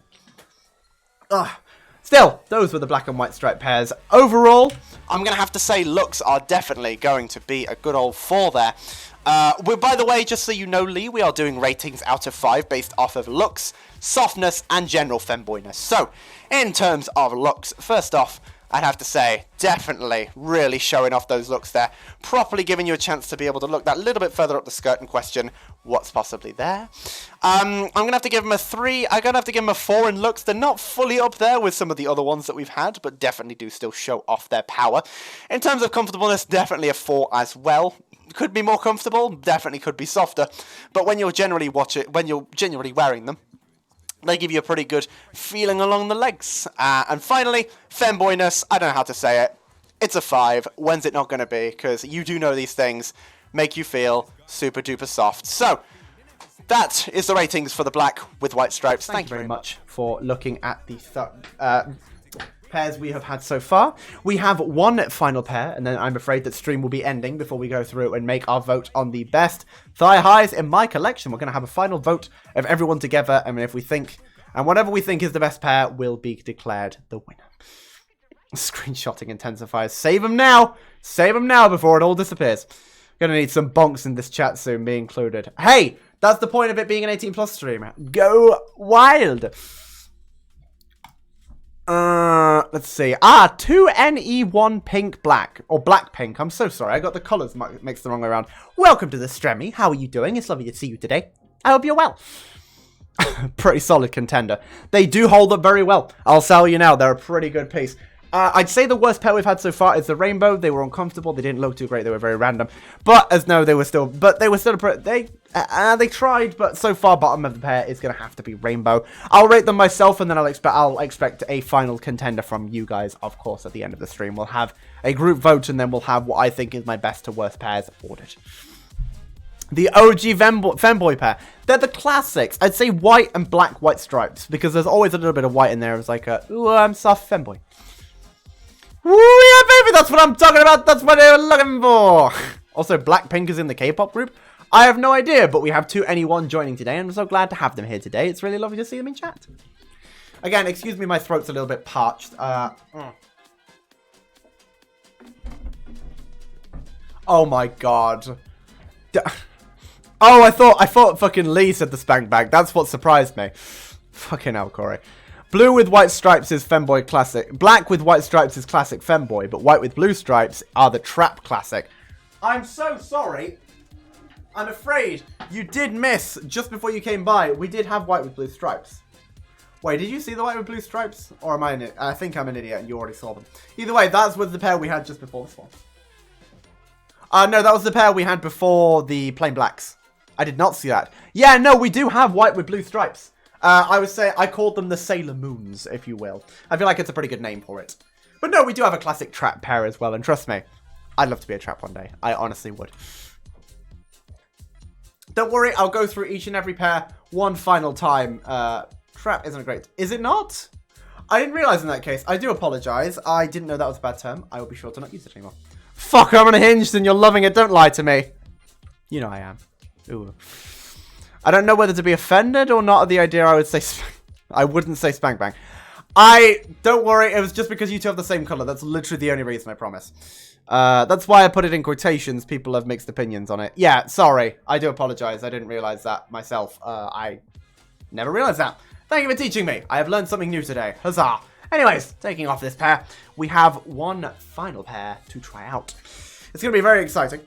Still, those were the black and white striped pairs. Overall, I'm going to have to say looks are definitely going to be a good old 4 there. By the way, just so you know, Lee, we are doing ratings out of 5 based off of looks, softness, and general femboyness. So, in terms of looks, first off, I'd have to say, definitely really showing off those looks there. Properly giving you a chance to be able to look that little bit further up the skirt and question what's possibly there. I'm going to have to give them a 3. I'm going to have to give them a 4 in looks. They're not fully up there with some of the other ones that we've had, but definitely do still show off their power. In terms of comfortableness, definitely a 4 as well. Could be more comfortable, definitely could be softer. But when you're generally wearing them, they give you a pretty good feeling along the legs. And finally, femboyness, I don't know how to say it. It's a 5. When's it not going to be? Because you do know these things make you feel super duper soft. So, that is the ratings for the black with white stripes. Thank you very much for looking at the pairs we have had so far. We have one final pair, and then I'm afraid that stream will be ending before we go through and make our vote on the best thigh highs in my collection. We're going to have a final vote of everyone together, and if we think, and whatever we think is the best pair will be declared the winner. Screenshotting intensifiers. Save them now! Save them now before it all disappears. Gonna need some bonks in this chat soon, me included. Hey! That's the point of it being an 18+ stream. Go wild! Let's see. 2NE1 pink black. Or black pink. I'm so sorry. I got the colours mixed the wrong way around. Welcome to the Stremmy. How are you doing? It's lovely to see you today. I hope you're well. Pretty solid contender. They do hold up very well. I'll tell you now. They're a pretty good piece. I'd say the worst pair we've had so far is the rainbow. They were uncomfortable. They didn't look too great. They were very random. But they were still they tried, but so far bottom of the pair is going to have to be rainbow. I'll rate them myself, and then I'll expect a final contender from you guys, of course, at the end of the stream. We'll have a group vote, and then we'll have what I think is my best to worst pairs ordered. The OG femboy pair. They're the classics. I'd say white and black white stripes, because there's always a little bit of white in there. It's like ooh, I'm soft femboy. Woo, yeah, baby, that's what I'm talking about. That's what they were looking for. Also, Blackpink is in the K-pop group. I have no idea, but we have 2NE1 joining today, and I'm so glad to have them here today. It's really lovely to see them in chat. Again, excuse me, my throat's a little bit parched. Oh my god. Oh, I thought fucking Lee said the spank bag. That's what surprised me. Fucking hell, Corey. Blue with white stripes is femboy classic. Black with white stripes is classic femboy, but white with blue stripes are the trap classic. I'm so sorry. I'm afraid you did miss just before you came by. We did have white with blue stripes. Wait, did you see the white with blue stripes? Or am I an idiot? I think I'm an idiot and you already saw them. Either way, that was the pair we had just before this one. No, that was the pair we had before the plain blacks. I did not see that. Yeah, no, we do have white with blue stripes. I would say I called them the Sailor Moons, if you will. I feel like it's a pretty good name for it. But no, we do have a classic trap pair as well, and trust me, I'd love to be a trap one day. I honestly would. Don't worry, I'll go through each and every pair one final time. Trap isn't great. Is it not? I didn't realise in that case. I do apologise. I didn't know that was a bad term. I will be sure to not use it anymore. Fuck, I'm unhinged and you're loving it. Don't lie to me. You know I am. Ooh. I don't know whether to be offended or not at the idea I would say... I wouldn't say spank bang. Don't worry, it was just because you two have the same colour. That's literally the only reason, I promise. That's why I put it in quotations. People have mixed opinions on it. Yeah, sorry. I do apologise. I didn't realise that myself. I never realised that. Thank you for teaching me. I have learned something new today. Huzzah. Anyways, taking off this pair, we have one final pair to try out. It's going to be very exciting.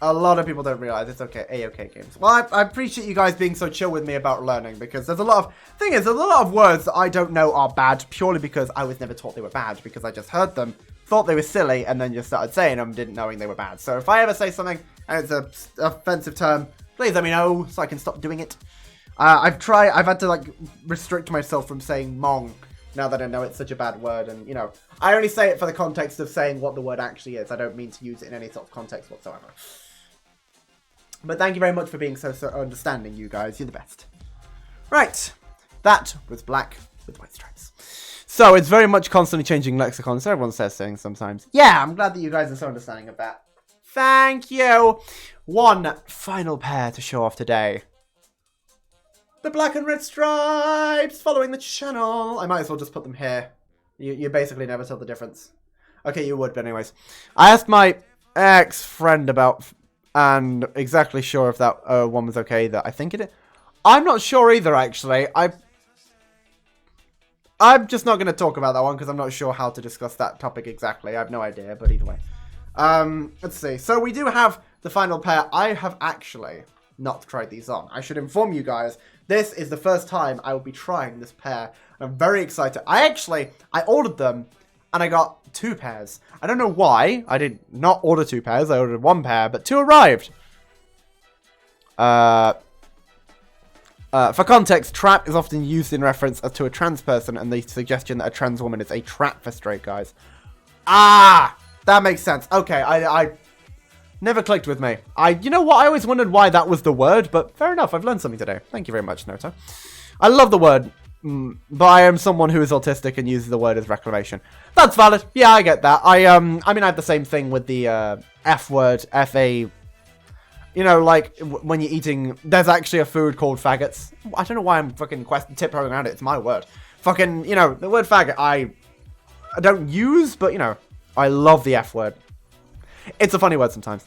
A lot of people don't realise it's okay. A-OK games. Well, I appreciate you guys being so chill with me about learning, because there's a lot of... Thing is, there's a lot of words that I don't know are bad purely because I was never taught they were bad, because I just heard them, thought they were silly, and then just started saying them, didn't knowing they were bad. So if I ever say something and it's an offensive term, please let me know so I can stop doing it. I've had to like restrict myself from saying mong now that I know it's such a bad word, and you know, I only say it for the context of saying what the word actually is. I don't mean to use it in any sort of context whatsoever. But thank you very much for being so understanding, you guys. You're the best. Right. That was black with white stripes. So it's very much constantly changing lexicon, so everyone says things sometimes. Yeah, I'm glad that you guys are so understanding of that. Thank you. One final pair to show off today. The black and red stripes following the channel. I might as well just put them here. You basically never tell the difference. Okay, you would, but anyways. I asked my ex-friend about, and exactly sure if that one was okay. That I think it is. I'm not sure either, actually. I'm just not going to talk about that one because I'm not sure how to discuss that topic exactly. I have no idea, but either way. Let's see. So we do have the final pair. I have actually not tried these on. I should inform you guys. This is the first time I will be trying this pair. I'm very excited. I ordered them and I got 2 pairs. I don't know why. I did not order 2 pairs. I ordered 1 pair, but 2 arrived. For context, trap is often used in reference to a trans person and the suggestion that a trans woman is a trap for straight guys. Ah! That makes sense. Okay, I never clicked with me. You know what? I always wondered why that was the word, but fair enough. I've learned something today. Thank you very much, Noto. I love the word, but I am someone who is autistic and uses the word as reclamation. That's valid. Yeah, I get that. I mean, I have the same thing with the F word, F-A... You know, like, when you're eating... There's actually a food called faggots. I don't know why I'm fucking tiptoeing around it. It's my word. Fucking, you know, the word faggot, I don't use, but, you know, I love the F word. It's a funny word sometimes.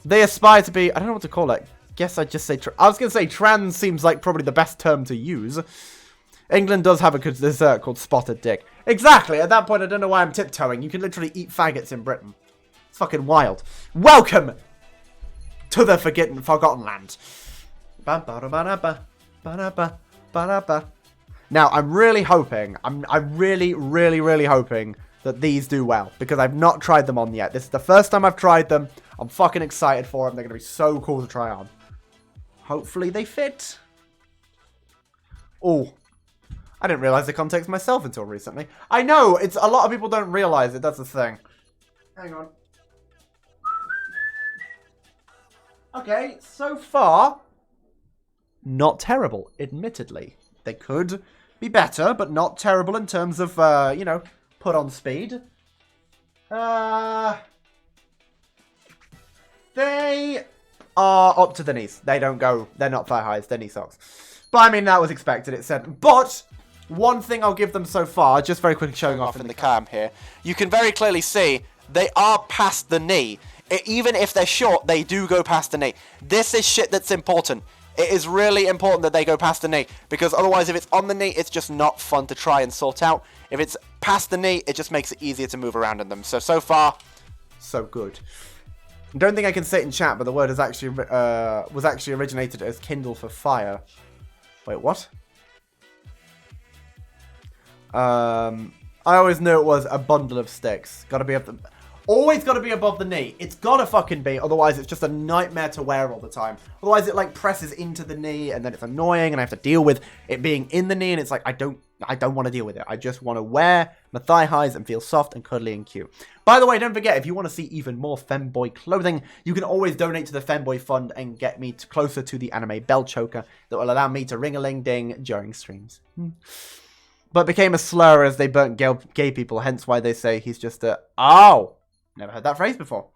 They aspire to be... I don't know what to call it. Guess I'd just say... I was going to say trans seems like probably the best term to use. England does have a dessert called spotted dick. Exactly. At that point, I don't know why I'm tiptoeing. You can literally eat faggots in Britain. It's fucking wild. Welcome to the forgotten land. Now, I'm really hoping, I'm really hoping that these do well, because I've not tried them on yet. This is the first time I've tried them. I'm fucking excited for them. They're going to be so cool to try on. Hopefully they fit. Oh, I didn't realize the context myself until recently. I know, it's a lot of people don't realize it. That's the thing. Hang on. Okay, so far, not terrible, admittedly. They could be better, but not terrible in terms of, you know, put on speed. They are up to the knees. They don't go, they're not thigh highs, they're knee socks. But I mean, that was expected, it said. But one thing I'll give them so far, just very quickly showing off in the cam here, you can very clearly see they are past the knee. Even if they're short, they do go past the knee. This is shit that's important. It is really important that they go past the knee, because otherwise if it's on the knee, it's just not fun to try and sort out. If it's past the knee, it just makes it easier to move around in them. So far, so good. I don't think I can say it in chat, but the word is actually was actually originated as Kindle for fire. Wait, what? I always knew it was a bundle of sticks. Gotta be up the... Always got to be above the knee. It's got to fucking be. Otherwise, it's just a nightmare to wear all the time. Otherwise, it like presses into the knee and then it's annoying and I have to deal with it being in the knee. And it's like, I don't want to deal with it. I just want to wear my thigh highs and feel soft and cuddly and cute. By the way, don't forget, if you want to see even more femboy clothing, you can always donate to the Femboy Fund and get me closer to the anime belt choker that will allow me to ring-a-ling-ding during streams. But became a slur as they burnt gay people, hence why they say he's just a... Oh! Never heard that phrase before.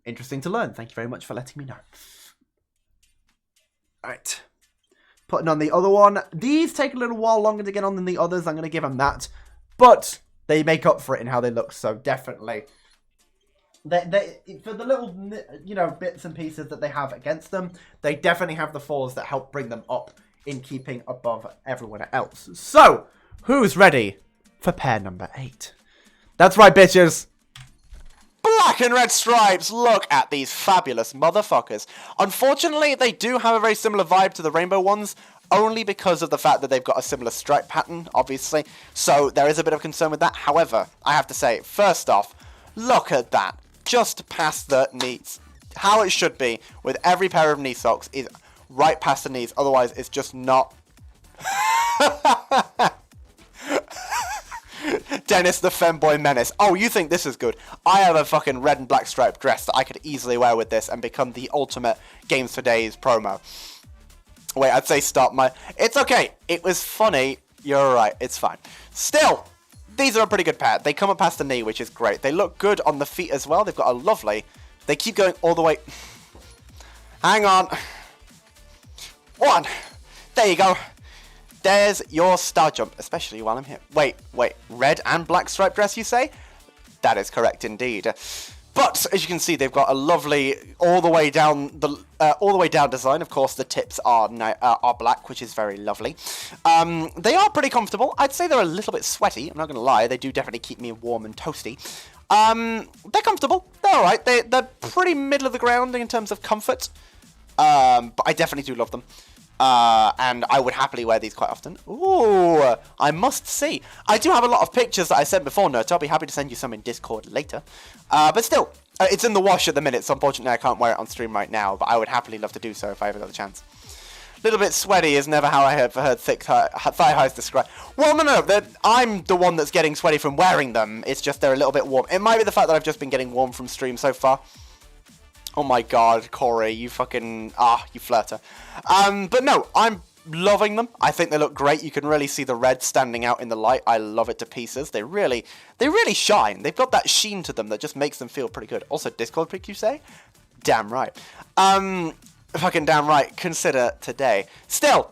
Interesting to learn. Thank you very much for letting me know. Alright. Putting on the other one. These take a little while longer to get on than the others. I'm going to give them that. But they make up for it in how they look. So definitely. For the little, you know, bits and pieces that they have against them, they definitely have the falls that help bring them up in keeping above everyone else. So, who's ready for pair number 8? That's right, bitches. Black and red stripes, look at these fabulous motherfuckers. Unfortunately, they do have a very similar vibe to the rainbow ones, only because of the fact that they've got a similar stripe pattern, obviously. So there is a bit of concern with that. However, I have to say, first off, look at that. Just past the knees. How it should be with every pair of knee socks is right past the knees. Otherwise, it's just not... Dennis the Femboy Menace. Oh, you think this is good? I have a fucking red and black striped dress that I could easily wear with this and become the ultimate Games for Days promo. Wait, I'd say stop my... It's okay. It was funny. You're right. It's fine. Still, these are a pretty good pair. They come up past the knee, which is great. They look good on the feet as well. They've got a lovely... They keep going all the way... Hang on. 1. There you go. there's your star jump, especially while I'm here. Wait, red and black striped dress, you say? That is correct indeed. But as you can see, they've got a lovely all the way down design. Of course, the tips are black, which is very lovely. They are pretty comfortable. I'd say they're a little bit sweaty. I'm not going to lie. They do definitely keep me warm and toasty. They're comfortable. They're all right. They're pretty middle of the ground in terms of comfort. But I definitely do love them. And I would happily wear these quite often. Ooh, I must see. I do have a lot of pictures that I sent before, Nerd. I'll be happy to send you some in Discord later. But still, it's in the wash at the minute, so unfortunately I can't wear it on stream right now, but I would happily love to do so if I ever got the chance. Little bit sweaty is never how I have heard thick thigh highs described. Well, no, I'm the one that's getting sweaty from wearing them. It's just they're a little bit warm. It might be the fact that I've just been getting warm from stream so far. Oh my god, Corey, you fucking... you flirter. But no, I'm loving them. I think they look great. You can really see the red standing out in the light. I love it to pieces. They really shine. They've got that sheen to them that just makes them feel pretty good. Also, Discord pick, you say? Damn right. Fucking damn right. Consider today. Still,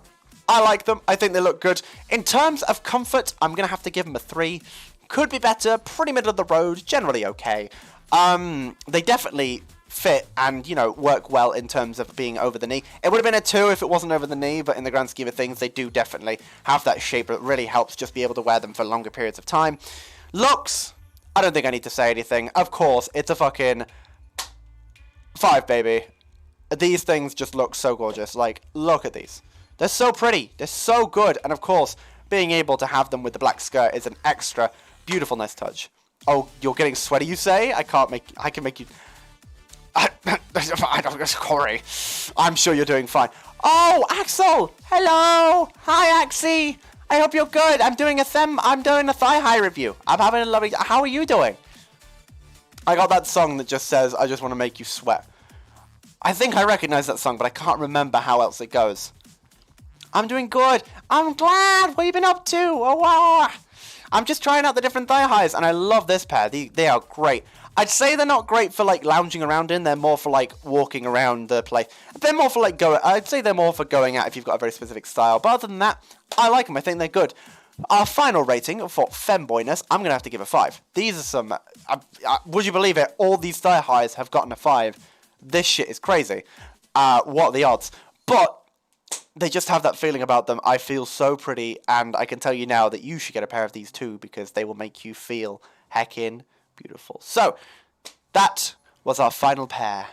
I like them. I think they look good. In terms of comfort, I'm going to have to give them a 3. Could be better. Pretty middle of the road. Generally okay. They definitely... fit and, you know, work well in terms of being over the knee. It would have been a 2 if it wasn't over the knee, but in the grand scheme of things, they do definitely have that shape. It really helps just be able to wear them for longer periods of time. Looks, I don't think I need to say anything. Of course, it's a fucking 5, baby. These things just look so gorgeous. Like, look at these. They're so pretty. They're so good. And of course, being able to have them with the black skirt is an extra beautifulness touch. Oh, you're getting sweaty, you say? I can make you... I don't, Corey. I'm sure you're doing fine. Oh, Axel! Hello! Hi, Axie! I hope you're good. I'm doing a thigh high review. I'm having a lovely... How are you doing? I got that song that just says, I just want to make you sweat. I think I recognize that song, but I can't remember how else it goes. I'm doing good. I'm glad. What have you been up to? Oh, wow. I'm just trying out the different thigh highs, and I love this pair. They are great. I'd say they're not great for, like, lounging around in. They're more for, like, walking around the place. They're more for, like, I'd say they're more for going out if you've got a very specific style. But other than that, I like them. I think they're good. Our final rating for femboyness, I'm going to have to give a 5. These are some... would you believe it? All these thigh highs have gotten a 5. This shit is crazy. What are the odds? But... they just have that feeling about them. I feel so pretty, and I can tell you now that you should get a pair of these too, because they will make you feel heckin' beautiful. So, that was our final pair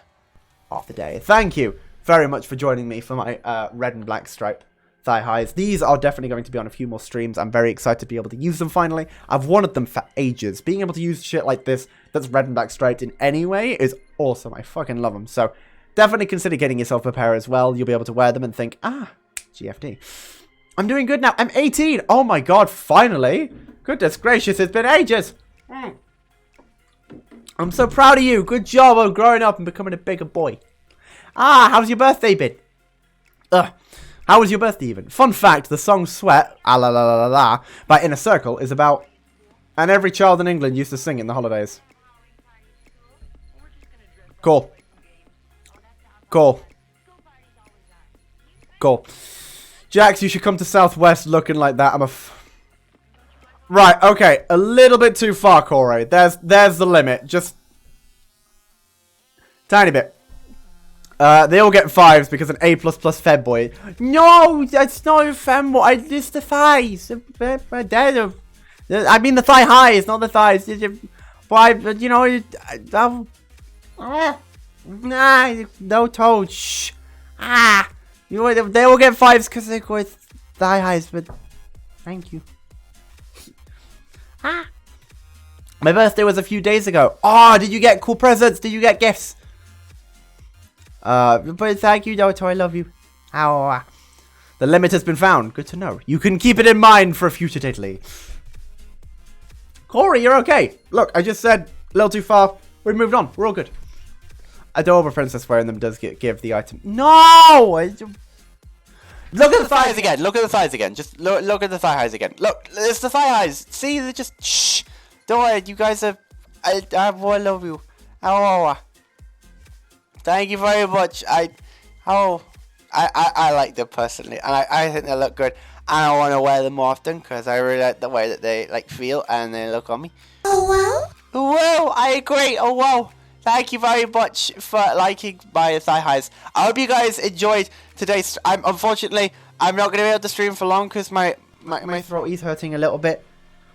of the day. Thank you very much for joining me for my red and black stripe thigh highs. These are definitely going to be on a few more streams. I'm very excited to be able to use them finally. I've wanted them for ages. Being able to use shit like this that's red and black striped in any way is awesome. I fucking love them. So, definitely consider getting yourself a pair as well. You'll be able to wear them and think, GFD. I'm doing good now. I'm 18. Oh my god, finally. Goodness gracious, it's been ages. I'm so proud of you. Good job of growing up and becoming a bigger boy. How's your birthday been? How was your birthday even? Fun fact, the song Sweat, la la la la la, by Inner Circle is about... and every child in England used to sing it in the holidays. Cool. Cool. Cool. Jax, you should come to Southwest looking like that. Right, okay. A little bit too far, Corey. There's the limit. Just... tiny bit. They all get 5s because an A++ femboy. No, that's not a femboy. It's the thighs. I mean the thigh highs, not the thighs. But, you know... no toes. Shh. You know, they will get 5s because they go with thigh highs, but thank you. My birthday was a few days ago. Did you get cool presents? Did you get gifts? But thank you, Doto. I love you. The limit has been found. Good to know. You can keep it in mind for a future Italy. Corey, you're okay. Look, I just said a little too far. We moved on. We're all good. Adorable princess wearing them does give the item. No! Look at the thighs again. Look at the thighs again. Just look at the thigh highs again. Look, it's the thigh highs. See, they're just shh. Don't worry, you guys are. I love you. Thank you very much. I like them personally, and I think they look good, and I want to wear them more often because I really like the way that they like feel and they look on me. Oh, well? Wow, I agree. Oh wow, thank you very much for liking my thigh highs. I hope you guys enjoyed today's. Unfortunately, I'm not going to be able to stream for long because my throat is hurting a little bit.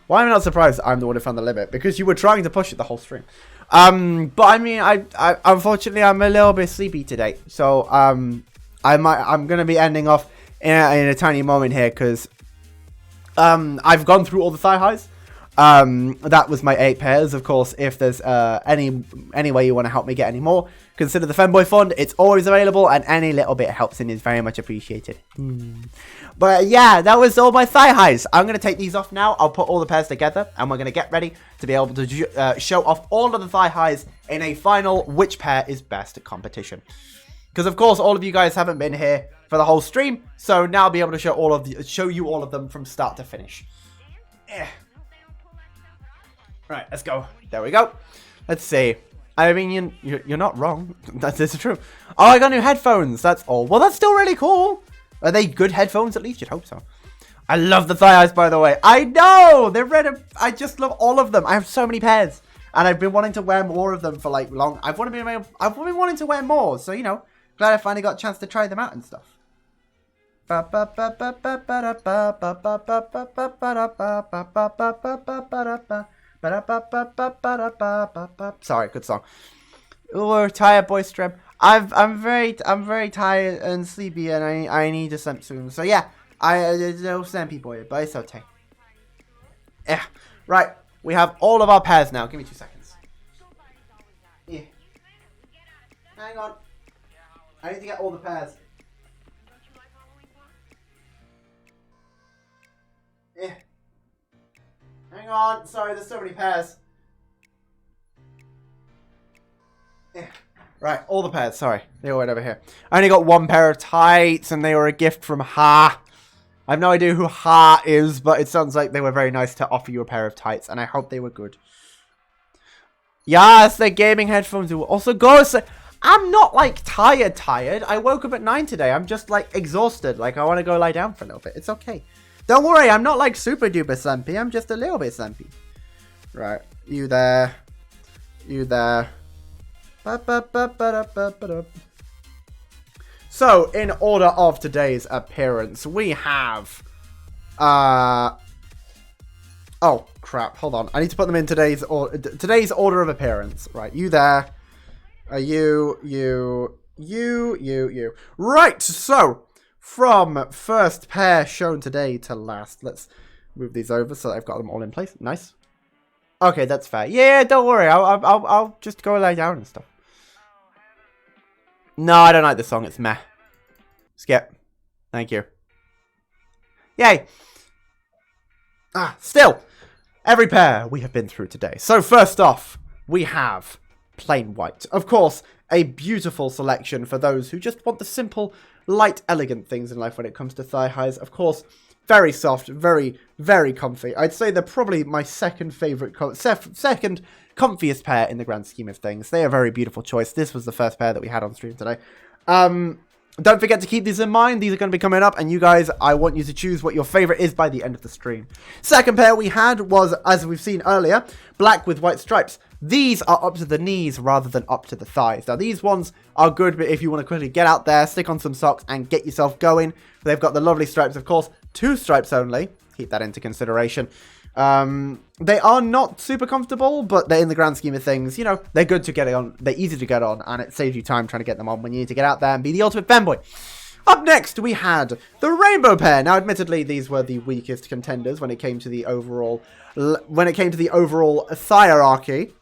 Well, I'm not surprised I'm the one who found the limit, because you were trying to push it the whole stream. But I mean, I unfortunately I'm a little bit sleepy today, so I'm gonna be ending off in a tiny moment here because I've gone through all the thigh highs. That was my 8 pairs. Of course, if there's any way you want to help me get any more, consider the Femboy Fund. It's always available, and any little bit helps and is very much appreciated. But yeah, that was all my thigh highs. I'm going to take these off now. I'll put all the pairs together, and we're going to get ready to be able to show off all of the thigh highs in a final which pair is best competition. Because of course, all of you guys haven't been here for the whole stream, so now I'll be able to show you all of them from start to finish. Yeah. Right, let's go. There we go. Let's see. I mean, you're not wrong. That is true. Oh, I got new headphones. That's all. Well, that's still really cool. Are they good headphones at least? You'd hope so. I love the thigh highs, by the way. I know! They're red. I just love all of them. I have so many pairs. And I've been wanting to wear more of them for like long. I've been wanting to wear more. So, you know, glad I finally got a chance to try them out and stuff. Sorry, good song. Oh, tired boy stream. I'm very tired and sleepy, and I need to sleep soon. So yeah, there's no sleepy boy, but it's okay. Yeah, right. We have all of our pairs now. Give me 2 seconds. Yeah. Hang on. I need to get all the pairs. Yeah. Hang on. Sorry, there's so many pairs. Yeah. Right, all the pairs. Sorry, they all went over here. I only got 1 pair of tights, and they were a gift from Ha. I have no idea who Ha is, but it sounds like they were very nice to offer you a pair of tights, and I hope they were good. Yes, the gaming headphones will also go. So I'm not like tired. I woke up at 9 today. I'm just like exhausted. Like I want to go lie down for a little bit. It's okay. Don't worry, I'm not like super duper slumpy. I'm just a little bit slumpy. Right, you there. You there. So, in order of today's appearance, we have... Oh, crap. Hold on. I need to put them in today's order of appearance. Right, you there. You. Right, so... From first pair shown today to last. Let's move these over so that I've got them all in place. Nice. Okay, that's fair. Yeah, don't worry. I'll just go lie down and stuff. No, I don't like this song. It's meh. Skip. Thank you. Yay. Still. Every pair we have been through today. So first off, we have plain white. Of course, a beautiful selection for those who just want the simple, light, elegant things in life when it comes to thigh highs. Of course, very soft, very, very comfy. I'd say they're probably my second favorite, second comfiest pair in the grand scheme of things. They are a very beautiful choice. This was the first pair that we had on stream today. Don't forget to keep these in mind. These are going to be coming up, and you guys, I want you to choose what your favorite is by the end of the stream. Second pair we had was, as we've seen earlier, black with white stripes. These are up to the knees rather than up to the thighs. Now, these ones are good, but if you want to quickly get out there, stick on some socks and get yourself going. They've got the lovely stripes, of course. 2 stripes only. Keep that into consideration. They are not super comfortable, but they're in the grand scheme of things, you know, they're good to get on. They're easy to get on, and it saves you time trying to get them on when you need to get out there and be the ultimate fanboy. Up next, we had the rainbow pair. Now, admittedly, these were the weakest contenders when it came to the overall, hierarchy,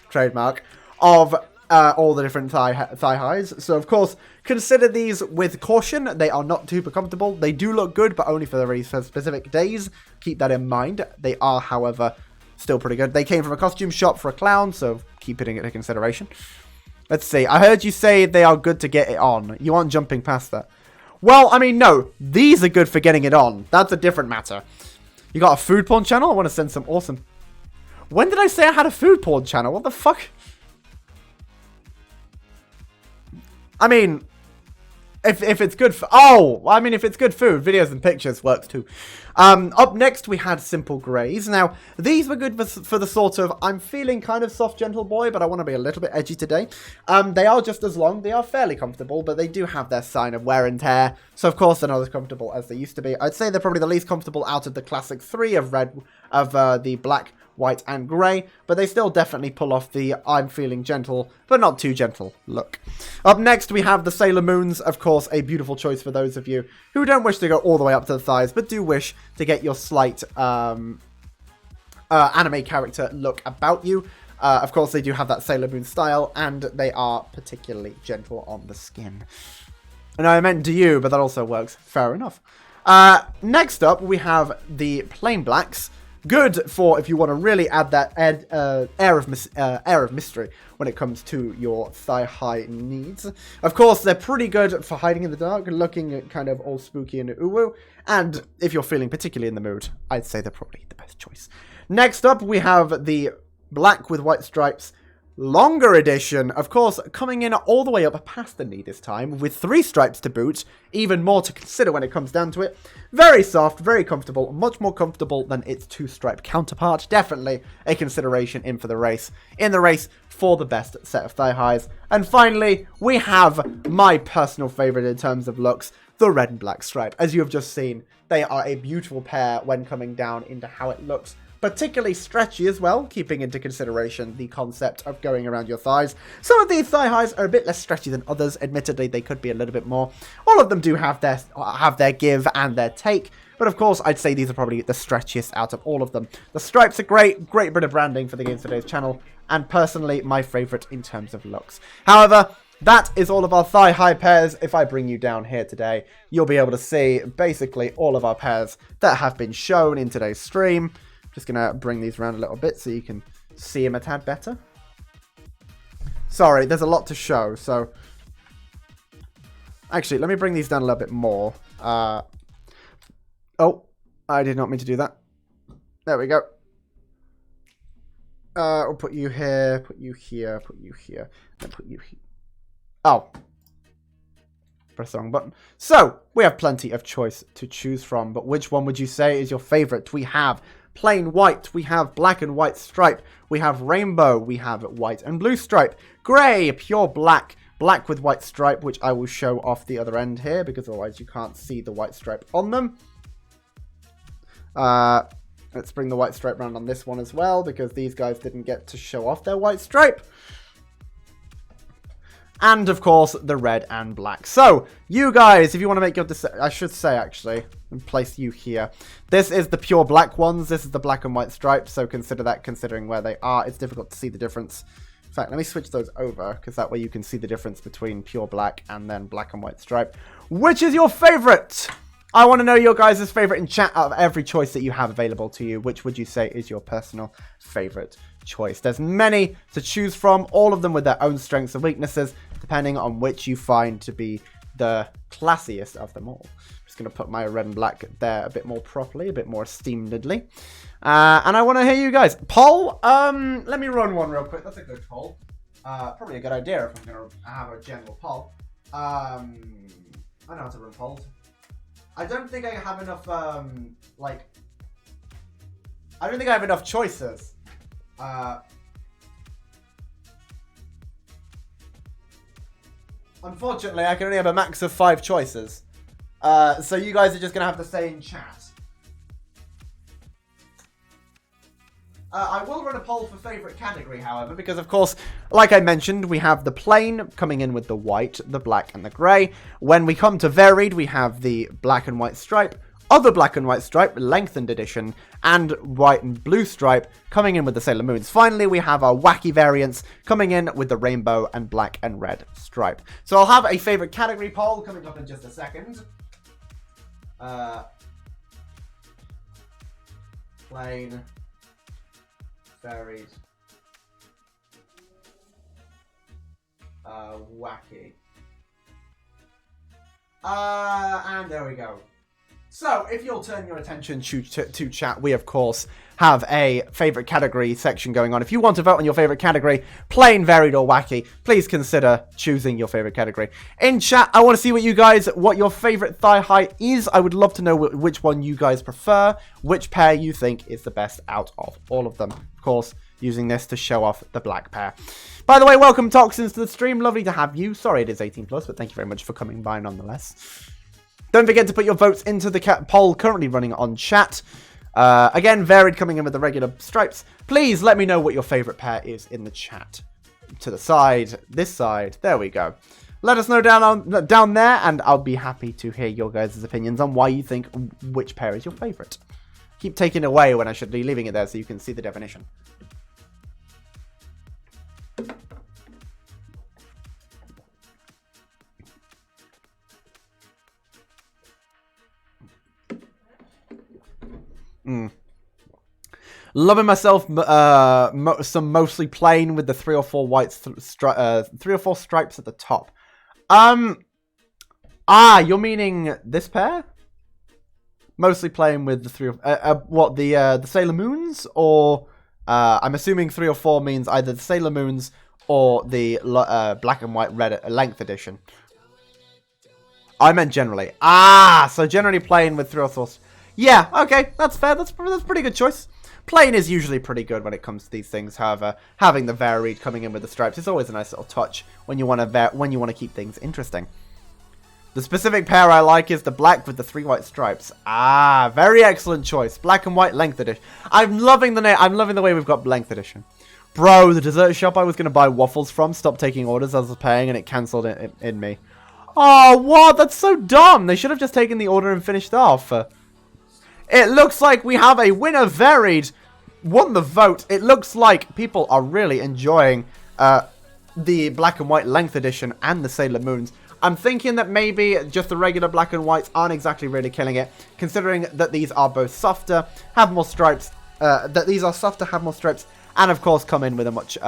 trademark, of all the different thigh highs. So, of course, consider these with caution. They are not super comfortable. They do look good, but only for the very specific days. Keep that in mind. They are, however, still pretty good. They came from a costume shop for a clown, so keep it into consideration. Let's see. I heard you say they are good to get it on. You aren't jumping past that. Well, I mean, no. These are good for getting it on. That's a different matter. You got a food porn channel? I want to send some awesome... When did I say I had a food porn channel? What the fuck? I mean, If it's good for... Oh! I mean, if it's good food, videos and pictures works too. Up next, we had Simple Greys. Now, these were good for the sort of, I'm feeling kind of soft, gentle boy, but I want to be a little bit edgy today. They are just as long. They are fairly comfortable, but they do have their sign of wear and tear. So, of course, they're not as comfortable as they used to be. I'd say they're probably the least comfortable out of the classic three of the black, white, and grey, but they still definitely pull off the I'm feeling gentle, but not too gentle look. Up next, we have the Sailor Moons, of course, a beautiful choice for those of you who don't wish to go all the way up to the thighs, but do wish to get your slight anime character look about you. Of course, they do have that Sailor Moon style, and they are particularly gentle on the skin. And I meant to you, but that also works. Fair enough. Next up, we have the Plain Blacks. Good for if you want to really add that air of mystery when it comes to your thigh-high needs. Of course, they're pretty good for hiding in the dark, looking kind of all spooky and ooh-woo. And if you're feeling particularly in the mood, I'd say they're probably the best choice. Next up, we have the black with white stripes longer edition, of course, coming in all the way up past the knee this time, with 3 stripes to boot, even more to consider when it comes down to it. Very soft, very comfortable, much more comfortable than its 2-stripe counterpart. Definitely a consideration in the race for the best set of thigh highs. And finally, we have my personal favorite in terms of looks, the red and black stripe. As you have just seen, they are a beautiful pair when coming down into how it looks. Particularly stretchy as well, keeping into consideration the concept of going around your thighs. Some of these thigh highs are a bit less stretchy than others. Admittedly, they could be a little bit more. All of them do have their give and their take, but of course, I'd say these are probably the stretchiest out of all of them. The stripes are great bit of branding for the Games for Days channel, and personally, my favorite in terms of looks. However, that is all of our thigh-high pairs. If I bring you down here today, you'll be able to see basically all of our pairs that have been shown in today's stream. Just going to bring these around a little bit so you can see them a tad better. Sorry, there's a lot to show, so... Actually, let me bring these down a little bit more. Oh, I did not mean to do that. There we go. I'll put you here, put you here, put you here, and put you here. Oh. Press the wrong button. So, we have plenty of choice to choose from, but which one would you say is your favorite? We have plain white, we have black and white stripe, we have rainbow, we have white and blue stripe, grey, pure black, black with white stripe, which I will show off the other end here, because otherwise you can't see the white stripe on them. Let's bring the white stripe around on this one as well, because these guys didn't get to show off their white stripe. And, of course, the red and black. So, you guys, if you want to make your decision... I should say, actually, and place you here. This is the pure black ones. This is the black and white stripes. So, consider that considering where they are. It's difficult to see the difference. In fact, let me switch those over, because that way you can see the difference between pure black and then black and white stripe. Which is your favorite? I want to know your guys' favorite in chat out of every choice that you have available to you. Which would you say is your personal favorite choice? There's many to choose from, all of them with their own strengths and weaknesses, depending on which you find to be the classiest of them all. I'm just going to put my red and black there a bit more properly, a bit more esteemedly. And I want to hear you guys. Poll, let me run one real quick. That's a good poll. Probably a good idea if I'm going to have a general poll. I know how to run polls. I don't think I have enough, I don't think I have enough choices. Unfortunately, I can only have a max of 5 choices. So you guys are just going to have to say in chat. I will run a poll for favourite category, however, because, of course, like I mentioned, we have the plain coming in with the white, the black, and the grey. When we come to varied, we have the black and white stripe, other black and white stripe, lengthened edition, and white and blue stripe coming in with the Sailor Moons. Finally, we have our wacky variants coming in with the rainbow and black and red stripe. So I'll have a favourite category poll coming up in just a second. Plain, varied, wacky. And there we go. So, if you'll turn your attention to chat, we, of course, have a favourite category section going on. If you want to vote on your favourite category, plain, varied, or wacky, please consider choosing your favourite category. In chat, I want to see what your favourite thigh high is. I would love to know which one you guys prefer, which pair you think is the best out of all of them. Of course, using this to show off the black pair. By the way, welcome, Toxins, to the stream. Lovely to have you. Sorry it is 18+, but thank you very much for coming by nonetheless. Don't forget to put your votes into the poll currently running on chat. Again, varied coming in with the regular stripes. Please let me know what your favourite pair is in the chat. To the side, this side, there we go. Let us know down there, and I'll be happy to hear your guys' opinions on why you think which pair is your favourite. Keep taking it away when I should be leaving it there so you can see the definition. Loving myself some mostly plain with the 3 or 4 white 3 or 4 stripes at the top. You're meaning this pair? Mostly plain with the 3 the Sailor Moons, or I'm assuming 3 or 4 means either the Sailor Moons or the black and white red length edition. I meant generally. So generally plain with 3 or 4. Yeah, okay, that's fair. That's a pretty good choice. Plain is usually pretty good when it comes to these things. However, having the varied coming in with the stripes is always a nice little touch when you want to keep things interesting. The specific pair I like is the black with the 3 white stripes. Very excellent choice. Black and white length edition. I'm loving the way we've got length edition. Bro, the dessert shop I was going to buy waffles from stopped taking orders as I was paying, and it cancelled it in me. Oh, what? That's so dumb. They should have just taken the order and finished off. It looks like we have a winner. Varied won the vote. It looks like people are really enjoying the black and white length edition and the Sailor Moons. I'm thinking that maybe just the regular black and whites aren't exactly really killing it, considering that these are both softer, have more stripes, and of course come in with a much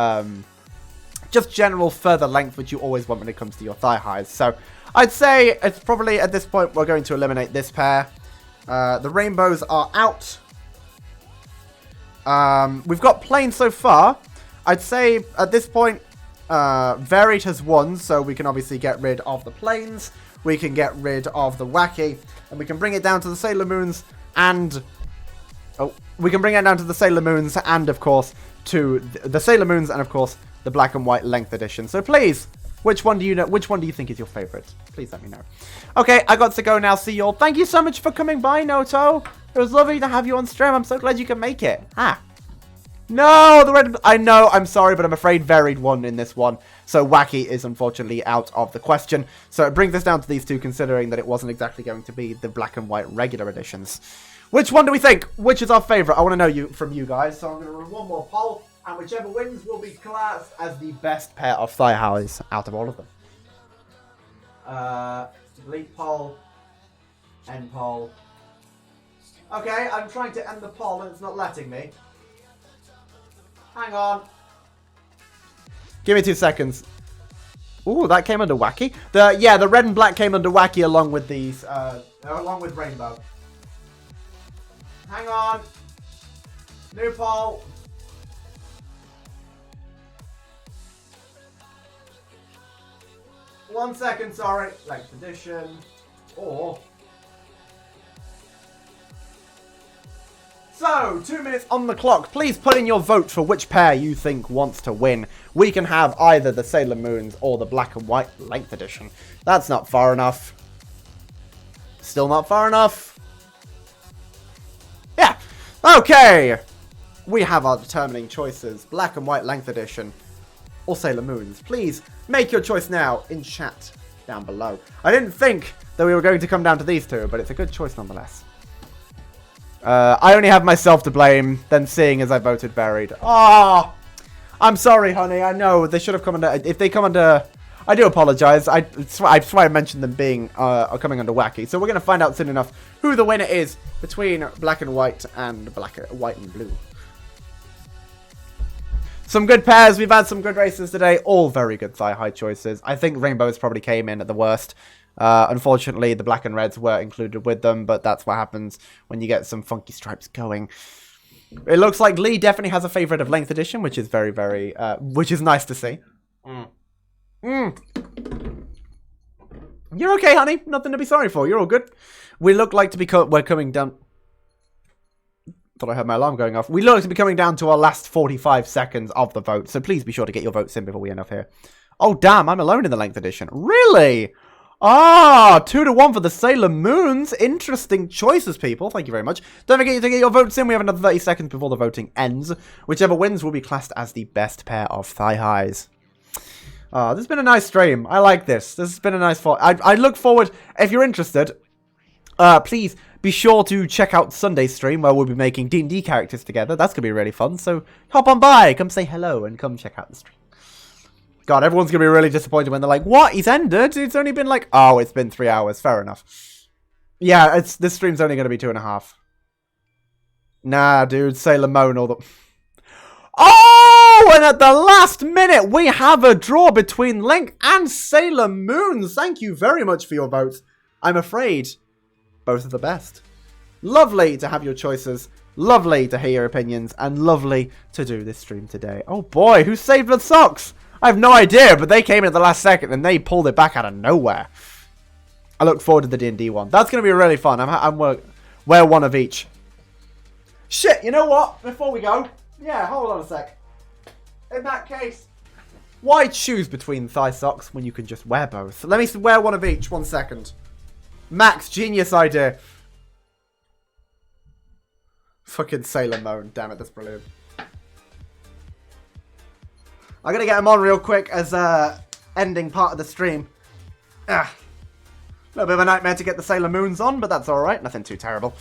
just general further length, which you always want when it comes to your thigh highs. So I'd say it's probably at this point we're going to eliminate this pair. The rainbows are out. We've got plain so far. I'd say at this point, varied has won, so we can obviously get rid of the plains. We can get rid of the wacky, and we can bring it down to the Sailor Moons and of course to the Sailor Moons and of course the black and white length edition. So please, which one do you think is your favorite? Please let me know. Okay, I got to go now. See y'all. Thank you so much for coming by, Noto. It was lovely to have you on stream. I'm so glad you could make it. No, the red... I know, I'm sorry, but I'm afraid varied won in this one. So wacky is unfortunately out of the question. So it brings us down to these two, considering that it wasn't exactly going to be the black and white regular editions. Which one do we think? Which is our favourite? I want to know from you guys. So I'm going to run one more poll, and whichever wins will be classed as the best pair of thigh highs out of all of them. Delete poll. End poll. Okay, I'm trying to end the poll and it's not letting me. Hang on. Give me 2 seconds. Ooh, that came under wacky. The red and black came under wacky along with these, along with rainbow. Hang on. New poll. One second, sorry. Length edition. Or... So, 2 minutes on the clock. Please put in your vote for which pair you think wants to win. We can have either the Sailor Moons or the black and white length edition. That's not far enough. Still not far enough. Yeah. Okay. We have our determining choices. Black and white length edition or Sailor Moons. Please make your choice now in chat down below. I didn't think that we were going to come down to these two, but it's a good choice nonetheless. I only have myself to blame, then seeing as I voted varied. Oh, I'm sorry, honey. I know they should have come under. If they come under, I do apologize. I swear I mentioned them being coming under wacky. So we're gonna find out soon enough who the winner is between black and white and white and blue. Some good pairs. We've had some good races today. All very good thigh-high choices. I think Rainbows probably came in at the worst. Unfortunately, the black and reds were included with them, but that's what happens when you get some funky stripes going. It looks like Lee definitely has a favorite of Length Edition, which is very, very, which is nice to see. You're okay, honey. Nothing to be sorry for. You're all good. We look like to be, we're coming down. Thought I heard my alarm going off. We look to be coming down to our last 45 seconds of the vote, so please be sure to get your votes in before we end up here. Oh, damn, I'm alone in the Length Edition. Really? Ah, 2-1 for the Sailor Moons. Interesting choices, people. Thank you very much. Don't forget to get your votes in. We have another 30 seconds before the voting ends. Whichever wins will be classed as the best pair of thigh highs. Ah, this has been a nice stream. I like this. This has been a nice fall. I look forward, if you're interested, please be sure to check out Sunday's stream where we'll be making D&D characters together. That's going to be really fun. So hop on by, come say hello, and come check out the stream. God, everyone's going to be really disappointed when they're like, what? He's ended? It's only been like... Oh, it's been 3 hours. Fair enough. Yeah, this stream's only going to be 2.5. Nah, dude. Sailor Moon all the... Oh! And at the last minute, we have a draw between Link and Sailor Moons. Thank you very much for your votes. I'm afraid both are the best. Lovely to have your choices. Lovely to hear your opinions. And lovely to do this stream today. Oh boy, who saved the socks? I have no idea, but they came in at the last second and they pulled it back out of nowhere. I look forward to the D&D one. That's going to be really fun. Wear one of each. Shit, you know what? Before we go, yeah, hold on a sec. In that case, why choose between thigh socks when you can just wear both? Let me wear one of each. 1 second. Max, genius idea. Fucking Sailor Moon. Damn it, that's brilliant. I'm going to get them on real quick as ending part of the stream. A little bit of a nightmare to get the Sailor Moons on, but that's alright. Nothing too terrible.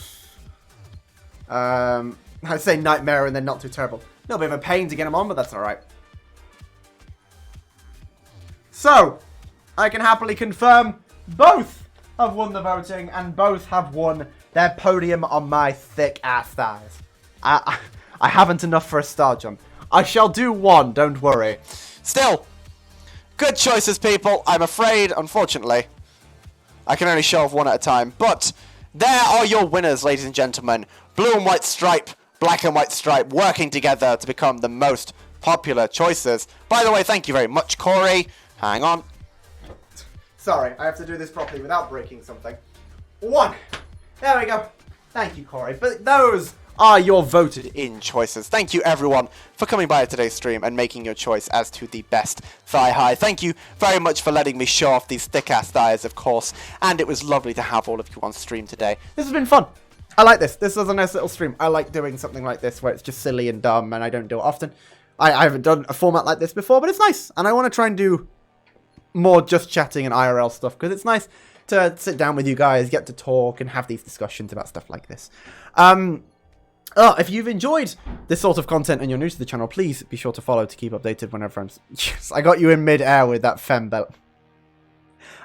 I say nightmare and then not too terrible. A little bit of a pain to get them on, but that's alright. So, I can happily confirm both have won the voting and both have won their podium on my thick-ass thighs. I haven't enough for a star jump. I shall do one, don't worry. Still, good choices, people. I'm afraid, unfortunately, I can only show off one at a time. But there are your winners, ladies and gentlemen. Blue and white stripe, black and white stripe, working together to become the most popular choices. By the way, thank you very much, Corey. Hang on. Sorry, I have to do this properly without breaking something. 1. There we go. Thank you, Corey. But those are your voted in choices. Thank you everyone for coming by today's stream and making your choice as to the best thigh high. Thank you very much for letting me show off these thick ass thighs, of course, and it was lovely to have all of you on stream today. This has been fun. I like this. This was a nice little stream. I like doing something like this where it's just silly and dumb and I don't do it often. I haven't done a format like this before, but it's nice, and I want to try and do more just chatting and IRL stuff because it's nice to sit down with you guys, get to talk and have these discussions about stuff like this. If you've enjoyed this sort of content and you're new to the channel, please be sure to follow to keep updated whenever I'm... Yes, I got you in mid-air with that femme belt.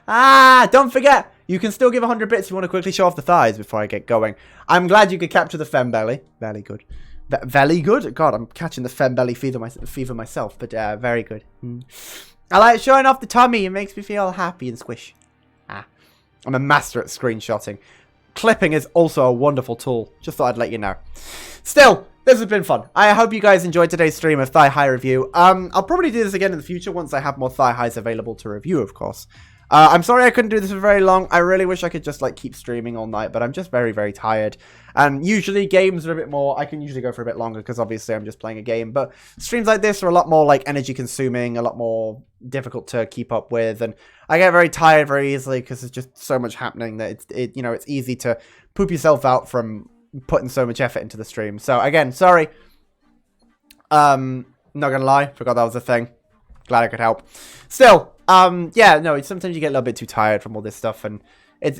Don't forget, you can still give 100 bits if you want to quickly show off the thighs before I get going. I'm glad you could capture the femme belly. Very good. Very good? God, I'm catching the femme belly fever myself, but very good. I like showing off the tummy. It makes me feel happy and squish. I'm a master at screenshotting. Clipping is also a wonderful tool. Just thought I'd let you know. Still, this has been fun. I hope you guys enjoyed today's stream of thigh high review. I'll probably do this again in the future once I have more thigh highs available to review, of course. I'm sorry I couldn't do this for very long. I really wish I could just like keep streaming all night, but I'm just very, very tired. And usually games are a bit more, I can usually go for a bit longer because obviously I'm just playing a game. But streams like this are a lot more like energy consuming, a lot more difficult to keep up with. And I get very tired very easily because there's just so much happening that it's easy to poop yourself out from putting so much effort into the stream. So again, sorry. Not gonna lie, forgot that was a thing. Glad I could help. Still, yeah, no, sometimes you get a little bit too tired from all this stuff, and it's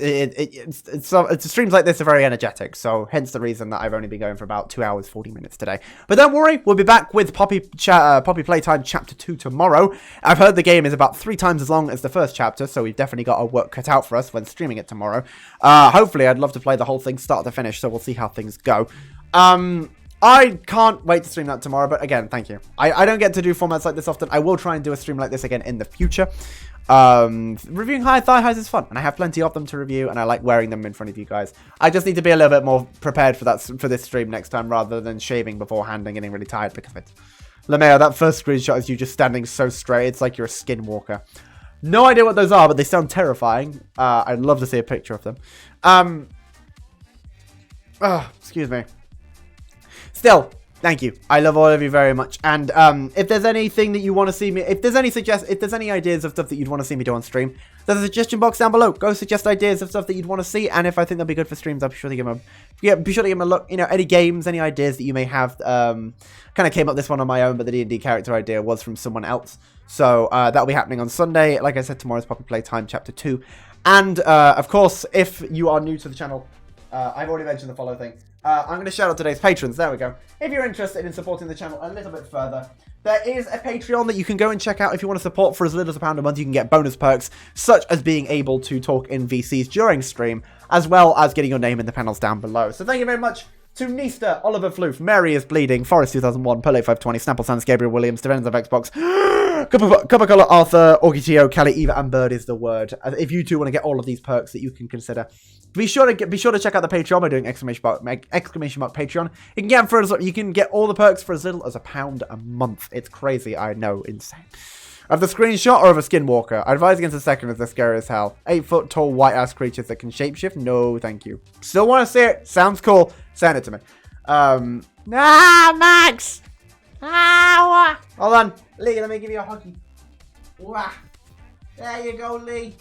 streams like this are very energetic, so hence the reason that I've only been going for about 2 hours 40 minutes today. But don't worry, we'll be back with Poppy Playtime Chapter 2 tomorrow. I've heard the game is about 3 times as long as the first chapter, so we've definitely got our work cut out for us when streaming it tomorrow. Hopefully, I'd love to play the whole thing start to finish, so we'll see how things go. I can't wait to stream that tomorrow, but again, thank you. I don't get to do formats like this often. I will try and do a stream like this again in the future. Reviewing high thigh highs is fun, and I have plenty of them to review, and I like wearing them in front of you guys. I just need to be a little bit more prepared for this stream next time, rather than shaving beforehand and getting really tired because of it. Lemeo, that first screenshot is you just standing so straight. It's like you're a skinwalker. No idea what those are, but they sound terrifying. I'd love to see a picture of them. Excuse me. Still, thank you. I love all of you very much. And if there's anything that you want to see me, if there's any ideas of stuff that you'd want to see me do on stream, there's a suggestion box down below. Go suggest ideas of stuff that you'd want to see, and if I think they'll be good for streams, I'll be sure to give them a look. You know, any games, any ideas that you may have. Kind of came up with this one on my own, but the D&D character idea was from someone else. So that'll be happening on Sunday. Like I said, tomorrow's Poppy Playtime Chapter 2. And of course, if you are new to the channel, I've already mentioned the follow thing. I'm going to shout out today's patrons. There we go. If you're interested in supporting the channel a little bit further, there is a Patreon that you can go and check out if you want to support for as little as £1 a month. You can get bonus perks, such as being able to talk in VCs during stream, as well as getting your name in the panels down below. So thank you very much to Nista, Oliver Floof, Mary is Bleeding, Forest 2001, Pele 520, Snapple Sans, Gabriel Williams, Defenders of Xbox, Coca-Cola, Arthur, Orgitio, Kelly, Eva, and Bird is the word. If you two want to get all of these perks that you can consider, be sure to check out the Patreon by doing exclamation mark Patreon. You can get them for you can get all the perks for as little as £1 a month. It's crazy, I know, insane. Of the screenshot or of a skinwalker? I advise against the second, as they're scary as hell. 8-foot tall white ass creatures that can shapeshift? No, thank you. Still want to see it? Sounds cool. Send it to me. Max! Hold on. Lee, let me give you a huggy. Wah. There you go, Lee.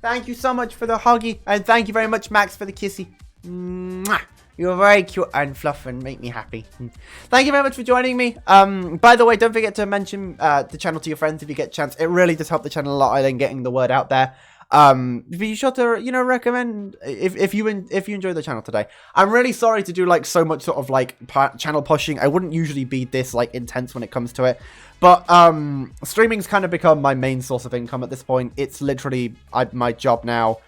Thank you so much for the huggy. And thank you very much, Max, for the kissy. Mwah. You're very cute and fluff and make me happy. Thank you very much for joining me. By the way, don't forget to mention the channel to your friends if you get a chance. It really does help the channel a lot in getting the word out there. Be sure to, you know, recommend if you enjoy the channel today. I'm really sorry to do like so much sort of like channel pushing. I wouldn't usually be this like intense when it comes to it, but streaming's kind of become my main source of income at this point. It's literally my job now.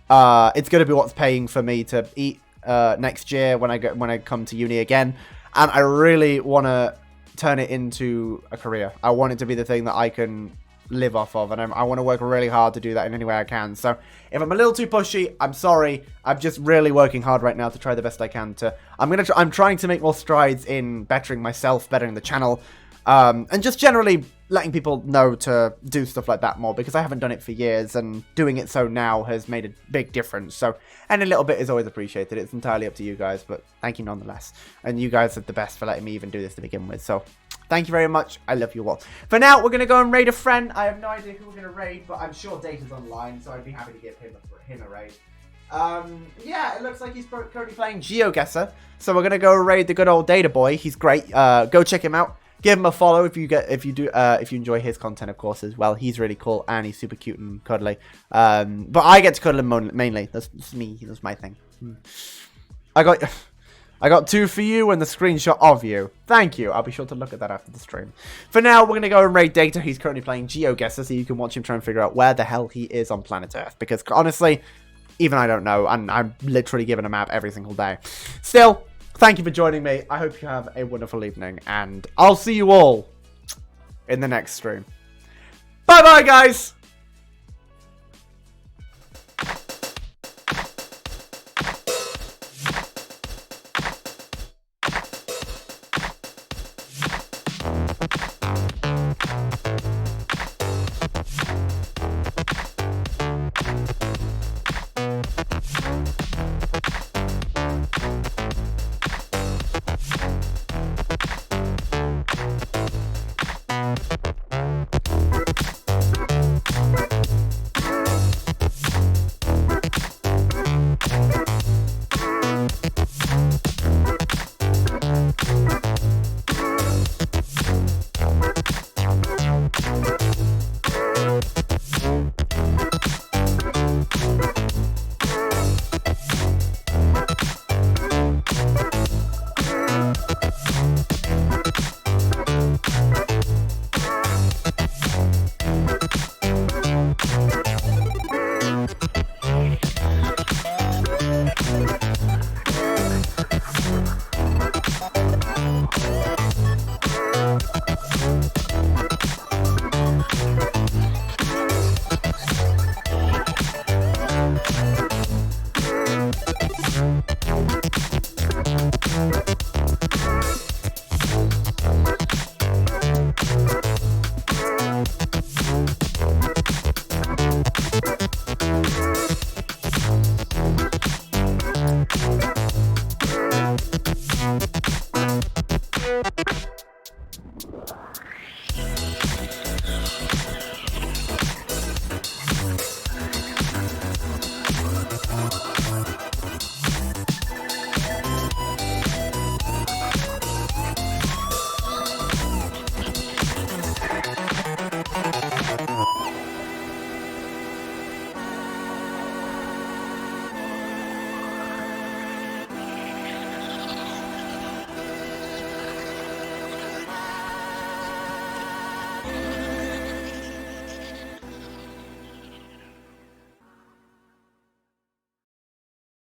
It's gonna be what's paying for me to eat next year when I come to uni again, and I really want to turn it into a career. I want it to be the thing that I can live off of, and I want to work really hard to do that in any way I can. So if I'm a little too pushy, I'm sorry. I'm just really working hard right now to try the best I can to. I'm trying to make more strides in bettering myself, bettering the channel, and just generally letting people know to do stuff like that more, because I haven't done it for years, and doing it so now has made a big difference. So any little bit is always appreciated. It's entirely up to you guys, but thank you nonetheless. And you guys are the best for letting me even do this to begin with. So thank you very much. I love you all. For now, we're going to go and raid a friend. I have no idea who we're going to raid, but I'm sure Data's online, so I'd be happy to give him a raid. Yeah, it looks like he's currently playing GeoGuessr, so we're going to go raid the good old Data boy. He's great. Go check him out. Give him a follow if you enjoy his content, of course, as well. He's really cool and he's super cute and cuddly. But I get to cuddle him mainly. That's me. That's my thing. I got two for you and the screenshot of you. Thank you. I'll be sure to look at that after the stream. For now, we're going to go and raid Data. He's currently playing GeoGuessr, so you can watch him try and figure out where the hell he is on planet Earth. Because honestly, even I don't know, and I'm literally given a map every single day. Still, thank you for joining me. I hope you have a wonderful evening, and I'll see you all in the next stream. Bye-bye, guys!